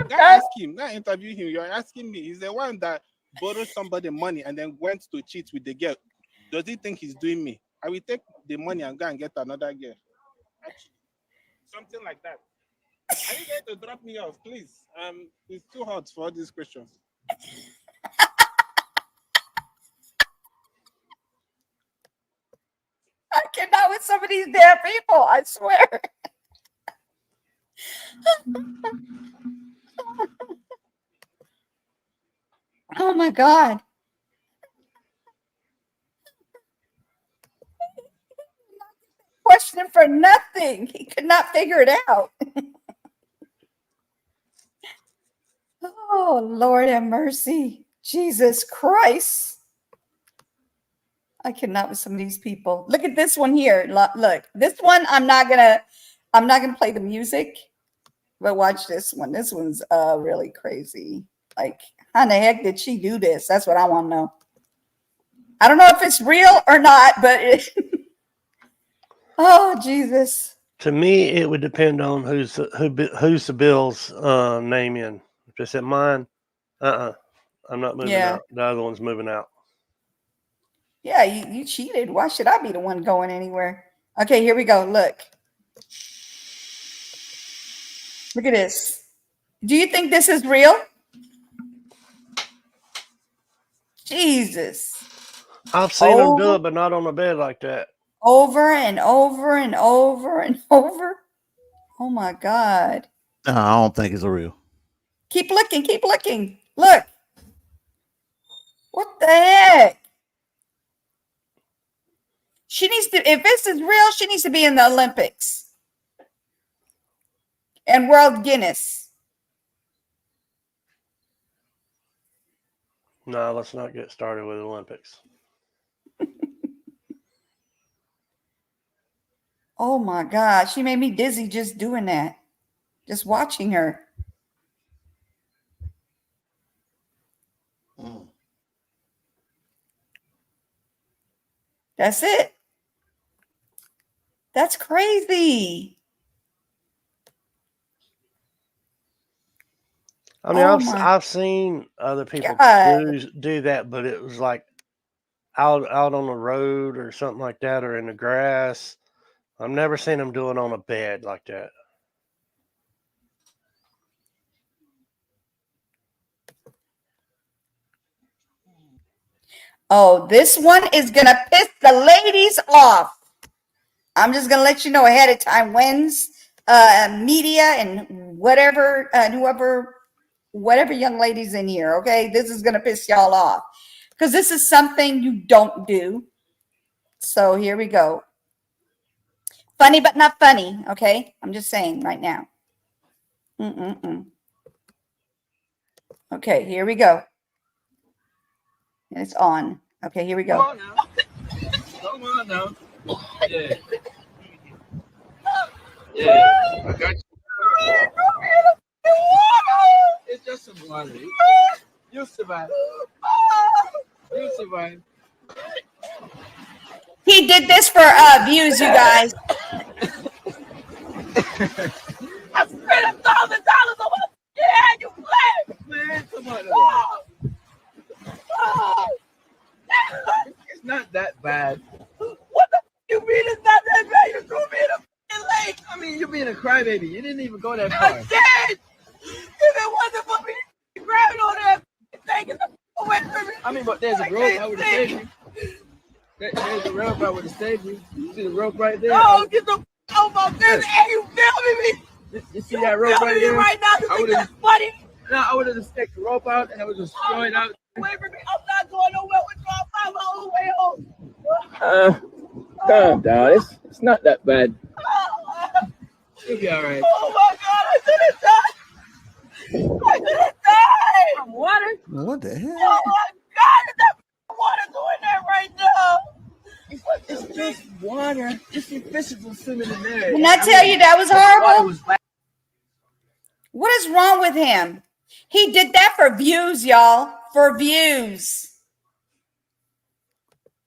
Go ask him, go interview him. You're asking me. He's the one that borrowed somebody money and then went to cheat with the girl. Does he think he's doing me? I will take the money and go and get another girl. Something like that. Are you going to drop me off, please? It's too hot for all these questions. I cannot with some of these damn people, I swear. Oh my God. Questioning for nothing. He could not figure it out. Oh, Lord have mercy. Jesus Christ. I cannot with some of these people. Look at this one here. Look, this one I'm not gonna play the music, but watch this one. This one's really crazy. Like, how in the heck did she do this? That's what I want to know. I don't know if it's real or not, but oh Jesus. To me, it would depend on who's the bill's name in. If it's at mine, I'm not moving out. The other one's moving out. Yeah, you cheated. Why should I be the one going anywhere? Okay, here we go. Look at this. Do you think this is real? Jesus. I've seen them do it, but not on the bed like that. Over and over and over and over. Oh my God. No, I don't think it's real. Keep looking. Keep looking. Look. What the heck? She needs to, if this is real, she needs to be in the Olympics and World Guinness. No, let's not get started with the Olympics. Oh my God. She made me dizzy just doing that. Just watching her. That's it. That's crazy. I mean, I've seen other people do that, but it was like out on the road or something like that, or in the grass. I've never seen them do it on a bed like that. Oh, this one is going to piss the ladies off. I'm just going to let you know ahead of time. When's media and whatever and whoever whatever young ladies in here, okay? This is going to piss y'all off because this is something you don't do. So here we go. Funny, but not funny, okay? I'm just saying right now. Okay, here we go. And it's on. Okay, here we go. Come on now. Come on now. Yeah. Yeah. I got you. It's just some water. You survive. You survive. He did this for views, you guys. I spent $1,000 on my head, you play. Man, come on. It's not that bad. What the you mean it's not that bad? You threw me in the lake. I mean, you're being a crybaby. You didn't even go that far. I did. If it wasn't for me grabbing on that thing and away from me. I mean, but there's a rope. I would have saved you. There's a rope. I would have saved you. You see the rope right there? Oh, get the off my business. Hey, you filming me? You see that rope right there? Right now, you think that's funny? No, I would have just taken the rope out and I would just throw it out. Wait for me. I'm not going nowhere with my whole way home. Calm down. It's not that bad. You'll be all right. Oh my God! I didn't die. I didn't die from water. What the hell? Oh my God! Is that water doing that right now? It's just water. Just your fishes are swimming in there. Didn't I tell you that was horrible? What is wrong with him? He did that for views, y'all. For views.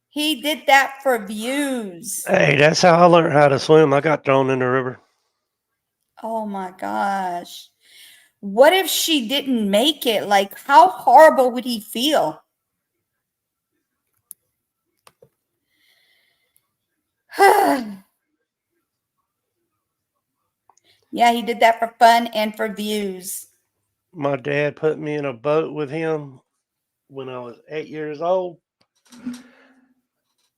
He did that for views. Hey, that's how I learned how to swim. I got thrown in the river. Oh my gosh. What if she didn't make it? Like, how horrible would he feel? Yeah, he did that for fun and for views. My dad put me in a boat with him when I was 8 years old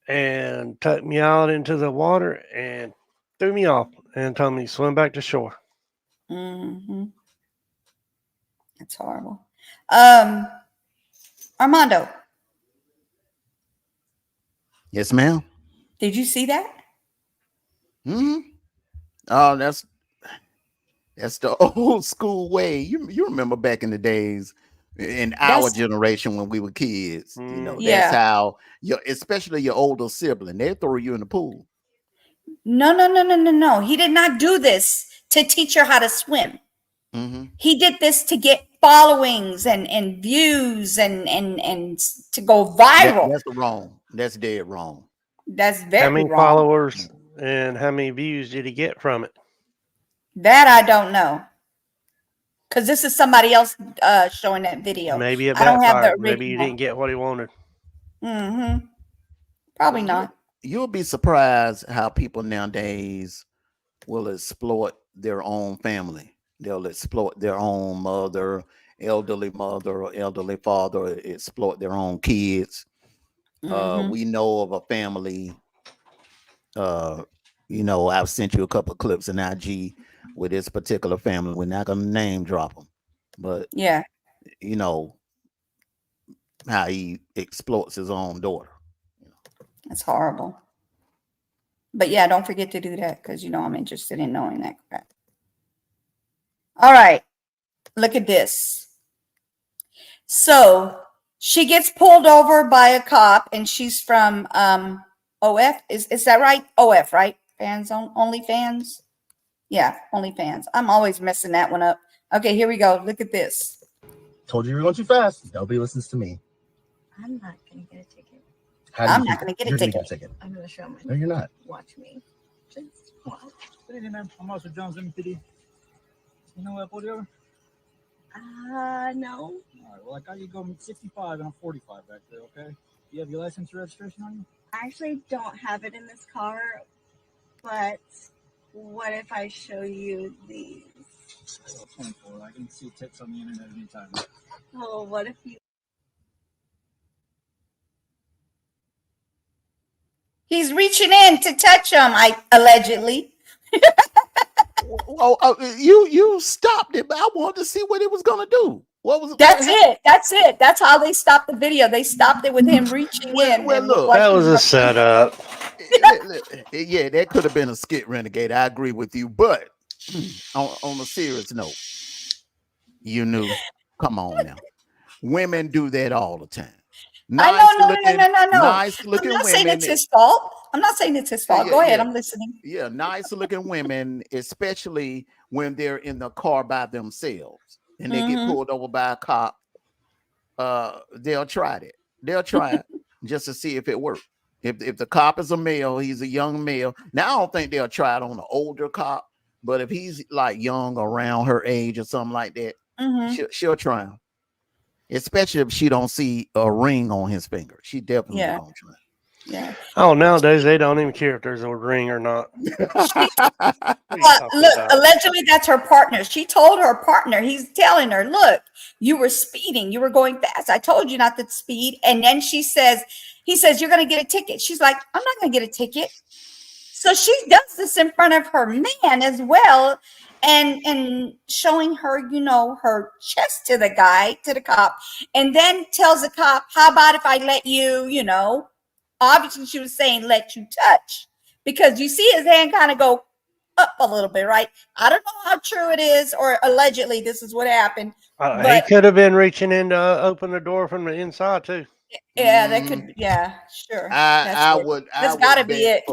and took me out into the water and threw me off and told me to swim back to shore. Mm-hmm. That's horrible. Armando. Yes, ma'am. Did you see that? Oh, that's the old school way. You remember back in the days in our generation when we were kids. You know, that's how especially your older sibling, they throw you in the pool. No. He did not do this to teach her how to swim. He did this to get followings and views and to go viral. That's wrong. That's dead wrong. That's very How many wrong. followers and how many views did he get from it? That I don't know. Because this is somebody else showing that video. Maybe it I don't have the backfired. Maybe he original. didn't get what he wanted. Probably not. You'll be surprised how people nowadays will exploit their own family. They'll exploit their own mother, elderly mother or elderly father, or exploit their own kids. We know of a family, I've sent you a couple of clips in IG with this particular family. We're not going to name drop them, but yeah, you know how he exploits his own daughter. That's horrible. But yeah, don't forget to do that because I'm interested in knowing that crap. All right, look at this. So she gets pulled over by a cop, and she's from OF. Is that right? OF, right? OnlyFans. Yeah, OnlyFans. I'm always messing that one up. Okay, here we go. Look at this. Told you you were going too fast. Nobody listens to me. I'm not going to get a ticket. I'm not going to get a ticket. I'm going to show my. No, you're not. Watch me. Just watch. Good evening, ma'am. I'm Officer Jones, MPD. You know what I pulled you over? No. All right, well, I got you going 65 and I'm 45 back there, okay? You have your license and registration on you? I actually don't have it in this car, but what if I show you these? Oh, 24. I can see tips on the internet anytime. Oh, what if you? He's reaching in to touch him, allegedly. You stopped it, but I wanted to see what it was gonna do. What was That's it. That's it. That's how they stopped the video. They stopped it with him reaching in. Well, and look, like That he was a setup. Yeah, that could have been a skit, Renegade. I agree with you. But on a serious note, you knew. Come on now. Women do that all the time. I know, no. Nice I'm looking not saying women. it's his fault. I'm not saying it's his fault. Yeah, Go ahead. yeah. I'm listening. Yeah, nice looking women, especially when they're in the car by themselves and they get pulled over by a cop. They'll try it. They'll try it just to see if it works. If the cop is a male, he's a young male. Now I don't think they'll try it on an older cop, but if he's like young, around her age or something like that, she'll try him. Especially if she don't see a ring on his finger, she definitely gonna try. Yeah. Oh, nowadays they don't even care if there's a ring or not. Look, allegedly that's her partner. She told her partner, he's telling her, look, you were speeding, you were going fast. I told you not to speed. And then he says, you're going to get a ticket. She's like, I'm not going to get a ticket. So she does this in front of her man as well. And showing her, her chest to the cop, and then tells the cop, how about if I let you, obviously she was saying, let you touch, because you see his hand kind of go up a little bit, right? I don't know how true it is, or allegedly this is what happened. He could have been reaching in to open the door from the inside too. Yeah, that could. Yeah, sure. That's got to be it.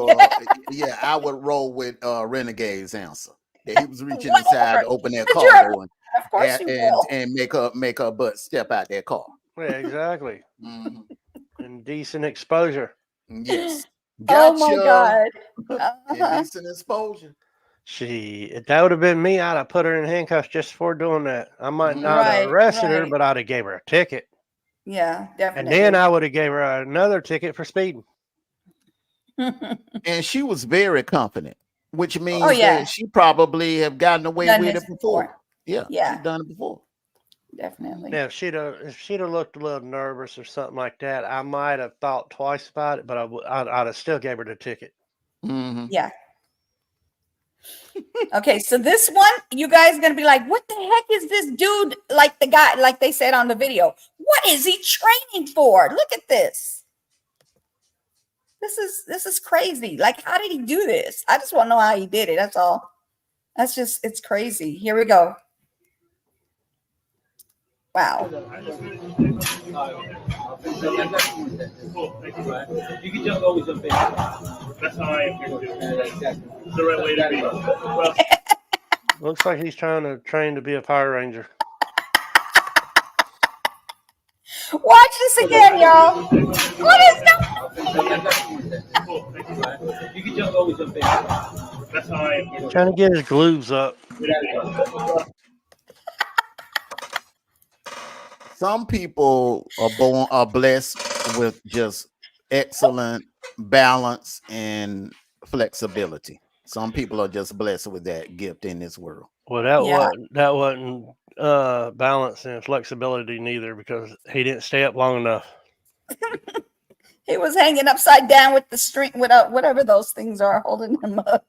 Yeah, I would roll with Renegade's answer. That he was reaching inside to open that car door of course and make her butt step out that car. Yeah, exactly. Indecent exposure. Yes. Oh my God. Indecent exposure. If that would have been me, I'd have put her in handcuffs just for doing that. I might not have arrested her, but I'd have gave her a ticket. Yeah, definitely. And then I would have gave her another ticket for speeding. And she was very confident, which means yeah. that she probably have gotten away with it before. Yeah, yeah, she's done it before. Definitely. Yeah, if she'd have looked a little nervous or something like that, I might have thought twice about it, but I'd have still gave her the ticket. Yeah. Okay, so this one, you guys are gonna be like, what the heck is this dude, like the guy, like they said on the video, what is he training for? Look at this. This is crazy. Like, how did he do this? I just want to know how he did it. That's all. It's crazy. Here we go. Wow. You can just always jump in. That's how I am. The right way to be. Well, Looks like he's trying to train to be a Power Ranger. Watch this again, y'all. What is that? You can just always jump in. That's how I am. Trying to get his glutes up. Some people are blessed with just excellent balance and flexibility. Some people are just blessed with that gift in this world. Well, that wasn't balance and flexibility neither, because he didn't stay up long enough. He was hanging upside down with the string, with whatever those things are holding him up.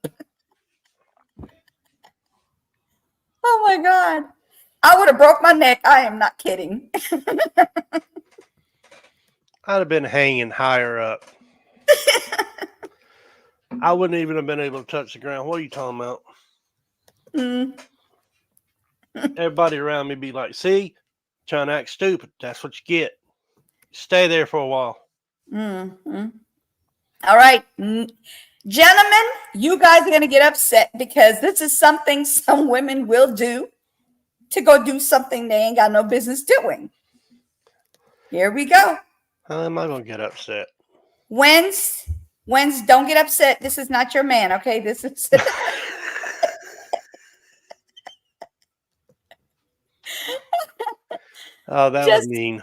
Oh my God. I would have broke my neck. I am not kidding. I'd have been hanging higher up. I wouldn't even have been able to touch the ground. What are you talking about? Everybody around me be like, see, trying to act stupid. That's what you get. Stay there for a while. All right. Gentlemen, you guys are going to get upset because this is something some women will do to go do something they ain't got no business doing. Here we go. How am I going to get upset? Wens, don't get upset. This is not your man, okay? This is... Oh, that was mean.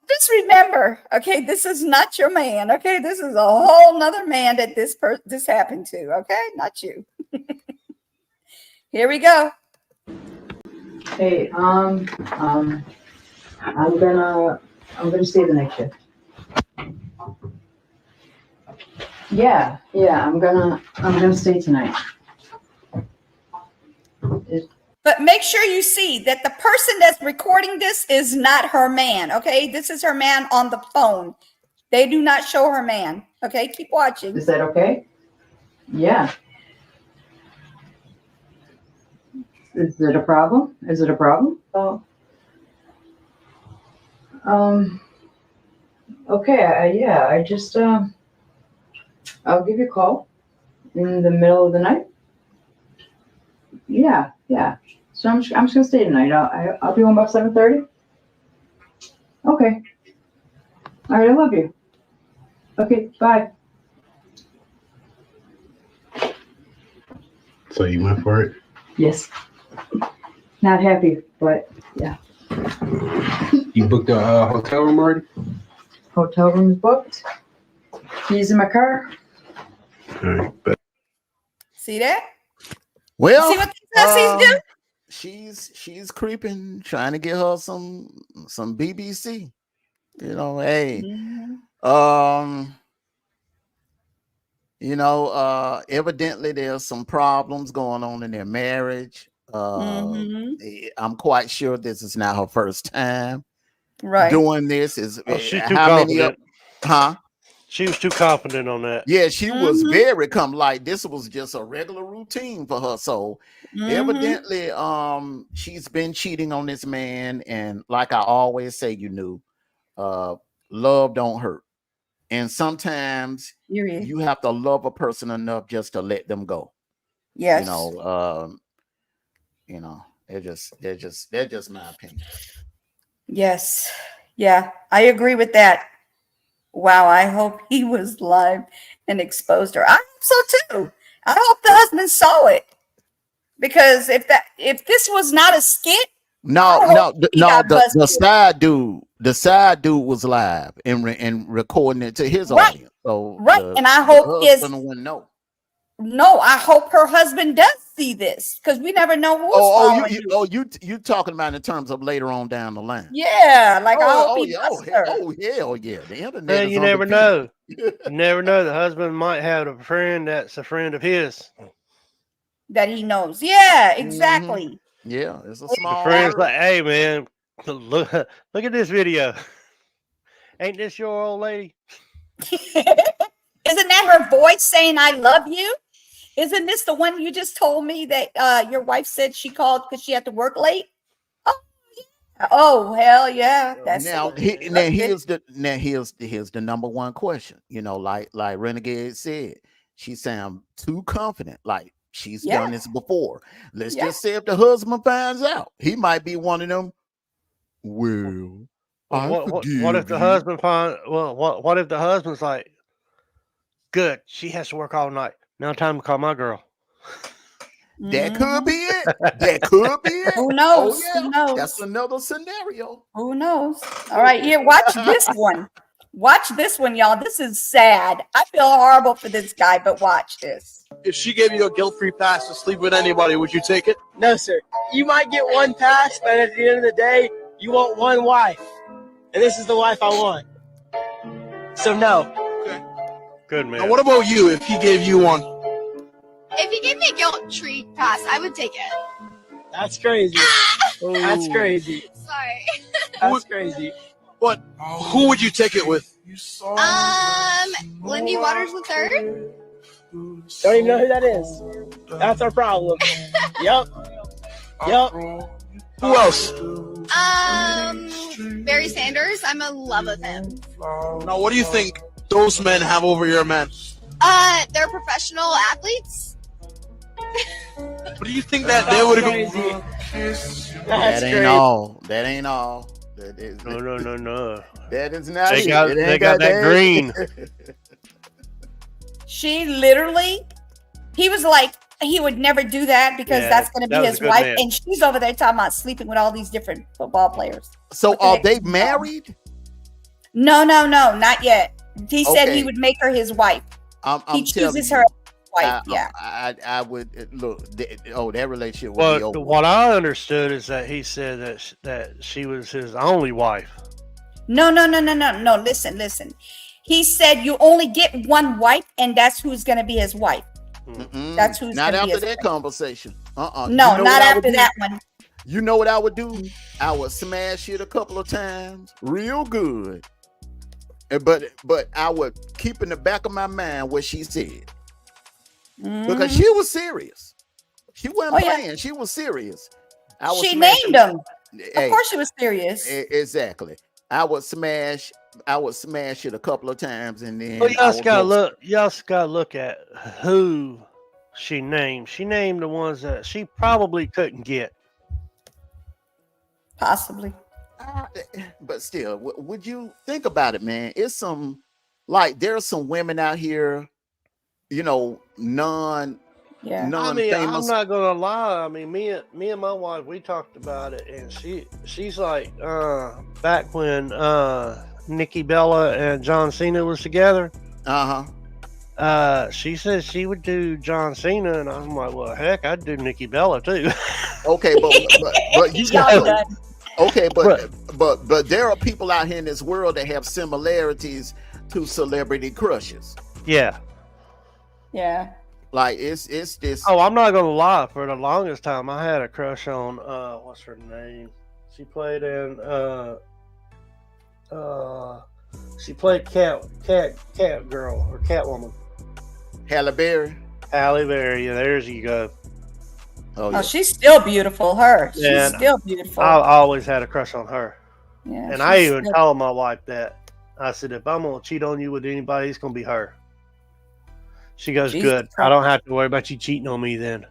Just remember, okay, this is not your man, okay? This is a whole nother man that this happened to, okay? Not you. Here we go. Hey, I'm gonna stay the night shift. Yeah, I'm gonna stay tonight. But make sure you see that the person that's recording this is not her man. Okay, this is her man on the phone. They do not show her man. Okay, keep watching. Is that okay? Yeah. Is it a problem? Is it a problem? Oh. Okay. Yeah. I just I'll give you a call in the middle of the night. Yeah. So I'm just gonna stay tonight. I'll be home about 7:30. Okay. All right. I love you. Okay. Bye. So you went for it? Yes. Not happy, but yeah. You booked a hotel room already? Hotel room's booked. Keys in my car. All right, but See that? Well, See what these hussies do? She's creeping, trying to get her some BBC. You know, hey, evidently there's some problems going on in their marriage. I'm quite sure this is not her first time doing this. Is she's too how many confident. huh? She was too confident on that. Yeah, she was very like this was just a regular routine for her. So evidently, she's been cheating on this man, and like I always say, love don't hurt, and sometimes you have to love a person enough just to let them go. Yes, they're just my opinion. Yes, yeah, I agree with that. Wow, I hope he was live and exposed her. I hope so too. I hope the husband saw it, because if this was not a skit, the side dude was live and recording it to his audience. So and I hope his wouldn't know. No, I hope her husband does see this, because we never know who's you talking about in terms of later on down the line. Yeah, like I hope he does her. Hell yeah. The internet. Man, you never know. You never know. The husband might have a friend that's a friend of his that he knows. Yeah, exactly. Yeah, it's a small. The friend's like, hey man, look at this video. Ain't this your old lady? Isn't that her voice saying "I love you"? Isn't this the one you just told me that your wife said she called because she had to work late? Oh, yeah. Oh hell yeah! That's here's the number one question. Like Renegade said, she sounds too confident, like she's done this before. Let's just say if the husband finds out, he might be one of them. Well, what if the husband what if the husband's like, good, she has to work all night. Now time to call my girl. That could be it. That could be it. Who knows? Oh, yeah. Who knows? That's another scenario. Who knows? All right, here, watch this one. Watch this one, y'all. This is sad. I feel horrible for this guy, but watch this. If she gave you a guilt-free pass to sleep with anybody, would you take it? No, sir. You might get one pass, but at the end of the day, you want one wife. And this is the wife I want. So no. Good man. Now, what about you if he gave you one? If he gave me a guilt-free pass, I would take it. That's crazy. That's crazy. Sorry. That's crazy. What? Who would you take it with? Lindy Waters III. Don't even know who that is. That's our problem. Yep. Who else? Barry Sanders. I'm in love with him. Now, what do you think those men have over your men? They're professional athletes. What do you think that they would go? That ain't all. That ain't all. That is, no. That is not they it. got, It ain't they got that green. She literally, he was like, he would never do that because that's going to be his wife. And she's over there talking about sleeping with all these different football players. So are they married? No, not yet. He said he would make her his wife. He chooses her as wife. I would look. That relationship would Well, be over. what I understood is that he said that she was his only wife. No. Listen. He said you only get one wife, and that's who's going to be his wife. That's who's not gonna be after his that conversation. No, You know not what I would after do? that one. You know what I would do? I would smash it a couple of times, real good. But I would keep in the back of my mind what she said, because she was serious. She wasn't playing. She was serious. She named him. Hey, Of course, she was serious. Exactly. I would smash it a couple of times, and then Well, I y'all would gotta go- look. Y'all gotta look at who she named. She named the ones that she probably couldn't get. Possibly. But still, would you think about it, man? It's some, like, there's some women out here, you know, I mean, I'm non-famous. not gonna lie. I mean, me and my wife, we talked about it, and she's like, back when Nikki Bella and John Cena was together. She said she would do John Cena, and I'm like, well, heck, I'd do Nikki Bella too. Okay, but you got okay, but there are people out here in this world that have similarities to celebrity crushes. Yeah. Yeah. Like it's this. Oh, I'm not gonna lie. For the longest time, I had a crush on what's her name? She played in she played Cat Girl or Catwoman. Halle Berry. Halle Berry. Yeah, there's you go. Oh, she's still beautiful. She's And still beautiful. I always had a crush on her. Yeah, and I she's even still- told my wife that. I said, if I'm gonna cheat on you with anybody, it's gonna be her. She goes, Jesus good. I don't have to worry about you cheating on me then.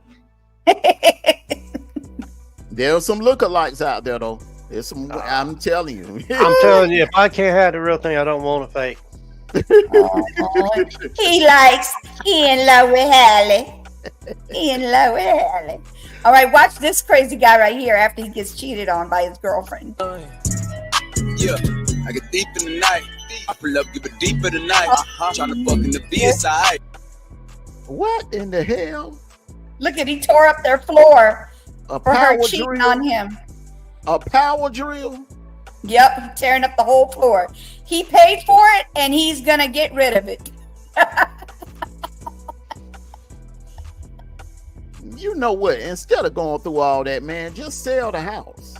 There's some lookalikes out there though. There's some. I'm telling you. I'm telling you, if I can't have the real thing, I don't want a fake. He in love with Halle. He in love with Halle. All right, watch this crazy guy right here after he gets cheated on by his girlfriend. Yeah, I get deep in the night. I pull up, give it deeper tonight. Tryna fuck in the VSI. What in the hell? Look at, he tore up their floor A for her power cheating drill? on him. A power drill? Yep, tearing up the whole floor. He paid for it, and he's gonna get rid of it. You know what? Instead of going through all that, man, just sell the house.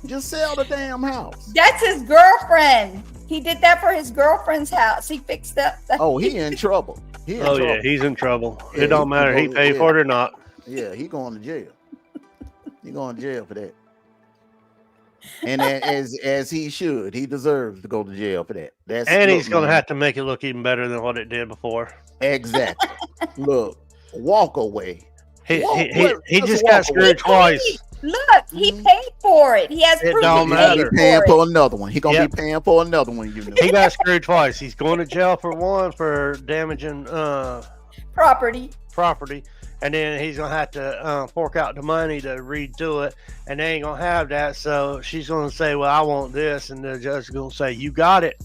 Just sell the damn house. That's his girlfriend. He did that for his girlfriend's house. He fixed up. Oh, he in trouble. He in Oh trouble. yeah, he's in trouble. Yeah, It don't matter. He paid for it or not. Yeah, he going to jail. He going to jail for that. And as he should, he deserves to go to jail for that. That's And look, he's gonna man, have to make it look even better than what it did before. Exactly. Look, walk away. He Just just walk got screwed away. twice. Look, he paid for it. He has It proof. don't he matter. paid Paying for for it. another one. He gonna Yep. be paying for another one. You know. He got screwed twice. He's going to jail for one for damaging Property. property, and then he's gonna have to fork out the money to redo it, and they ain't gonna have that. So she's gonna say, "Well, I want this," and the judge is gonna say, "You got it."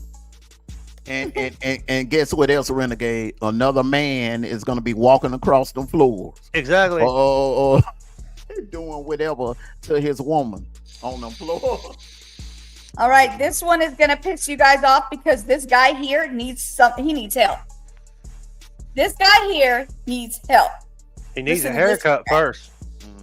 And guess what else, Renegade? Another man is gonna be walking across them floors. Exactly. Or doing whatever to his woman on the floor. All right, this one is gonna piss you guys off because this guy here needs something. He needs help. This guy here needs help. He needs Listen a to this haircut guy. first.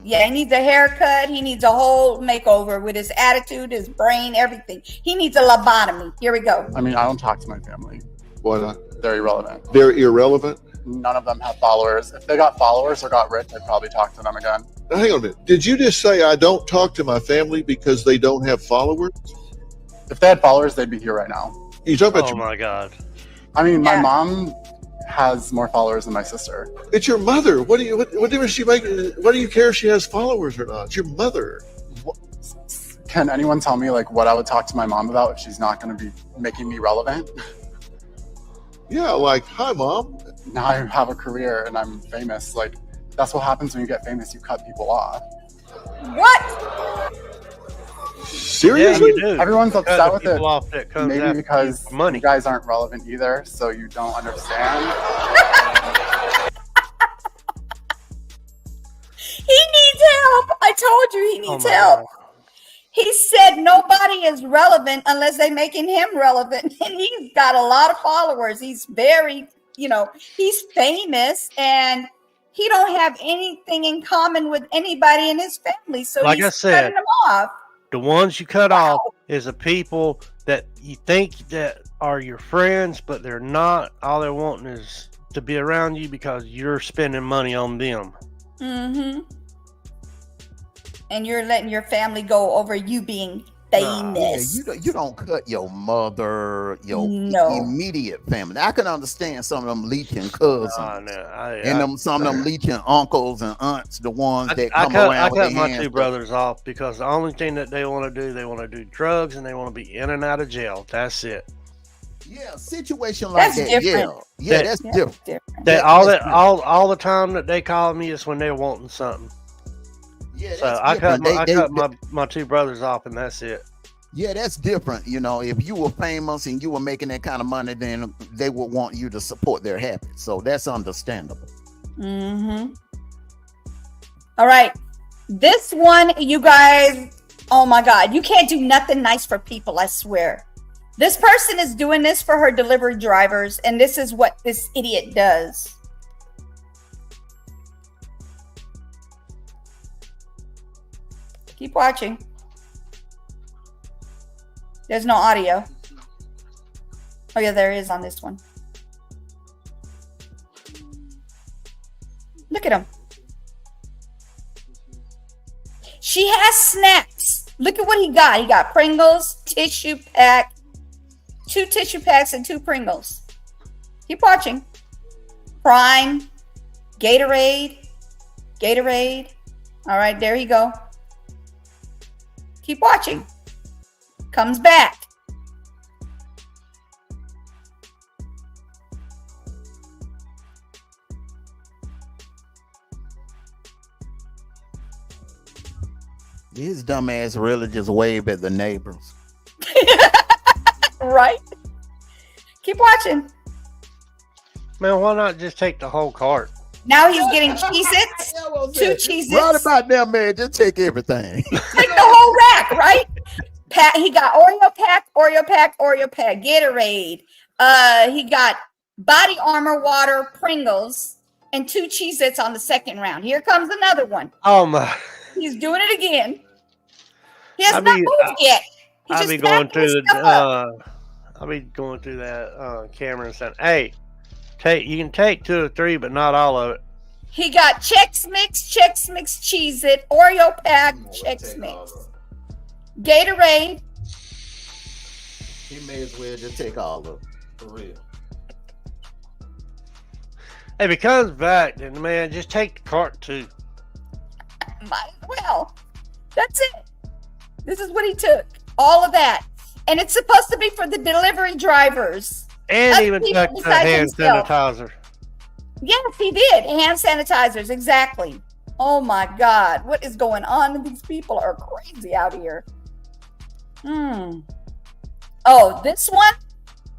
Yeah, he needs a haircut. He needs a whole makeover with his attitude, his brain, everything. He needs a lobotomy. Here we go. I mean, I don't talk to my family. Why not? They're irrelevant. They're irrelevant? None of them have followers. If they got followers or got rich, I'd probably talk to them again. Now, hang on a minute. Did you just say I don't talk to my family because they don't have followers? If they had followers, they'd be here right now. You talking about Oh my God. I mean, my Yeah. mom has more followers than my sister. It's your mother. What difference she make? What do you care if she has followers or not? It's your mother. Can anyone tell me like what I would talk to my mom about if she's not going to be making me relevant? Yeah, like, hi, Mom. Now I have a career and I'm famous. Like, that's what happens when you get famous. You cut people off. What? Seriously? Yeah, you do. Everyone's Cut upset the with people it. off that comes Maybe after because you for money. you guys aren't relevant either, so you don't understand. He needs help. I told you he Oh needs my help. God. He said nobody is relevant unless they're making him relevant. And he's got a lot of followers. He's very he's famous and he don't have anything in common with anybody in his family. So Like he's I said, cutting them off. the ones you cut off is the people that you think that are your friends, but they're not. All they're wanting is to be around you because you're spending money on them. Mm-hmm. And you're letting your family go over you being famous. You don't cut your mother, your immediate family. I can understand some of them leeching cousins, some of them leeching uncles and aunts, the ones that come around. I with cut their my hands two brothers off because the only thing that they want to do, they want to do drugs and they want to be in and out of jail. That's it. Yeah, situation like that. Yeah, that's different. All the time that they call me is when they're wanting something. Yeah, so I cut my two brothers off, and that's it. Yeah, that's different. If you were famous and you were making that kind of money, then they would want you to support their habits. So that's understandable. Mm-hmm. All right. This one, you guys, oh my God, you can't do nothing nice for people, I swear. This person is doing this for her delivery drivers, and this is what this idiot does. Keep watching. There's no audio. Oh yeah, there is on this one. Look at him. She has snacks. Look at what he got. He got Pringles, tissue pack, 2 tissue packs and 2 Pringles. Keep watching. Prime, Gatorade. All right, there you go. Keep watching. Comes back. His dumb ass really just wave at the neighbors. Right? Keep watching. Man, why not just take the whole cart? Now he's getting Cheez-Its, 2 Cheez-Its. Right about now, man. Just take everything. Take the whole rack, right? He got Oreo pack, Gatorade. He got Body Armor water, Pringles, and 2 Cheez-Its on the second round. Here comes another one. Oh my! He's doing it again. He has not moved yet. I'll be going through that camera and saying, "Hey, you can take 2 or 3, but not all of it." He got Chex Mix, Cheez-It, Oreo pack, Chex Mix, Gatorade. He may as well just take all of it, for real. If he comes back, then man, just take the cart too. Might as well. That's it. This is what he took. All of that. And it's supposed to be for the delivery drivers. And Other even people took the besides hand himself. sanitizer. Yes, he did. Hand sanitizers, exactly. Oh my God. What is going on? These people are crazy out here. Oh, this one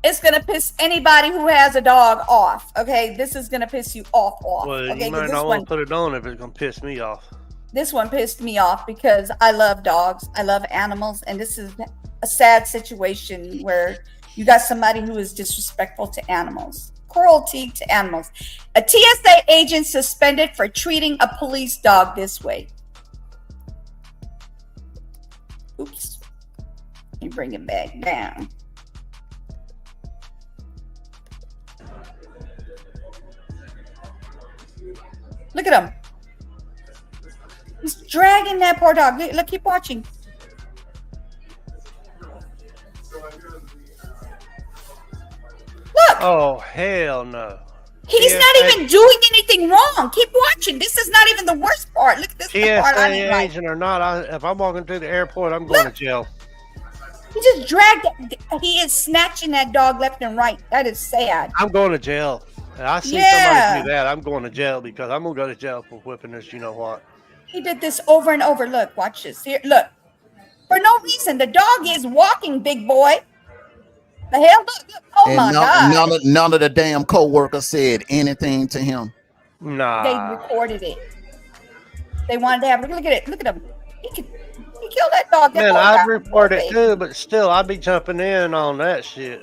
is going to piss anybody who has a dog off. Okay, this is going to piss you off. Well, Okay, you might not want to put it on if it's going to piss me off. This one pissed me off because I love dogs. I love animals. And this is a sad situation where you got somebody who is disrespectful to animals. Cruelty to animals. A TSA agent suspended for treating a police dog this way. Oops. Let me bring him back down. Look at him. He's dragging that poor dog. Look, keep watching. Look. Oh, hell no. He's not even doing anything wrong. Keep watching. This is not even the worst part. Look at this part I didn't TSA like. agent or not, if I'm walking through the airport, I'm going to jail. He just dragged it. He is snatching that dog left and right. That is sad. I'm going to jail. And I see Yeah. somebody do that, I'm going to jail because I'm going to go to jail for whipping this, you know what. He did this over and over. Look, watch this. Here, look. For no reason. The dog is walking, big boy. The hell? Look. Oh And my God. none of the damn co-workers said anything to him. Nah. They recorded it. They wanted to have look at it. Look at him. He killed that dog. That Man, dog I'd got report it away. too, but still, I'd be jumping in on that shit.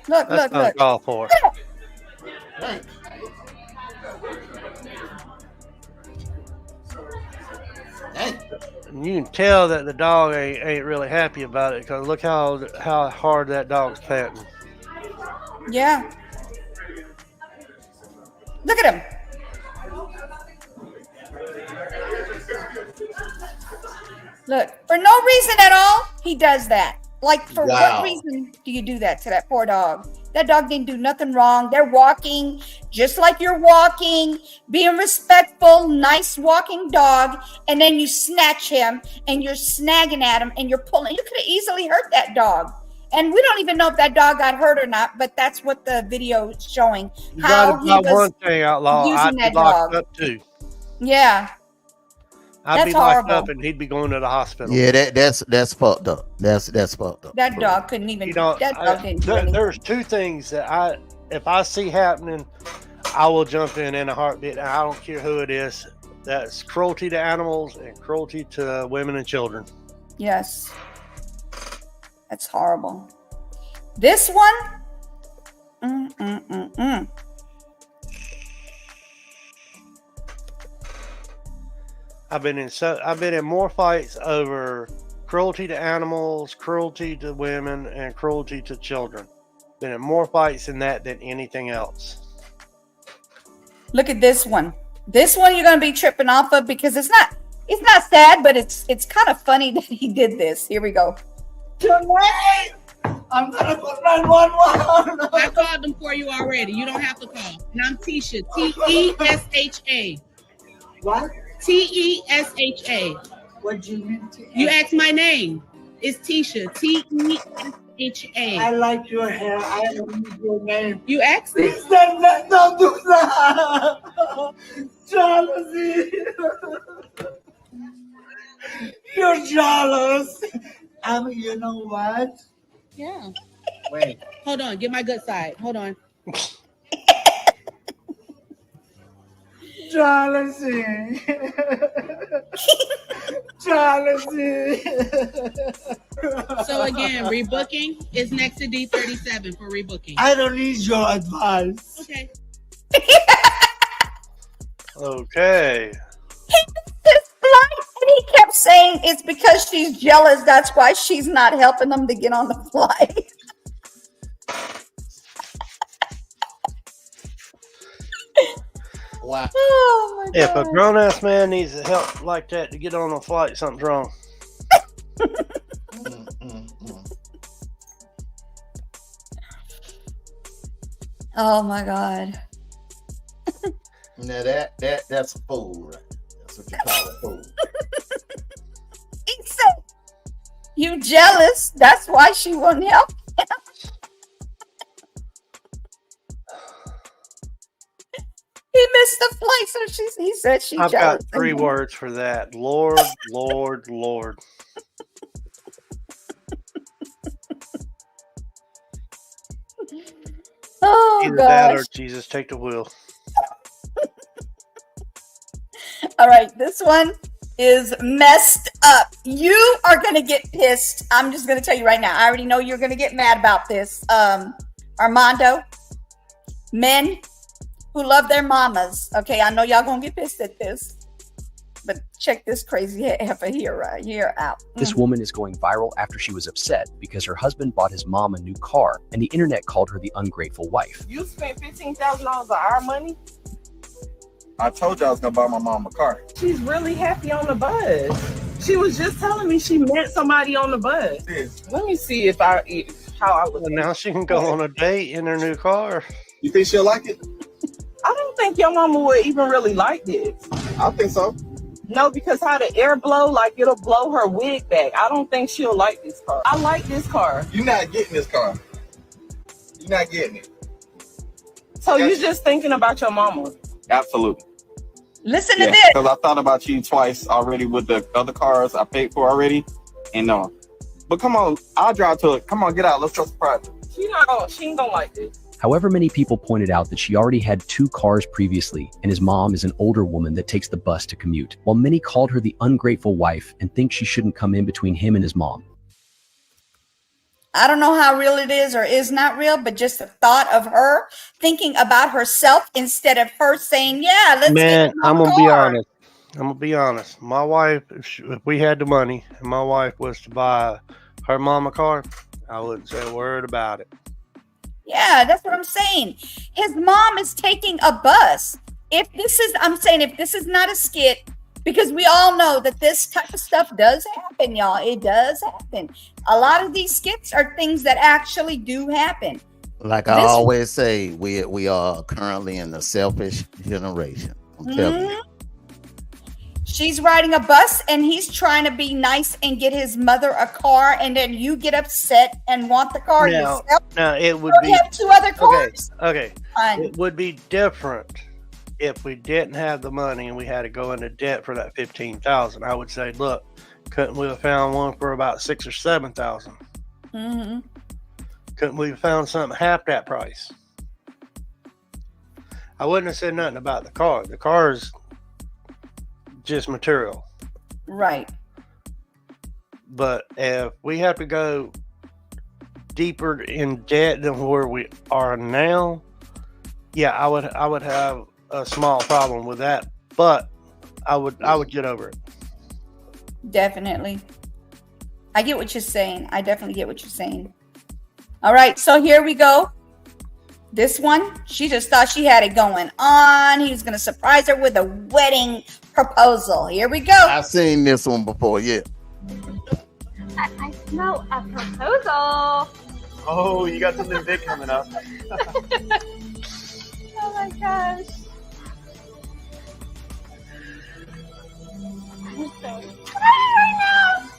Look, That's look, not look. called for. And you can tell that the dog ain't really happy about it because look how hard that dog's panting. Yeah. Look at him. Look, for no reason at all, he does that. Like, for Wow. what reason do you do that to that poor dog? That dog didn't do nothing wrong. They're walking just like you're walking, being respectful, nice walking dog, and then you snatch him and you're snagging at him and you're pulling. You could have easily hurt that dog. And we don't even know if that dog got hurt or not, but that's what the video is showing. You How gotta he buy was one thing, Outlaw. using I'd be that locked dog. up too. Yeah. I'd be That's locked horrible. up and he'd be going to the hospital. Yeah, that's fucked up. That's fucked up. That dog couldn't even. You know, that dog didn't do anything. there's two things that if I see happening, I will jump in a heartbeat. And I don't care who it is. That's cruelty to animals and cruelty to women and children. Yes. That's horrible. This one. I've been in more fights over cruelty to animals, cruelty to women, and cruelty to children. Been in more fights than that than anything else. Look at this one. This one you're gonna be tripping off of because it's not sad, but it's kind of funny that he did this. Here we go. Tonight, I'm gonna put 911. I called them for you already. You don't have to call. And I'm Tisha. T-E-S-H-A. What? T-E-S-H-A. What do you mean? You asked my name. It's Tisha. T-E-S-H-A. I like your hair. I don't need your name. You asked me. Don't do that. Jealousy. You're jealous. You know what? Yeah. Wait. Hold on. Get my good side. Hold on. Jealousy. Jealousy. So again, rebooking is next to D37 for rebooking. I don't need your advice. Okay. Okay. This flight, and he kept saying it's because she's jealous. That's why she's not helping them to get on the flight. Wow. Oh my If a God. grown ass man needs help like that to get on a flight, something's wrong. Oh my God. Now that's a fool, right? That's what you call a fool. He said, you jealous. That's why she won't help him. He missed the flight, so he said she's I've jealous. got 3 words for that. Lord, Lord, Lord. Oh Either that or gosh. Jesus take the wheel. All right, this one is messed up. You are gonna get pissed. I'm just gonna tell you right now. I already know you're gonna get mad about this. Armando, men who love their mamas. Okay, I know y'all gonna get pissed at this, but check this crazy heifer here out. This woman is going viral after she was upset because her husband bought his mom a new car and the internet called her the ungrateful wife. You spent $15,000 of our money? I told you I was gonna buy my mom a car. She's really happy on the bus. She was just telling me she met somebody on the bus. Let me see how I look. Well, now she can go on a date in her new car. You think she'll like it? I don't think your mama would even really like this. I think so. No, because how the air blow, like it'll blow her wig back. I don't think she'll like this car. I like this car. You're not getting this car. You're not getting it. So you're just thinking about your mama. Absolutely. Listen to Yeah, this. because I thought about you twice already with the other cars I paid for already. And no. But come on, I'll drive to it. Come on, get out. Let's go surprise her. She ain't gonna like this. However, many people pointed out that she already had 2 cars previously, and his mom is an older woman that takes the bus to commute, while many called her the ungrateful wife and think she shouldn't come in between him and his mom. I don't know how real it is or is not real, but just the thought of her thinking about herself instead of her saying, yeah, let's Man, get in my I'm gonna be car. honest. I'm gonna be honest. My wife, if we had the money and my wife was to buy her mom a car, I wouldn't say a word about it. Yeah, that's what I'm saying. His mom is taking a bus. I'm saying if this is not a skit, because we all know that this type of stuff does happen, y'all. It does happen. A lot of these skits are things that actually do happen. Like I always say, we are currently in the selfish generation. I'm telling you. She's riding a bus and he's trying to be nice and get his mother a car, and then you get upset and want the car yourself. Now it would You be have 2 other cars. Okay. Fine. It would be different if we didn't have the money and we had to go into debt for that $15,000. I would say, look, couldn't we have found one for about $6,000 or $7,000? Mm-hmm. Couldn't we have found something half that price? I wouldn't have said nothing about the car. The car is just material. Right. But if we have to go deeper in debt than where we are now, yeah, I would have a small problem with that. But I would get over it. Definitely. I get what you're saying. I definitely get what you're saying. All right, so here we go. This one, she just thought she had it going on. He was going to surprise her with a wedding proposal. Here we go. I've seen this one before, yeah. I smell a proposal. Oh, you got something big coming up. Oh my gosh. I'm so excited right now.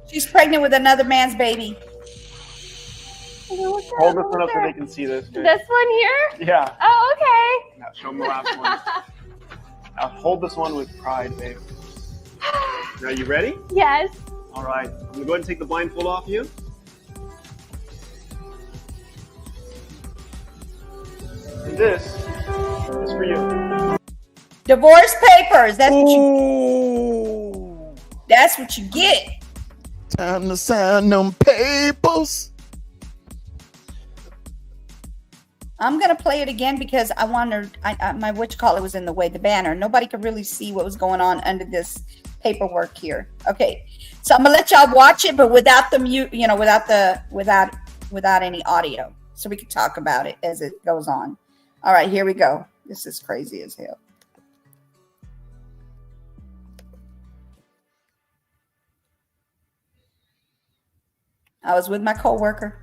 She's pregnant with another man's baby. Hold this one up so they can see this. Okay? This one here? Yeah. Oh, okay. Now show them the last one. Now hold this one with pride, babe. Now you ready? Yes. All right. I'm gonna go ahead and take the blindfold off you. And this is for you. Divorce papers. That's what you get. Time to sign them papers. I'm gonna play it again because I wondered. My whatchamacallit was in the way. The banner. Nobody could really see what was going on under this paperwork here. Okay, so I'm gonna let y'all watch it, but without the mute. Without any audio, so we can talk about it as it goes on. All right, here we go. This is crazy as hell. I was with my coworker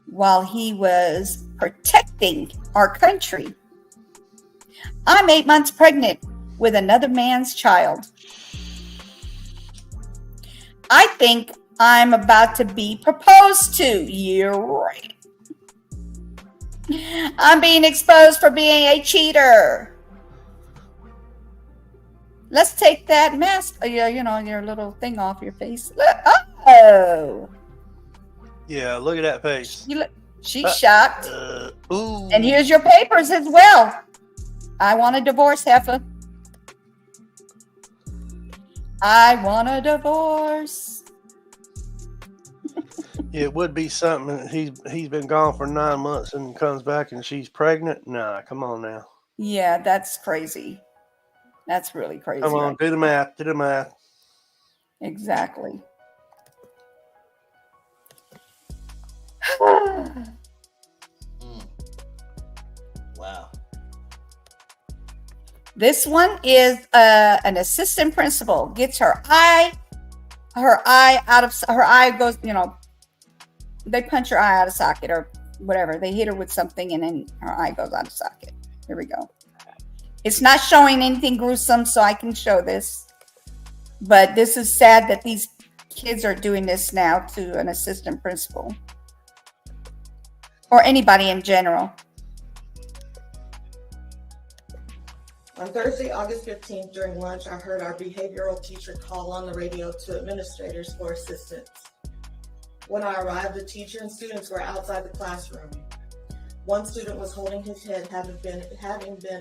while he was protecting our country. I'm 8 months pregnant with another man's child. I think I'm about to be proposed to. You're right. I'm being exposed for being a cheater. Let's take that mask, your little thing off your face. Oh. Yeah, look at that face. She's shocked. Ooh. And here's your papers as well. I want a divorce, heifer. I want a divorce. It would be something. He's been gone for 9 months and comes back and she's pregnant. Nah, come on now. Yeah, that's crazy. That's really crazy. Come on, do the math. Do the math. Exactly. Wow. This one is an assistant principal gets her eye out of her eye goes, they punch her eye out of socket or whatever. They hit her with something and then her eye goes out of socket. Here we go. It's not showing anything gruesome, so I can show this. But this is sad that these kids are doing this now to an assistant principal or anybody in general. On Thursday, August 15th, during lunch, I heard our behavioral teacher call on the radio to administrators for assistance. When I arrived, the teacher and students were outside the classroom. One student was holding his head, having been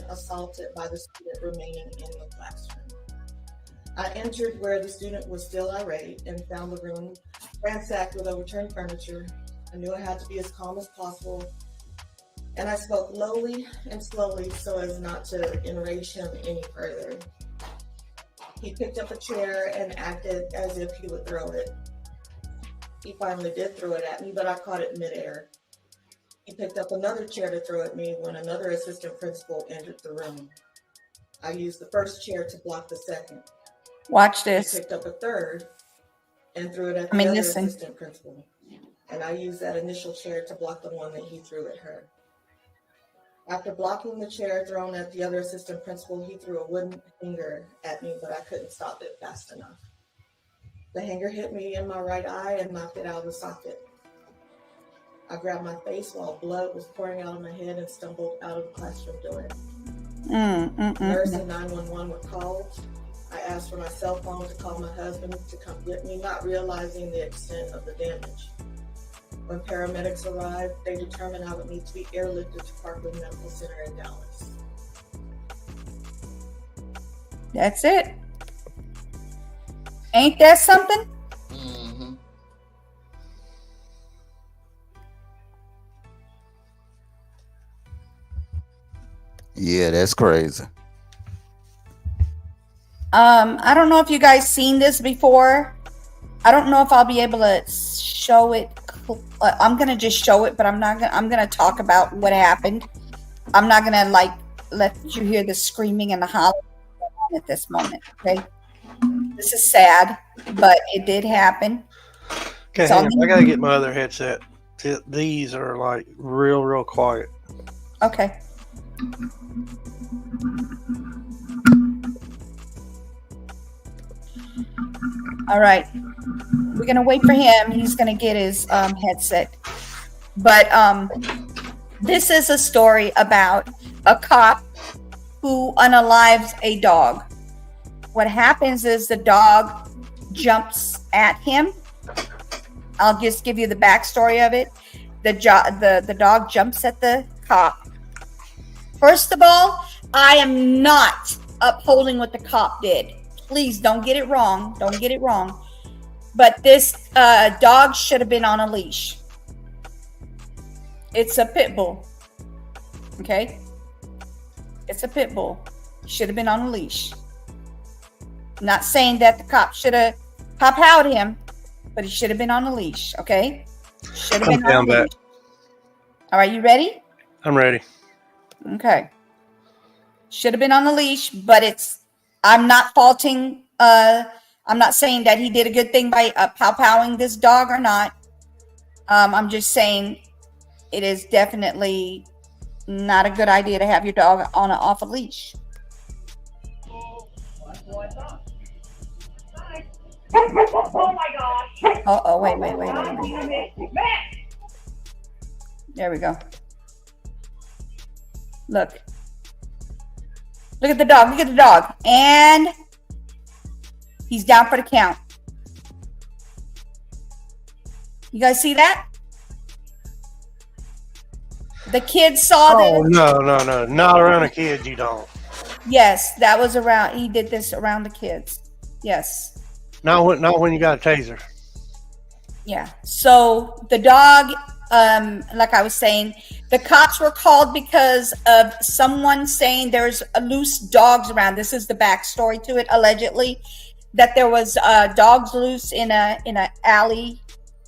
assaulted by the student remaining in the classroom. I entered where the student was still irate and found the room ransacked with overturned furniture. I knew I had to be as calm as possible, and I spoke lowly and slowly so as not to enrage him any further. He picked up a chair and acted as if he would throw it. He finally did throw it at me, but I caught it midair. He picked up another chair to throw at me when another assistant principal entered the room. I used the first chair to block the second. Watch this. He picked up a third and threw it at the other listen. assistant principal. And I used that initial chair to block the one that he threw at her. After blocking the chair thrown at the other assistant principal, he threw a wooden hanger at me, but I couldn't stop it fast enough. The hanger hit me in my right eye and knocked it out of the socket. I grabbed my face while blood was pouring out of my head and stumbled out of the classroom door. Nurse and 911 were called. I asked for my cell phone to call my husband to come get me, not realizing the extent of the damage. When paramedics arrived, they determined I would need to be airlifted to Parkland Medical Center in Dallas. That's it. Ain't that something? Yeah, that's crazy. I don't know if you guys seen this before. I don't know if I'll be able to show it. I'm gonna just show it, but I'm gonna talk about what happened. I'm not gonna like let you hear the screaming and the hollering at this moment. Okay, this is sad, but it did happen. Okay, So hang on. I gotta get my other headset. These are like real quiet. Okay. All right. We're gonna wait for him. He's gonna get his headset. But this is a story about a cop who unalives a dog. What happens is the dog jumps at him. I'll just give you the backstory of it. The dog jumps at the cop. First of all, I am not upholding what the cop did. Please don't get it wrong. Don't get it wrong. But this dog should have been on a leash. It's a pit bull. Okay? It's a pit bull. Should have been on a leash. Not saying that the cop should have pop-out him, but he should have been on a leash. Okay? Should have been on a leash. All right, you ready? I'm ready. Okay. Should have been on the leash, but I'm not faulting, I'm not saying that he did a good thing by pow-powing this dog or not. I'm just saying it is definitely not a good idea to have your dog off a leash. Oh my gosh. Oh, wait. There we go. Look at the dog. And he's down for the count. You guys see that? The kids saw this. Oh, no. Not around the kids, you don't. Yes, that was around. He did this around the kids. Yes. Not when you got a taser. Yeah. So the dog, like I was saying, the cops were called because of someone saying there's loose dogs around. This is the backstory to it, allegedly, that there was dogs loose in a alley,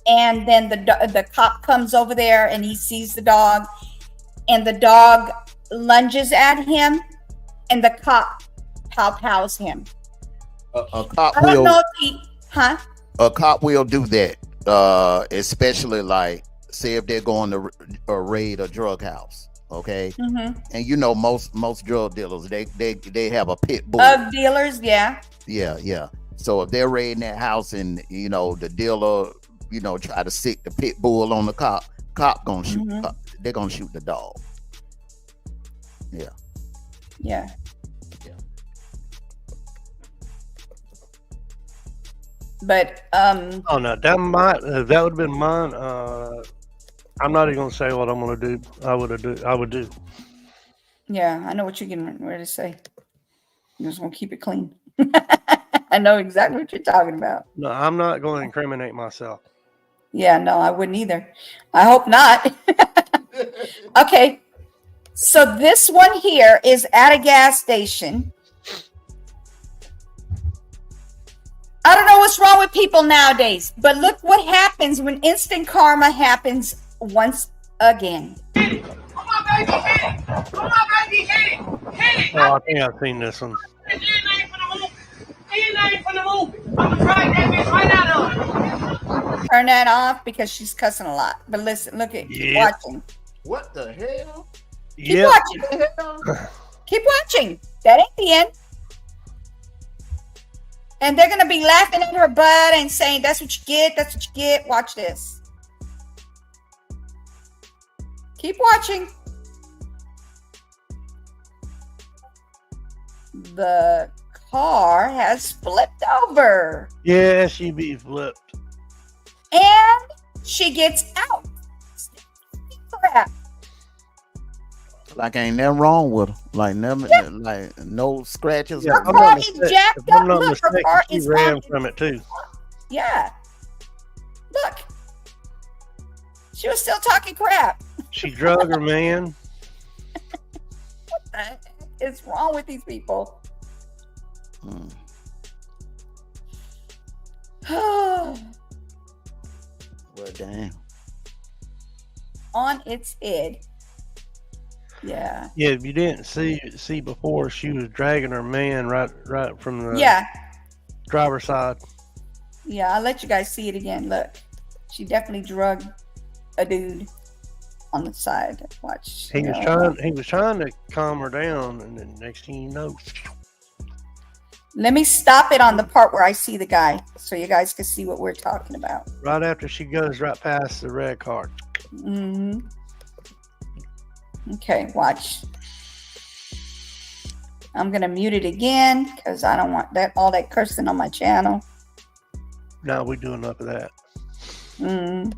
and then the cop comes over there and he sees the dog, and the dog lunges at him, and the cop pows him. A cop I don't will. know if he, A cop will do that, especially like say if they're going to raid a drug house. Okay, and you know most drug dealers they have a pit bull of dealers. Yeah. So if they're raiding that house and the dealer try to sick the pit bull on the cop gonna shoot the cop. They're gonna shoot the dog. Yeah. But oh no, that would have been mine. I'm not even gonna say what I'm gonna do. I would do. Yeah, I know what you're getting ready to say. You just want to keep it clean. I know exactly what you're talking about. No, I'm not going to incriminate myself. Yeah, no, I wouldn't either. I hope not. Okay. So this one here is at a gas station. I don't know what's wrong with people nowadays, but look what happens when instant karma happens once again. Oh, I think I've seen this one. Turn that off because she's cussing a lot. But listen, look at keep watching. What the hell? Keep watching. Keep watching. That ain't the end. And they're gonna be laughing at her butt and saying, "That's what you get. That's what you get." Watch this. Keep watching. The car has flipped over. Yeah, she be flipped. And she gets out. Crap. Like ain't nothing wrong with her. Like never, like no scratches. Yeah, Her car is jacked if I'm up. not Look, her mistaken, car she is ran on. from it too. Yeah. Look. She was still talking crap. She drug her man. What the heck is wrong with these people? Well, damn. On its head. Yeah. Yeah, if you didn't see before, she was dragging her man right from the Yeah. driver's side. Yeah, I'll let you guys see it again. Look. She definitely drugged a dude on the side. Watch. He was trying to calm her down, and then next thing you know, Let me stop it on the part where I see the guy so you guys can see what we're talking about. right after she goes right past the red car. Mm-hmm. Okay, watch. I'm gonna mute it again because I don't want all that cursing on my channel. Now we do enough of that. Mm.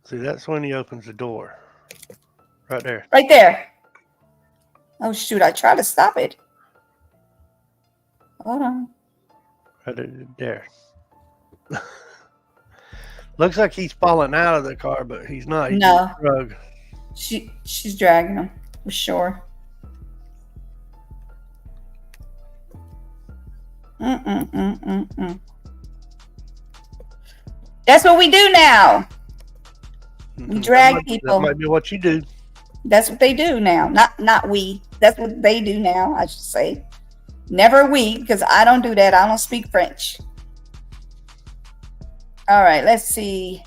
See, that's when he opens the door. Right there. Right there. Oh shoot! I tried to stop it. Hold on. Right there. Looks like he's falling out of the car, but he's not. He's No. drug. She's dragging him for sure. That's what we do now. We drag people. That might be what you do. That's what they do now. Not we. That's what they do now, I should say. Never we, because I don't do that. I don't speak French. All right, let's see.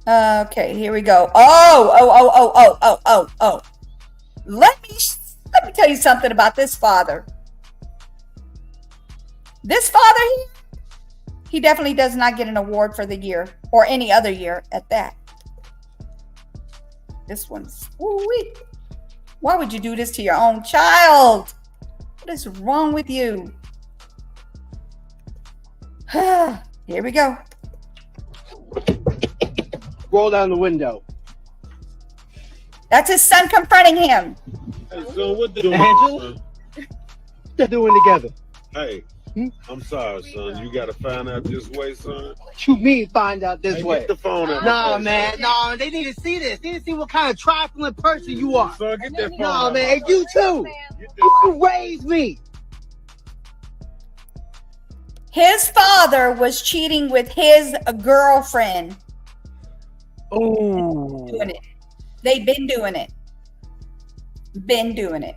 Okay, here we go. Oh. Let me tell you something about this father. This father here, he definitely does not get an award for the year or any other year at that. This one's, ooh-wee. Why would you do this to your own child? What is wrong with you? Here we go. Roll down the window. That's his son confronting him. Hey, son, what they doing? Angela? Son? They're doing together. Hey, I'm sorry, son. You gotta find out this way, son. What you mean find out this Hey, way? get the phone out. Nah, man. No, they need to see this. They need to see what kind of trifling person you are. Son, get that phone No, out. man. And you too. You raised me. His father was cheating with his girlfriend. Oh. Doing it. They've been doing it. Been doing it.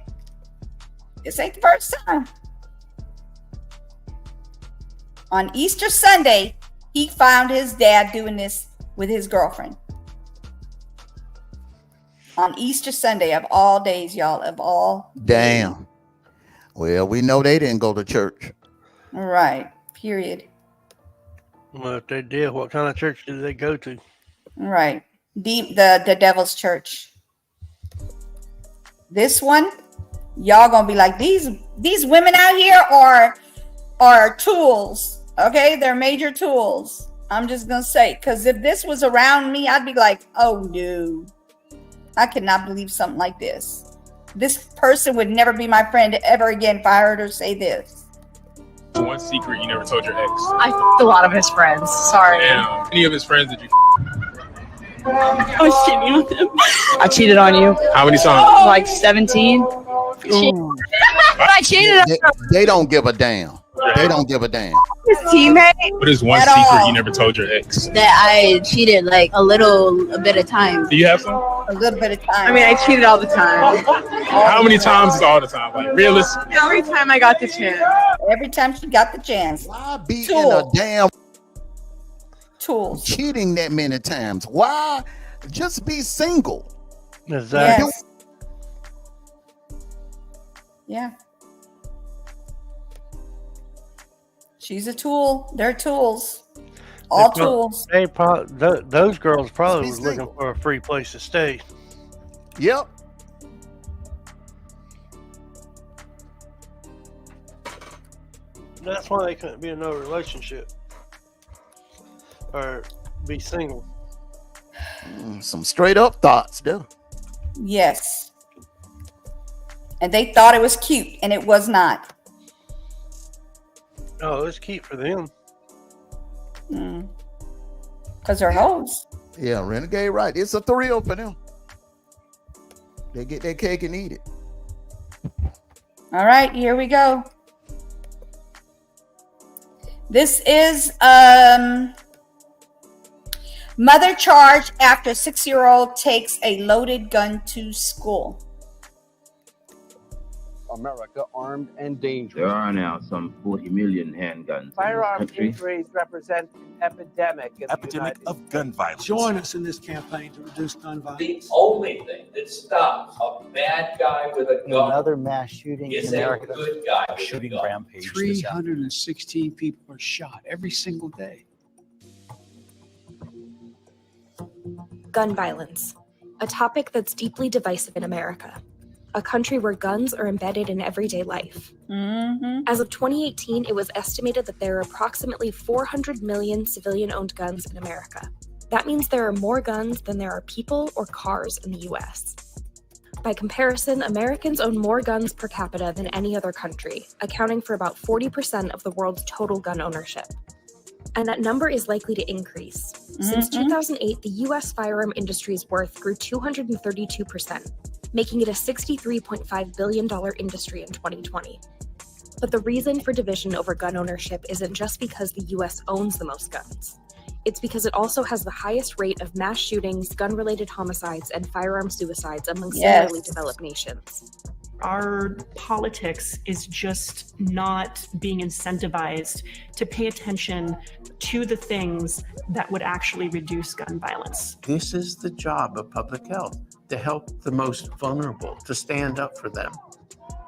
This ain't the first time. On Easter Sunday, he found his dad doing this with his girlfriend. On Easter Sunday, of all days, y'all, of all. Damn. Well, we know they didn't go to church. Right. Period. Well, if they did, what kind of church did they go to? Right. The devil's church. This one, y'all gonna be like, these women out here are tools Okay, they're major tools. I'm just gonna say, because if this was around me, I'd be like, oh no, I cannot believe something like this. This person would never be my friend ever again if I heard her say this. One secret you never told your ex. I f***ed a lot of his friends. Sorry. Damn. Any of his friends did you I was cheating on him. I cheated on you. How many times? Like 17. I cheated on They don't give a damn. They don't give a damn. his teammate. What is one At secret all. you never told your ex? That I cheated like a bit of time. Do you have some? A little bit of time. I mean, I cheated all the time. How many times is all the time? Like realistic? Every time I got the chance. Every time she got the chance. Why be in a damn tools cheating that many times? Why just be single? Exactly. Yes. Yeah. She's a tool. They're tools. All tools. They probably those girls probably was looking for a free place to stay. Yep. That's why they couldn't be in no relationship or be single. Some straight up thoughts, though. Yes. And they thought it was cute, and it was not. Oh, it's cute for them. Because they're hoes. Yeah, renegade, right? It's a thrill for them. They get their cake and eat it. All right, here we go. This is mother charged after 6-year-old takes a loaded gun to school. America armed and dangerous. There are now some 40 million handguns. Firearm in injuries represent an epidemic. Epidemic of gun violence. Join us in this campaign to reduce gun violence. The only thing that stops a bad guy with a gun Another mass shooting is in a America. good guy with a Shooting gun. rampage. 316 people are shot every single day. Gun violence, a topic that's deeply divisive in America, a country where guns are embedded in everyday life. As of 2018, it was estimated that there are approximately 400 million civilian-owned guns in America. That means there are more guns than there are people or cars in the US. By comparison, Americans own more guns per capita than any other country, accounting for about 40% of the world's total gun ownership. And that number is likely to increase. Since 2008, the US firearm industry's worth grew 232%, making it a $63.5 billion industry in 2020. But the reason for division over gun ownership isn't just because the US owns the most guns. It's because it also has the highest rate of mass shootings, gun-related homicides, and firearm suicides among similarly developed nations. Our politics is just not being incentivized to pay attention to the things that would actually reduce gun violence. This is the job of public health, to help the most vulnerable, to stand up for them.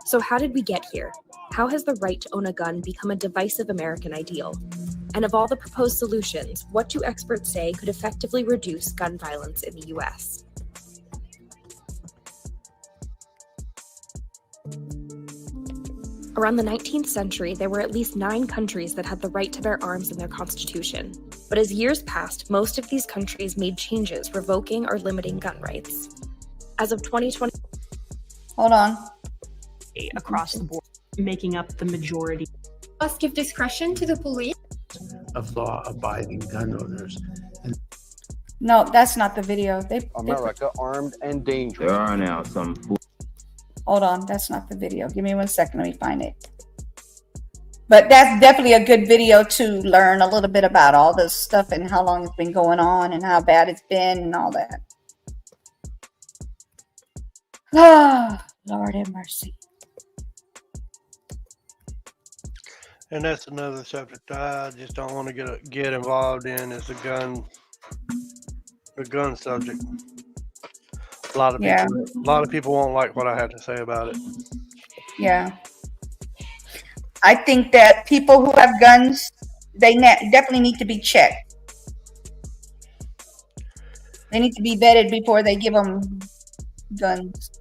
So how did we get here? How has the right to own a gun become a divisive American ideal? And of all the proposed solutions, what do experts say could effectively reduce gun violence in the US? Around the 19th century, there were at least 9 countries that had the right to bear arms in their constitution. But as years passed, most of these countries made changes revoking or limiting gun rights. As of 2020... Hold on. Across the board, making up the majority. Must give discretion to the police. Of law-abiding gun owners. No, that's not the video. America armed and dangerous. There are now some. Hold on, that's not the video. Give me 1 second, let me find it. But that's definitely a good video to learn a little bit about all this stuff and how long it's been going on and how bad it's been and all that. Ah, Lord have mercy. And that's another subject I just don't want to get involved in is the gun subject. A lot of people won't like what I have to say about it. Yeah. I think that people who have guns, they definitely need to be checked. They need to be vetted before they give them guns.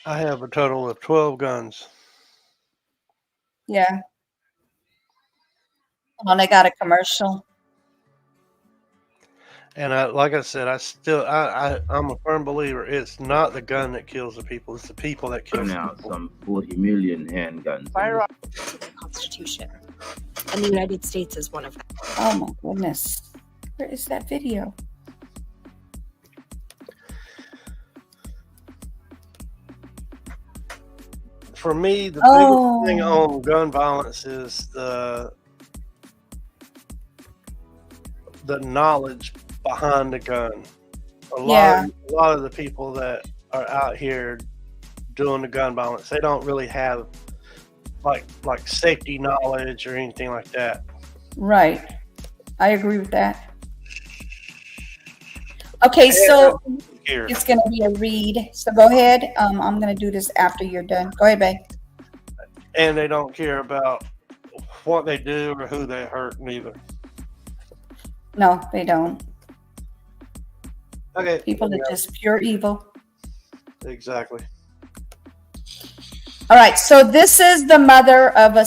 I have a total of 12 guns. Yeah. Well, they got a commercial. And like I said, I'm a firm believer. It's not the gun that kills the people; it's the people that kill Now, people. some 40 million handguns. To the Constitution, and the United States is one of them. Oh my goodness. Where is that video? For me, the Oh. biggest thing on gun violence is the knowledge behind the gun. A lot of the people that are out here doing the gun violence, they don't really have like safety knowledge or anything like that. Right. I agree with that. Okay, so Here. it's going to be a read. So go ahead. I'm going to do this after you're done. Go ahead, babe. And they don't care about what they do or who they hurt neither. No, they don't. Okay. People are just pure evil. Exactly. All right, so this is the mother of a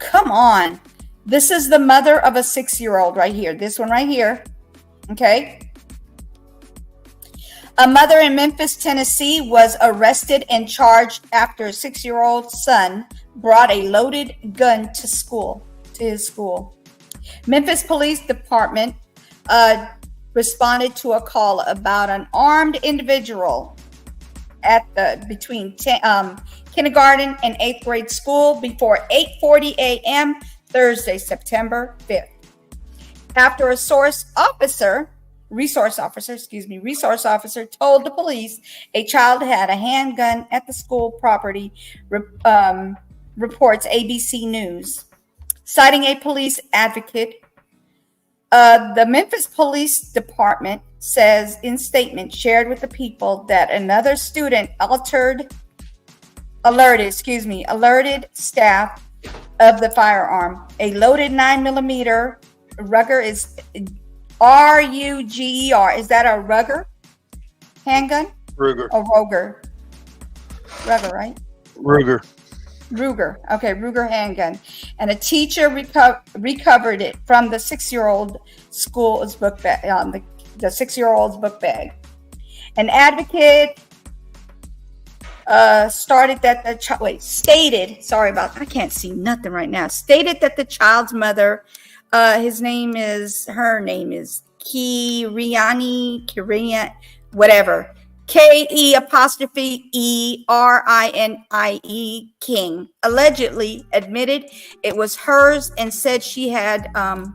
come on. This is the mother of a 6-year-old right here. This one right here. Okay. A mother in Memphis, Tennessee was arrested and charged after a 6-year-old son brought a loaded gun to his school. Memphis Police Department responded to a call about an armed individual at between kindergarten and 8th grade school before 8:40 a.m. Thursday, September 5th. After a resource officer told the police a child had a handgun at the school property, reports ABC News. Citing a police advocate, the Memphis Police Department says in statement shared with the people that another student alerted staff of the firearm. A loaded 9mm Ruger is R-U-G-E-R. Is that a Ruger handgun? Ruger. Or Roger? Ruger, right? Ruger. Okay, Ruger handgun. And a teacher recovered it from the 6-year-old school's book bag, the 6-year-old's book bag. An advocate stated that the child's mother, her name is Kiriani, whatever. K-E-E-R-I-N-I-E King allegedly admitted it was hers and said she had gotten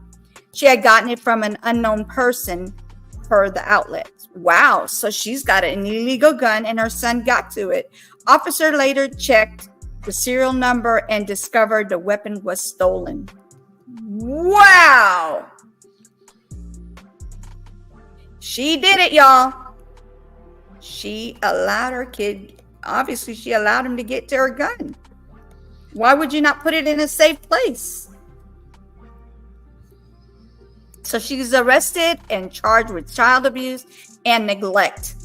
it from an unknown person per the outlet. Wow, so she's got an illegal gun and her son got to it. Officer later checked the serial number and discovered the weapon was stolen. Wow. She did it, y'all. She allowed her kid, obviously she allowed him to get to her gun. Why would you not put it in a safe place? So she's arrested and charged with child abuse and neglect,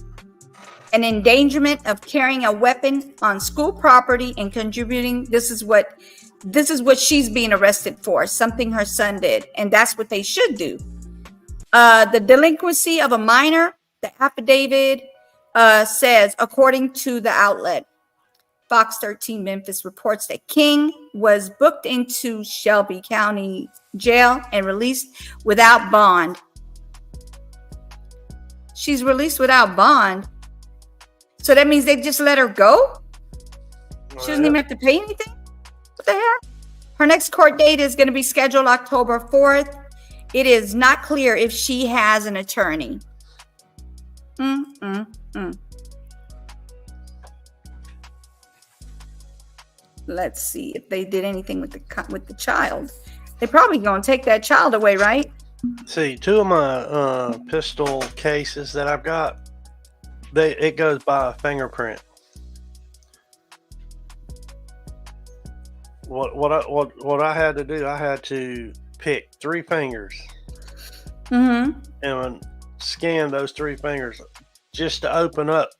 an endangerment of carrying a weapon on school property and contributing. This is what she's being arrested for, something her son did, and that's what they should do. The delinquency of a minor, the affidavit says, according to the outlet, Fox 13 Memphis reports that King was booked into Shelby County Jail and released without bond. She's released without bond. So that means they just let her go? She doesn't even have to pay anything? What the heck? Her next court date is going to be scheduled October 4th. It is not clear if she has an attorney. Let's see if they did anything with the child. They probably gonna take that child away, right? See, two of my pistol cases that I've got, it goes by a fingerprint. What I had to do, I had to pick 3 fingers and scan those 3 fingers just to open up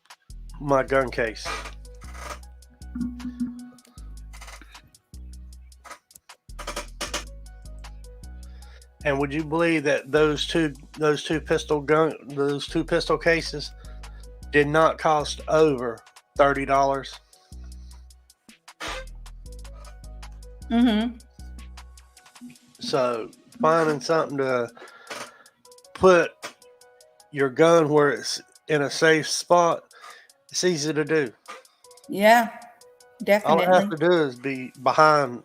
my gun case. And would you believe that those two pistol cases did not cost over $30? Mm-hmm. So finding something to put your gun where it's in a safe spot, it's easy to do. Yeah, All definitely. I have to do is be behind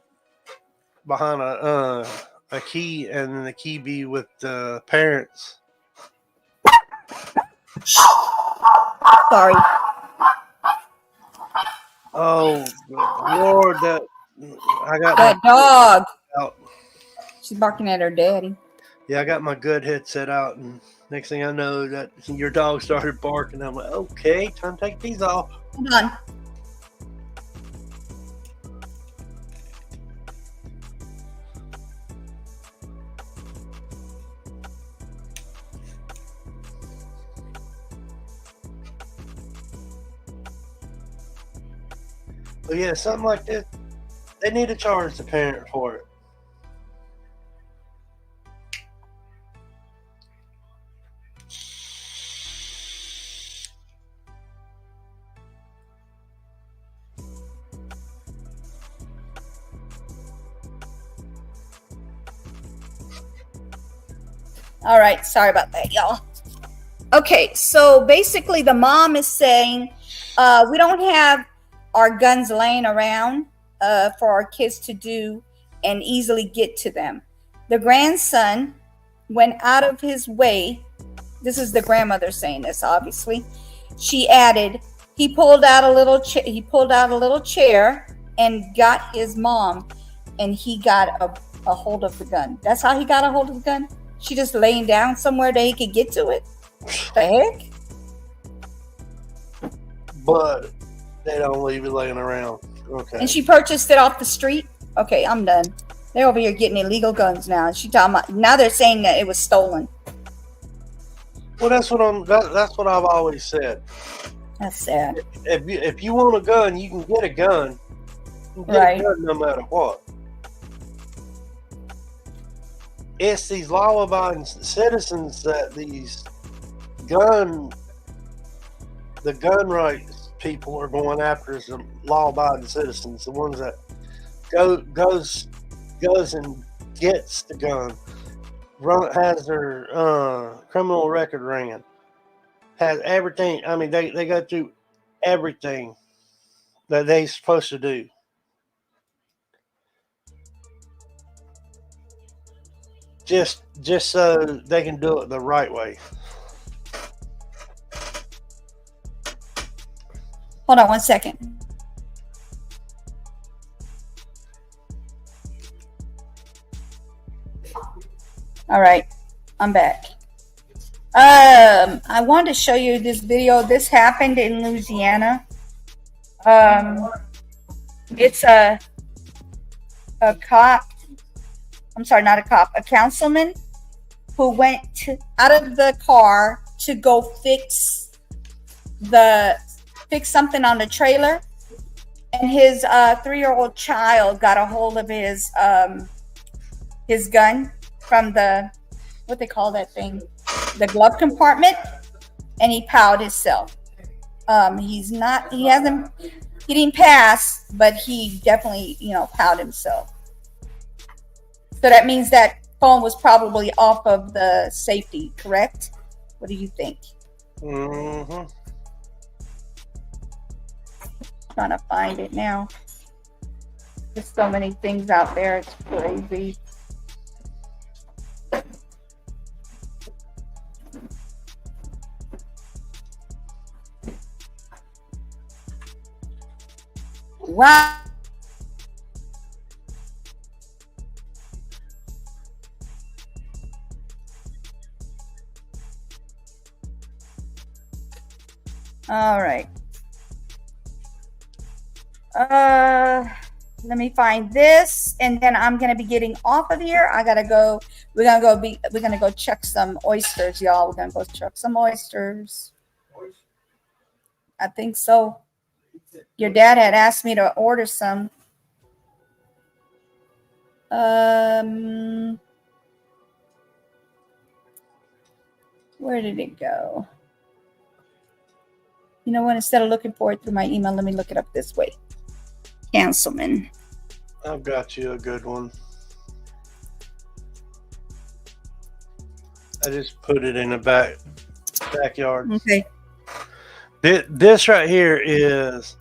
a key, and then the key be with the parents. Sorry. Oh Lord, that I got That my dog. out. She's barking at her daddy. Yeah, I got my good headset out, and next thing I know, that your dog started barking. I'm like, okay, time to take these off. Hold on. But yeah, something like this, they need to charge the parent for it. All right, sorry about that, y'all. Okay, so basically the mom is saying we don't have our guns laying around for our kids to do and easily get to them. The grandson went out of his way. This is the grandmother saying this, obviously. She added, he pulled out a little chair and got his mom, and he got a hold of the gun. That's how he got a hold of the gun? She just laying down somewhere that he could get to it? The heck? But they don't leave it laying around. Okay. And she purchased it off the street? Okay, I'm done. They're over here getting illegal guns now. She talking about, now they're saying that it was stolen. Well, that's what I've always said. That's sad. If you want a gun, you can get a gun. You can get Right. a gun no matter what. It's these law-abiding citizens that the gun rights people are going after, is the law-abiding citizens, the ones that goes and gets the gun, has their criminal record ran, has everything. I mean, they go through everything that they're supposed to do. Just so they can do it the right way. Hold on one second. All right, I'm back. I wanted to show you this video. This happened in Louisiana. It's a cop. I'm sorry, not a cop, a councilman who went out of the car to go fix something on the trailer, and his 3-year-old child got a hold of his gun from the, what they call that thing, the glove compartment, and he powed himself. He didn't pass, but he definitely, powed himself. So that means that phone was probably off of the safety, correct? What do you think? Mm-hmm. Trying to find it now. There's so many things out there. It's crazy. Wow. All right. Let me find this, and then I'm gonna be getting off of here. I gotta go. We're gonna go check some oysters, y'all. We're gonna go check some oysters. I think so. Your dad had asked me to order some. Where did it go? You know what? Instead of looking for it through my email, let me look it up this way. Cancelman. I've got you a good one. I just put it in the backyard. Okay. This right here is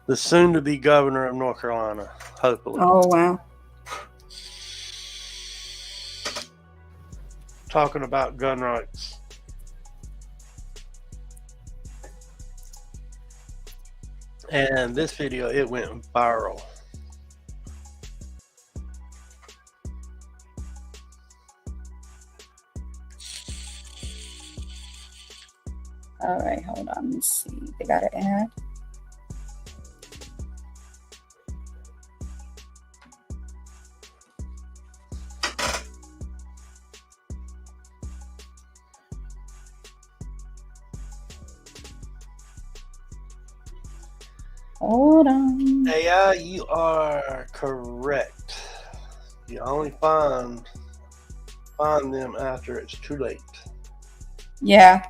the soon-to-be governor of North Carolina, hopefully. Oh, wow. Talking about gun rights. And this video, it went viral. All right, hold on. Let's see. They got an ad. Hold on. AI, you are correct. You only find them after it's too late. Yeah.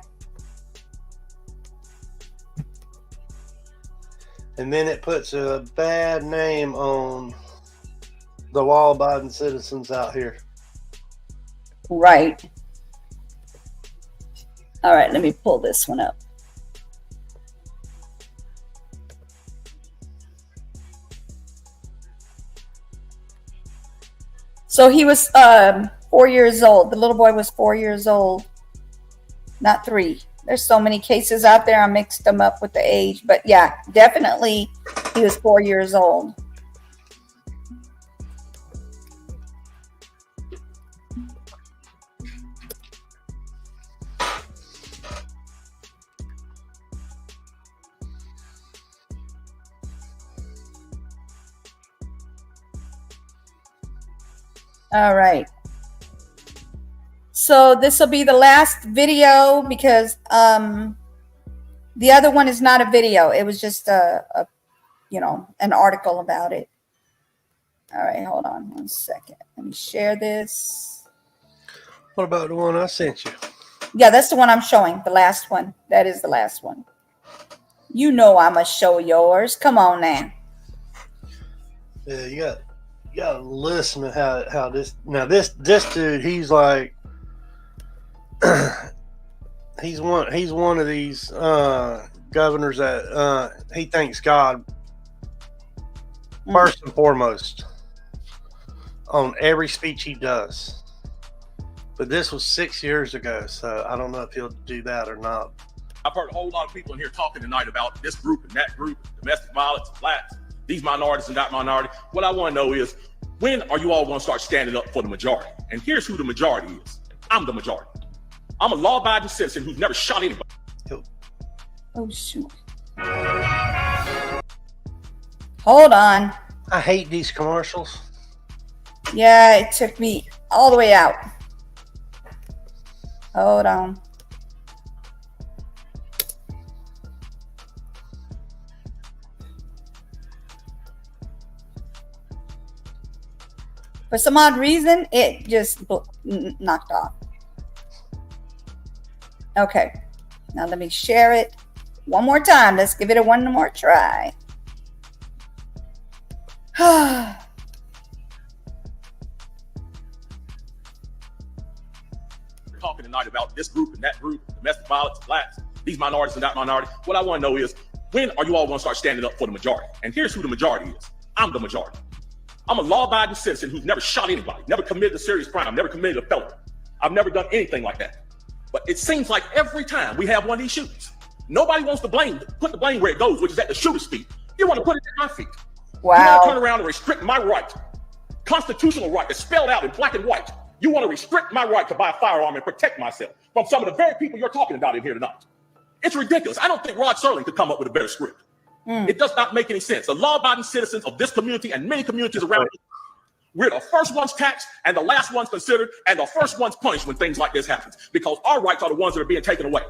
And then it puts a bad name on the law-abiding citizens out here. Right. All right, let me pull this one up. So he was 4 years old. The little boy was 4 years old, not 3. There's so many cases out there. I mixed them up with the age. But yeah, definitely he was 4 years old. All right. So this will be the last video because the other one is not a video. It was just a an article about it. All right, hold on 1 second. Let me share this. What about the one I sent you? Yeah, that's the one I'm showing. The last one. That is the last one. You know I must show yours. Come on now. Yeah, you gotta listen to how this this dude, he's like he's one of these governors that he thanks God first and foremost on every speech he does. But this was 6 years ago, so I don't know if he'll do that or not. I've heard a whole lot of people in here talking tonight about this group and that group, domestic violence, blacks, these minorities and that minority. What I want to know is, when are you all going to start standing up for the majority? And here's who the majority is. I'm the majority. I'm a law-abiding citizen who's never shot anybody. Oh, shoot. Hold on. I hate these commercials. Yeah, it took me all the way out. Hold on. For some odd reason, it just knocked off. Okay. Now let me share it one more time. Let's give it a one more try. Talking tonight about this group and that group, domestic violence, blacks, these minorities and that minority. What I want to know is, when are you all going to start standing up for the majority? And here's who the majority is. I'm the majority. I'm a law-abiding citizen who's never shot anybody, never committed a serious crime, never committed a felony. I've never done anything like that. But it seems like every time we have one of these shootings, nobody wants to put the blame where it goes, which is at the shooter's feet. You want to put it at my feet. Wow. You want to turn around and restrict my right, constitutional right that's spelled out in black and white. You want to restrict my right to buy a firearm and protect myself from some of the very people you're talking about in here tonight. It's ridiculous. I don't think Rod Serling could come up with a better script. It does not make any sense. The law-abiding citizens of this community and many communities around here, we're the first ones taxed and the last ones considered and the first ones punished when things like this happens, because our rights are the ones that are being taken away.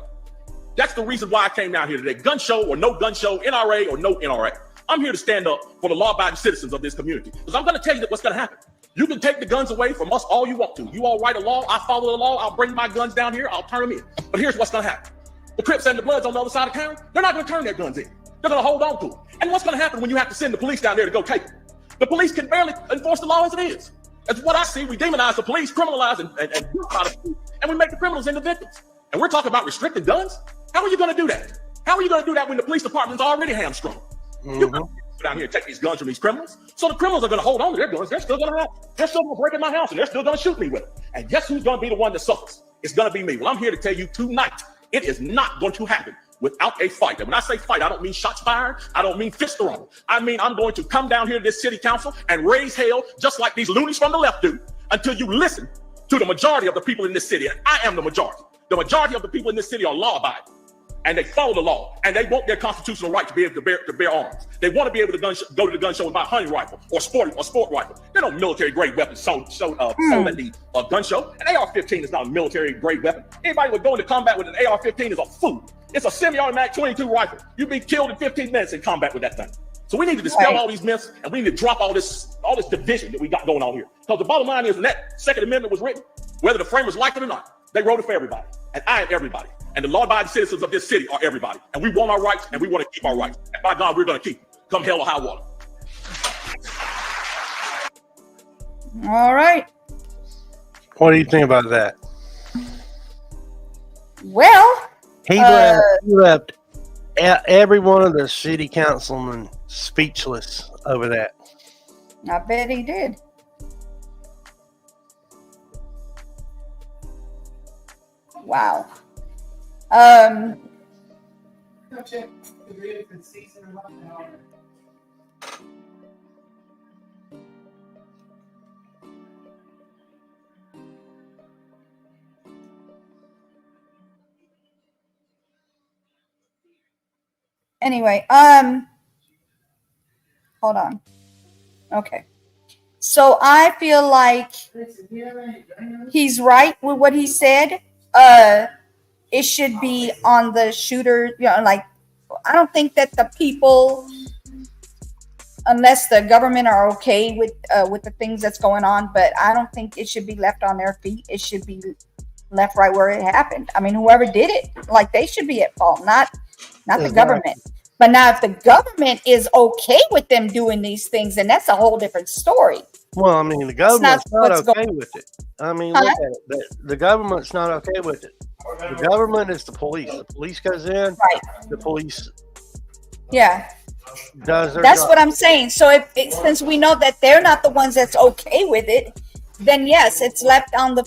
That's the reason why I came down here today. Gun show or no gun show, NRA or no NRA. I'm here to stand up for the law-abiding citizens of this community, because I'm going to tell you what's going to happen. You can take the guns away from us all you want to. You all write a law, I follow the law, I'll bring my guns down here, I'll turn them in. But here's what's gonna happen. The Crips and the Bloods on the other side of town, they're not gonna turn their guns in. They're gonna hold on to them. And what's gonna happen when you have to send the police down there to go take them? The police can barely enforce the law as it is. That's what I see. We demonize the police, criminalize and we make the criminals into victims. And we're talking about restricting guns? How are you gonna do that? How are you gonna do that when the police department's already hamstrung? You go down here and take these guns from these criminals. So the criminals are gonna hold on to their guns. They're still gonna break in my house and they're still gonna shoot me with it. And guess who's gonna be the one that suffers? It's gonna be me. Well, I'm here to tell you tonight, it is not going to happen without a fight. And when I say fight, I don't mean shots fired. I don't mean fist thrown. I mean, I'm going to come down here to this city council and raise hell just like these loonies from the left do until you listen to the majority of the people in this city. And I am the majority. The majority of the people in this city are law-abiding. And they follow the law, and they want their constitutional right to be able to bear arms. They want to be able to go to the gun show and buy a hunting rifle or sport rifle. They're no military-grade weapons sold at the gun show. An AR-15 is not a military-grade weapon. Anybody would go into combat with an AR-15 is a fool. It's a semi-automatic 22 rifle. You'd be killed in 15 minutes in combat with that thing. So we need to dispel all these myths, and we need to drop all this division that we got going on here. Because the bottom line is, when that Second Amendment was written, whether the framers liked it or not, they wrote it for everybody. And I am everybody. And the law-abiding citizens of this city are everybody. And we want our rights, and we want to keep our rights. And by God, we're going to keep them, come hell or high water. All right. What do you think about that? Well, he left every one of the city councilmen speechless over that. I bet he did. Wow. Anyway, hold on. Okay. So I feel like he's right with what he said. It should be on the shooter, like, I don't think that the people, unless the government are okay with the things that's going on, but I don't think it should be left on their feet. It should be left right where it happened. I mean, whoever did it, like, they should be at fault, not the government. But now if the government is okay with them doing these things, then that's a whole different story. Well, I mean, the government's not okay with it. I mean, look at it. The government's not okay with it. The government is the police. The police goes in. Right. The police. Yeah. Does their That's job. what I'm saying. So since we know that they're not the ones that's okay with it, then yes, it's left on the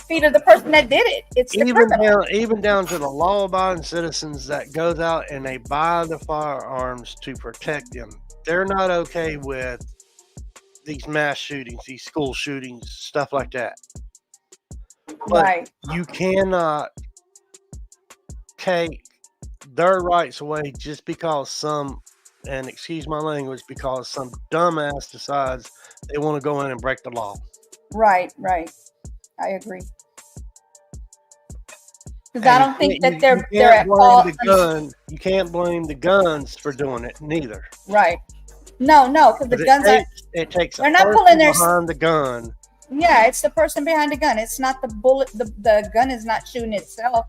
feet of the person that did it. It's the criminal. Even down to the law-abiding citizens that goes out and they buy the firearms to protect them. They're not okay with these mass shootings, these school shootings, stuff like that. But you cannot take their rights away just because some, and excuse my language, because some dumbass decides they want to go in and break the law. Right. I agree. Because I don't think that they're at fault. You can't blame the guns for doing it, neither. Right. No, because the guns it takes they're not pulling their behind the gun. Yeah, it's the person behind the gun. It's not the bullet. The gun is not shooting itself.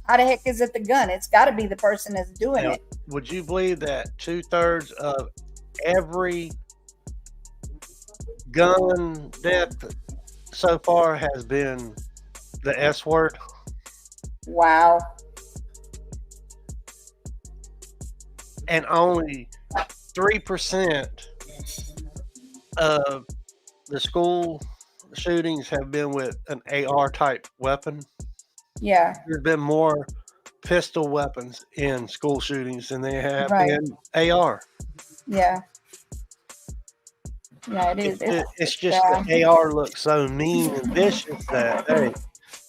How the heck is it the gun? It's got to be the person that's doing it. Would you believe that 2/3 of every gun death so far has been the S word? Wow. And only 3% of the school shootings have been with an AR type weapon. Yeah. There's been more pistol weapons in school shootings than they have in AR. Yeah. Yeah, it is. It's just the AR looks so mean and vicious that, hey,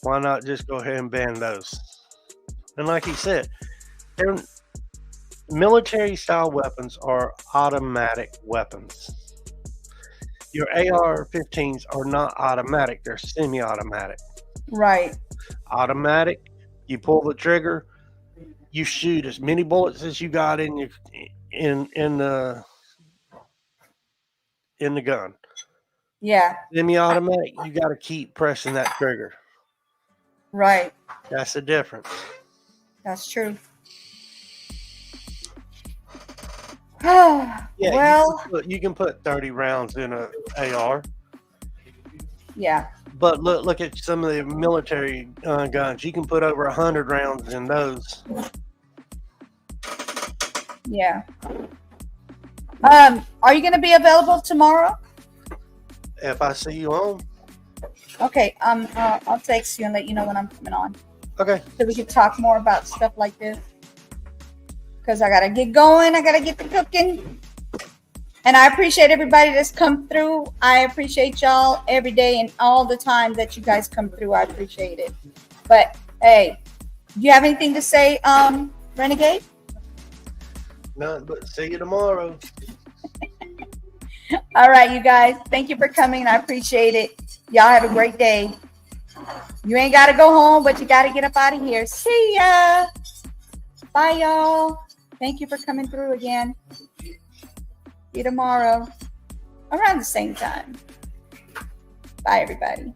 why not just go ahead and ban those? And like he said, military style weapons are automatic weapons. Your AR-15s are not automatic, they're semi-automatic. Right. Automatic, you pull the trigger, you shoot as many bullets as you got in the gun. Yeah. Semi-automatic, you got to keep pressing that trigger. Right. That's the difference. That's true. Yeah, well, you can put 30 rounds in a AR. Yeah. But look at some of the military guns. You can put over 100 rounds in those. Yeah. Are you going to be available tomorrow? If I see you on. Okay. I'll text you and let you know when I'm coming on. Okay. So we can talk more about stuff like this. Because I got to get going. I got to get the cooking. And I appreciate everybody that's come through. I appreciate y'all every day and all the time that you guys come through. I appreciate it. But, hey, do you have anything to say, Renegade? None but see you tomorrow. All right, you guys. Thank you for coming. I appreciate it. Y'all have a great day. You ain't got to go home, but you got to get up out of here. See ya. Bye, y'all. Thank you for coming through again. See you tomorrow around the same time. Bye, everybody.